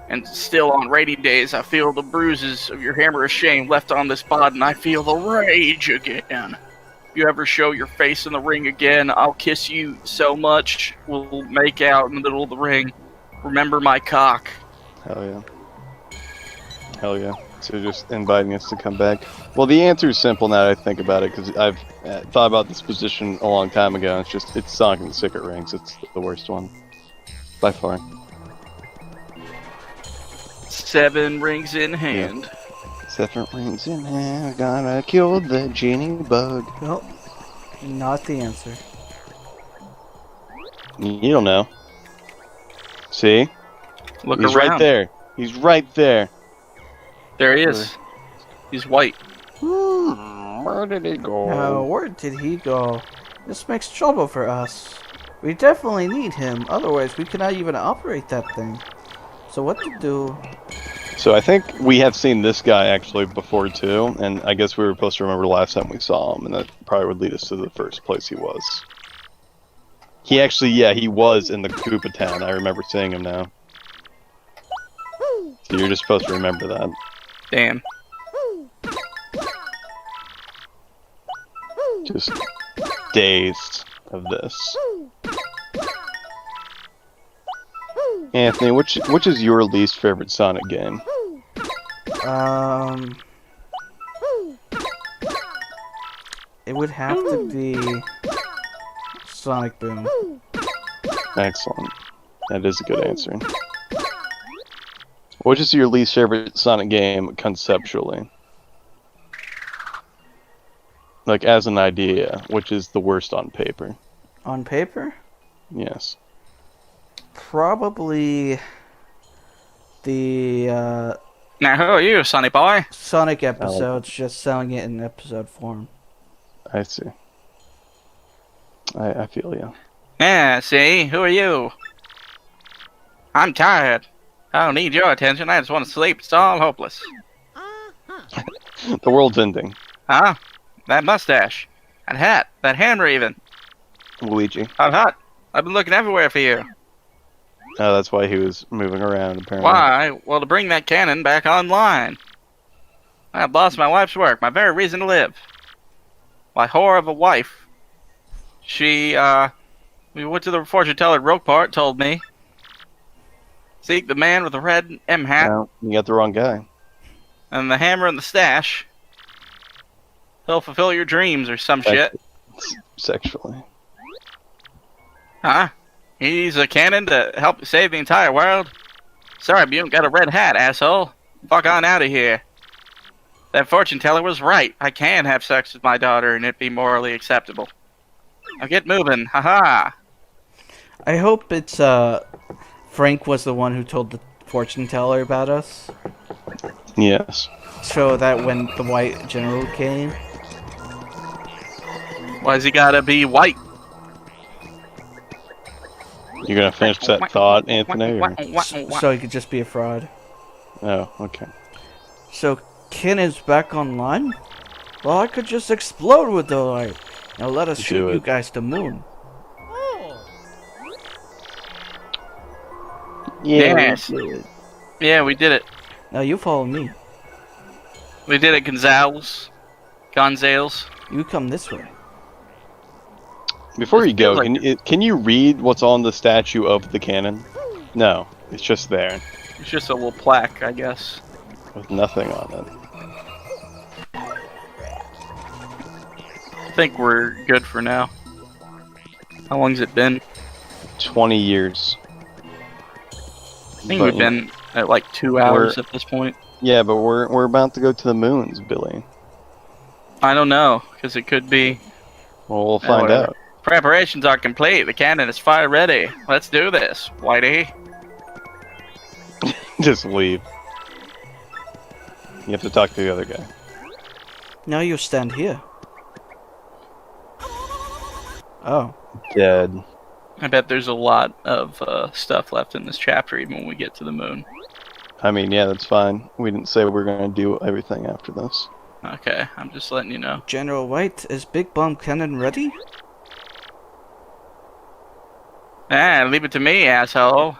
And still on rainy days, I feel the bruises of your hammer of shame left on this bod, and I feel the rage again. If you ever show your face in the ring again, I'll kiss you so much, we'll make out in the middle of the ring. Remember my cock. Hell yeah. Hell yeah. So just inviting us to come back. Well, the answer is simple now that I think about it, because I've thought about this position a long time ago. It's Sonic and the Secret Rings. It's the worst one. By far. 7 rings in hand. 7 rings in hand, gotta kill the genie bug. Nope. Not the answer. You don't know. See? Look He's around. right there. He's right there. There he is. He's white. Where did he go? Where did he go? This makes trouble for us. We definitely need him, otherwise we cannot even operate that thing. So what to do? So I think we have seen this guy actually before too, and I guess we were supposed to remember last time we saw him, and that probably would lead us to the first place he was. He actually, yeah, he was in the Koopa Town. I remember seeing him now. So you're just supposed to remember that. Damn. Just dazed of this. Anthony, which is your least favorite Sonic game? It would have to be Sonic Boom. Excellent. That is a good answer. Which is your least favorite Sonic game conceptually? Like, as an idea, which is the worst on paper? On paper? Yes. Probably the Now, who are you, Sonny boy? Sonic episodes, just selling it in episode form. I see. I feel you. Yeah, see? Who are you? I'm tired. I don't need your attention. I just want to sleep. It's all hopeless. The world's ending. Huh? That mustache. That hat. That hammer even. Luigi. Hot. I've been looking everywhere for you. Oh, that's why he was moving around, apparently. Why? Well, to bring that cannon back online. I've lost my wife's work, my very reason to live. My whore of a wife. She, we went to the fortune teller at Roqueport, told me. Seek the man with the red M hat No, you got the wrong guy. and the hammer and the stash. He'll fulfill your dreams or some shit. Sexually. Huh? He's a cannon to help save the entire world? Sorry, but you don't got a red hat, asshole. Fuck on out of here. That fortune teller was right. I can have sex with my daughter and it be morally acceptable. Now get moving. Haha. I hope it's Frank was the one who told the fortune teller about us, Yes. so that when the white general came, Why's he gotta be white? You're gonna finish that thought, Anthony? Or... so he could just be a fraud. Oh, okay. So Ken is back online? Well, I could just explode with the light. Now let us shoot you guys to moon. Yes. Yeah, we did it. Now you follow me. We did it, Gonzales. Gonzales. You come this way. Before you go, like- can you read what's on the statue of the cannon? No, it's just there, It's just a little plaque, I guess. with nothing on it. I think we're good for now. How long's it been? 20 years. I think we've been at like 2 hours at this point. Yeah, but we're about to go to the moons, Billy. I don't know, because it could be. Well, we'll find whatever. out. Preparations are complete. The cannon is fire ready. Let's do this, Whitey. Just leave. You have to talk to the other guy. Now you stand here. Oh. Dead. I bet there's a lot of stuff left in this chapter, even when we get to the moon. I mean, yeah, that's fine. We didn't say we're gonna do everything after this. Okay, I'm just letting you know. General White, is Big Bomb Cannon ready? Ah, leave it to me, asshole.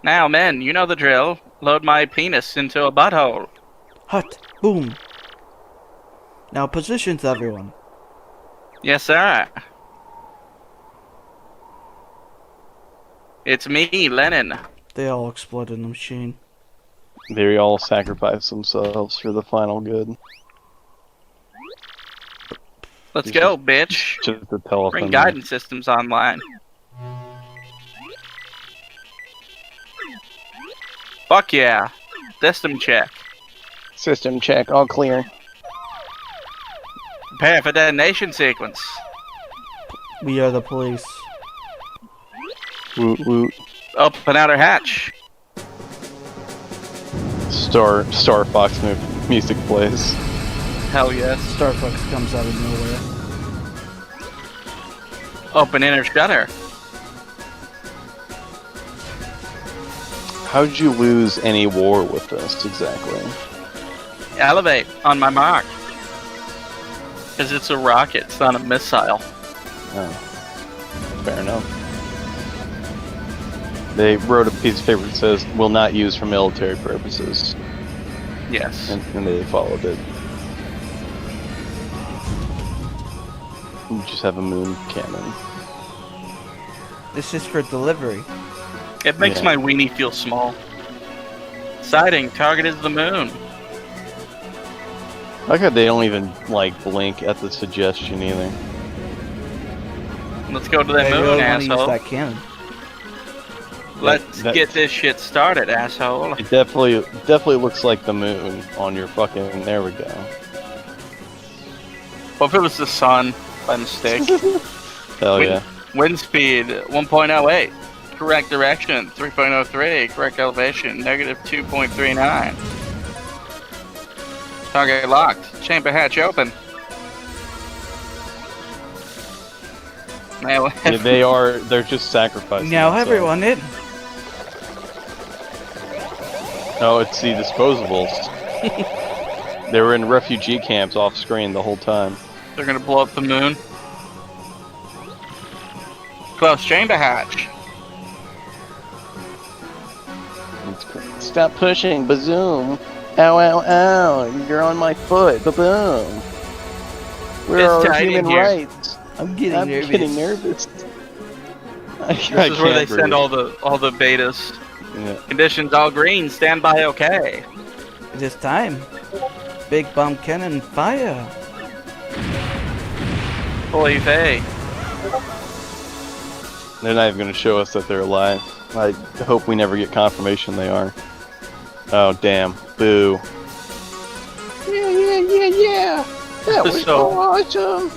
Now, men, you know the drill. Load my penis into a butthole. Hut. Boom. Now positions, everyone. Yes, sir. It's me, Lennon. They all explode in the machine. They all sacrifice themselves for the final good. Let's go, bitch. Just to tell us. Bring guidance systems online. Fuck yeah. System check. System check, all clear. Prepare for detonation sequence. We are the police. Woot woot. Open outer hatch. Star Fox music plays. Hell yes. Star Fox comes out of nowhere. Open inner shutter. How did you lose any war with this exactly? Elevate on my mark. Because it's a rocket, it's not a missile. Oh, fair enough. They wrote a piece of paper that says, "Will not use for military purposes," Yes. and they followed it. You just have a moon cannon. This is for delivery. It makes Yeah. my weenie feel small. Sighting, target is the moon. I like how they don't even, like, blink at the suggestion either. Let's go to the I moon, really want to use asshole. that cannon. Let's That- get this shit started, asshole. It definitely looks like the moon on your fucking... There we go. What if it was the sun by mistake? Hell Wait. yeah. Wind speed 1.08. Correct direction 3.03. Correct elevation -2.39. Target locked. Chamber hatch open. Now, Yeah, they're just sacrificing Now themselves. everyone in. Oh, it's the disposables. They were in refugee camps off screen the whole time. they're gonna blow up the moon. Close chamber hatch. Stop pushing, bazoom. Ow, ow, ow. You're on my foot. Ba-boom. Where It's are tight in human here. rights? I'm getting I'm nervous. getting nervous. This is where they send all the betas. Yeah. Conditions all green. Stand by okay. It is time. Big bomb cannon fire. Holy vey. They're not even going to show us that they're alive. I hope we never get confirmation they are. Oh, damn. Boo. Yeah. That was so awesome.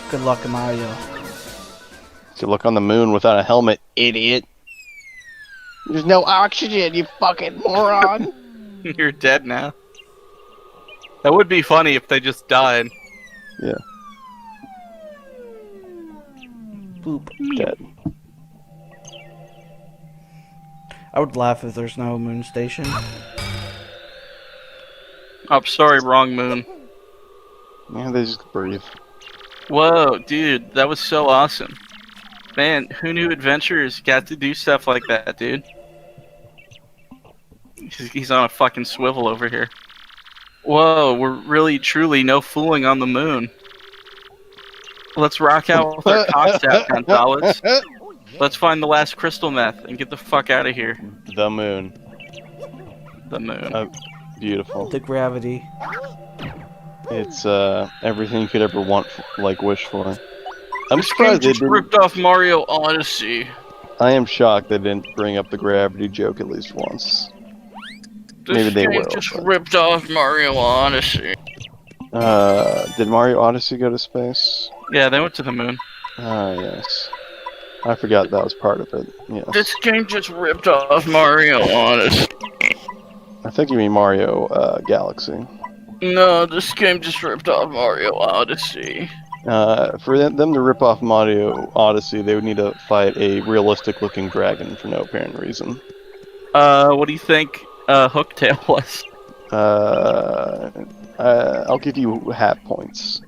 Good luck, Mario. You look on the moon without a helmet, idiot. There's no oxygen, you fucking moron. You're dead now. That would be funny if they just died. Yeah, Boop. dead. I would laugh if there's no moon station. Oh, sorry, wrong moon. Yeah, they just breathe. Whoa, dude, that was so awesome. Man, who knew adventurers got to do stuff like that, dude? He's on a fucking swivel over here. Whoa, we're really, truly no fooling on the moon. Let's rock out with our cocks out, Gonzalez. Let's find the last crystal meth and get the fuck out of here. The moon. The moon. Beautiful. The gravity. It's everything you could ever want, like wish for. I'm This game surprised they just didn't. ripped off Mario Odyssey. I am shocked they didn't bring up the gravity joke at least once. Maybe they will, Just but- ripped off Mario Odyssey. Did Mario Odyssey go to space? Yeah, they went to the moon. Ah, yes. I forgot that was part of it. Yes. This game just ripped off Mario Odyssey. I think you mean Mario Galaxy. No, this game just ripped off Mario Odyssey. For them to rip off Mario Odyssey, they would need to fight a realistic-looking dragon for no apparent reason. What do you think Hooktail was? I'll give you half points.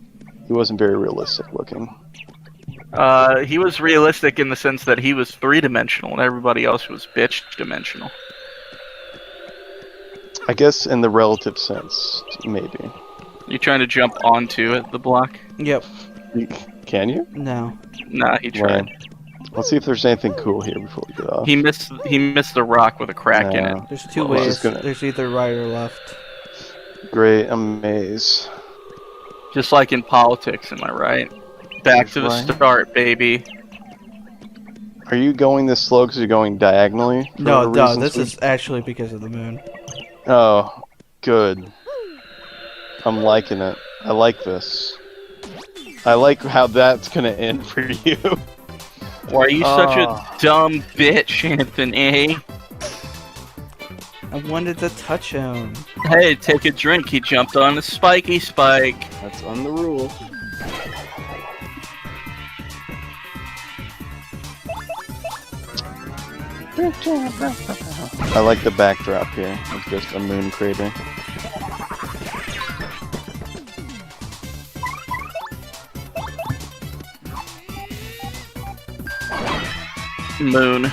He wasn't very realistic-looking. He was realistic in the sense that he was three-dimensional and everybody else was bitch-dimensional. I guess in the relative sense, maybe. You trying to jump onto it, the block? Yep. Can you? No. Nah, he tried. Well, let's see if there's anything cool here before we get off. He missed the rock with a crack in it. No. There's two Well, I was ways. gonna- There's either right or left. Great, amaze. Just like in politics, am I right? Back to the Right. start, baby. Are you going this slow because you're going diagonally? for No, whatever no, reasons? this is actually because of the moon. Oh, good. I'm liking it. I like this. I like how that's gonna end for you. Why are you such Oh. a dumb bitch, Anthony? I wanted to touch him. Hey, take a drink. He jumped on a spiky spike. That's on the rule. I like the backdrop here. It's just a moon crater. Moon.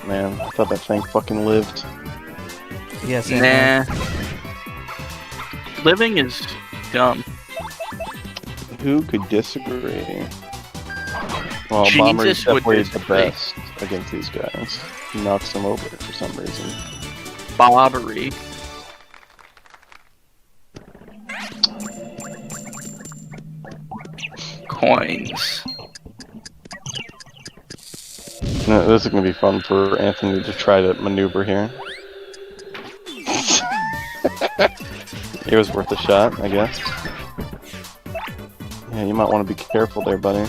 Man, I thought that thing fucking lived. Yes, Ant-Man. Nah. Living is dumb. Who could disagree? Well, Jesus Bomber is would definitely the disagree. best against these guys. He knocks them over for some reason. Bobbery. Coins. No, this is gonna be fun for Anthony to try to maneuver here. It was worth a shot, I guess. Yeah, you might want to be careful there, buddy.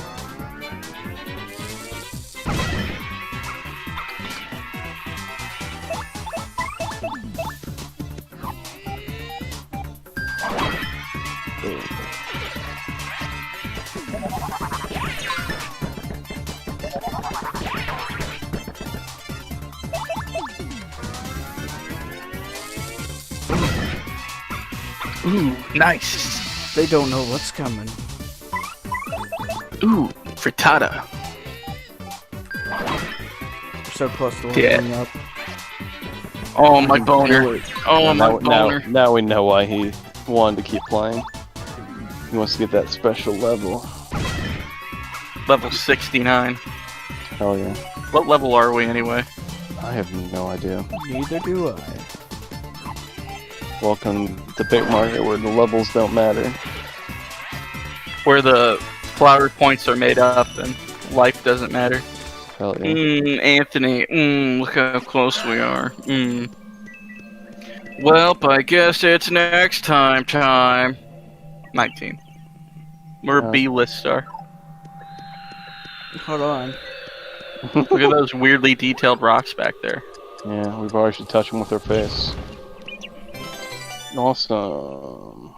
Ooh, nice. They don't know what's coming. Ooh, frittata. We're so close to Yeah. leveling up. Oh, my boner. Oh, my boner. Now we know why he wanted to keep playing. He wants to get that special level. Level 69. Hell yeah. What level are we anyway? I have no idea. Neither do I. Welcome to Pick Market where the levels don't matter. Where the flower points are made up and life doesn't matter. Hell yeah. Anthony. Look how close we are. Well, I guess it's next time. 19. We're a B-list star. Hold on. Look at those weirdly detailed rocks back there. Yeah, we probably should touch them with our face. Awesome.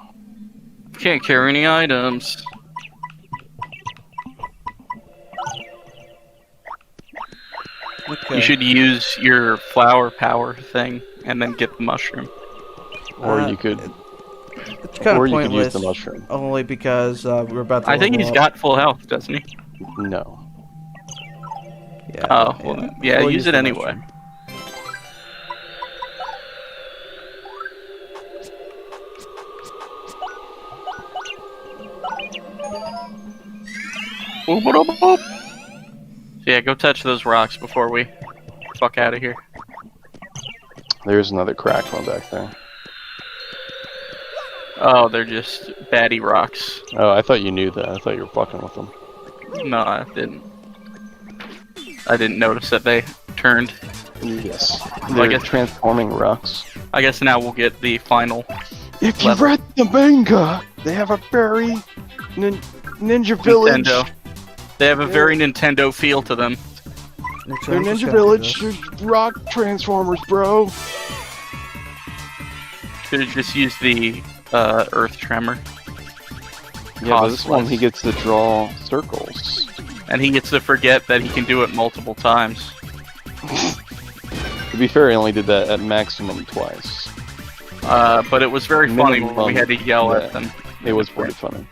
Can't carry any items. Okay. You should use your flower power thing and then get the mushroom. Or you could, It's kind or of you could use pointless. the mushroom. Only because we're about to. I think level he's up. got full health, doesn't he? No. Yeah. Oh, well, yeah, We'll use it the anyway. mushroom. Boop, boop, boop, boop. So yeah, go touch those rocks before we fuck out of here. There's another cracked one back there. Oh, they're just baddie rocks. Oh, I thought you knew that. I thought you were fucking with them. No, I didn't. I didn't notice that they turned. Yes. I They're guess- transforming rocks. I guess now we'll get the final. If you level. read the manga, they have a very Ninja Village. Nintendo. They have a very Nintendo feel to them. Next They're time, just Ninja gotta do Village. this. They're rock transformers, bro. Should have just used the earth tremor. Yeah, but this one Costless. he gets to draw circles. And he gets to forget that he can do it multiple times. To be fair, he only did that at maximum twice. But it was very funny when we Minimum, had to yell yeah. at them. It was pretty funny.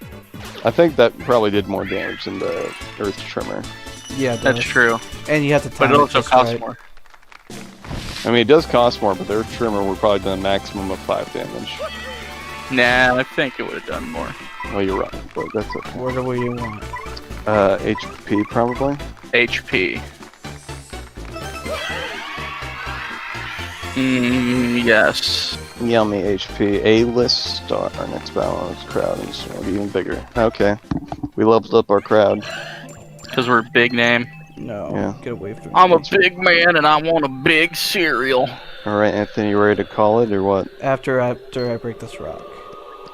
I think that probably did more damage than the Earth Tremor. Yeah, it That's does. true. And you have to But time it also just costs right. more. I mean, it does cost more, but the Earth Tremor would probably done a maximum of 5 damage. Nah, I think it would have done more. Well, you're right, but that's okay. What do we want? HP probably. HP. Yes. Yummy HP. A-list star. Our next battle is crowd and sword even bigger. Okay. We leveled up our crowd. Because we're a big name. No, Yeah. get away from me. I'm a big man and I want a big cereal. Alright, Anthony, you ready to call it or what? After I break this rock.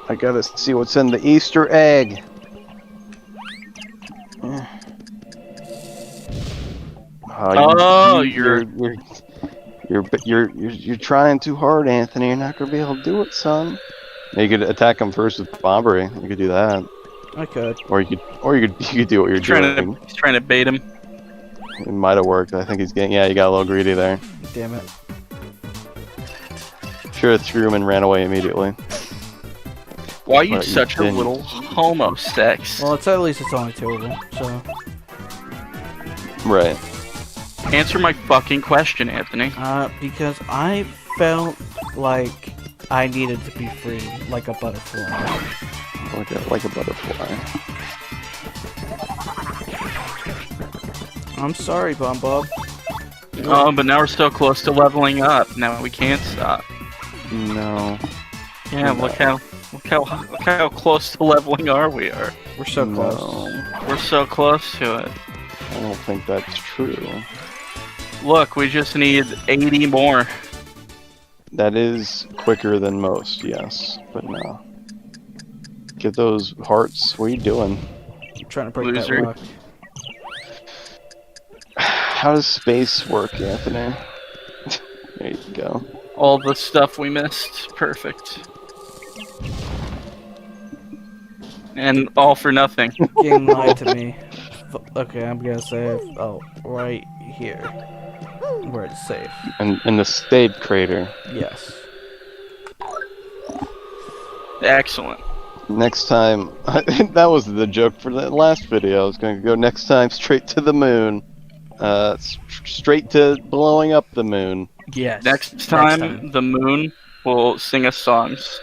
I gotta see what's in the Easter egg. Oh, you're trying too hard, Anthony. You're not gonna be able to do it, son. You could attack him first with Bobbery. You could do that, I could. or you could do what you're doing. He's trying to bait him. It might have worked. I think he's getting. Yeah, you got a little greedy there. Damn it. Should have threw him and ran away immediately. Why are you But you such a didn't. little homo sex? Well, it's at least it's only 2 of them, so. Right. Answer my fucking question, Anthony. Because I felt like I needed to be free, like a butterfly. Like a butterfly. I'm sorry, Bomb Bob. Oh, but now we're so close to leveling up. Now we can't stop. No. Yeah, look how close to leveling we are. We're so close. No. We're so close to it. I don't think that's true. Look, we just need 80 more. That is quicker than most, yes. But no. Get those hearts. What are you doing? I'm trying to break Loser. that rock. How does space work, Anthony? There you go. All the stuff we missed. Perfect. And all for nothing. Game lied to me. Okay, I'm gonna save. Oh, right here. Where it's safe. And in the save crater. Yes. Excellent. Next time, that was the joke for that last video. I was going to go next time straight to the moon. Straight to blowing up the moon. Yes. Next time, the moon will sing us songs.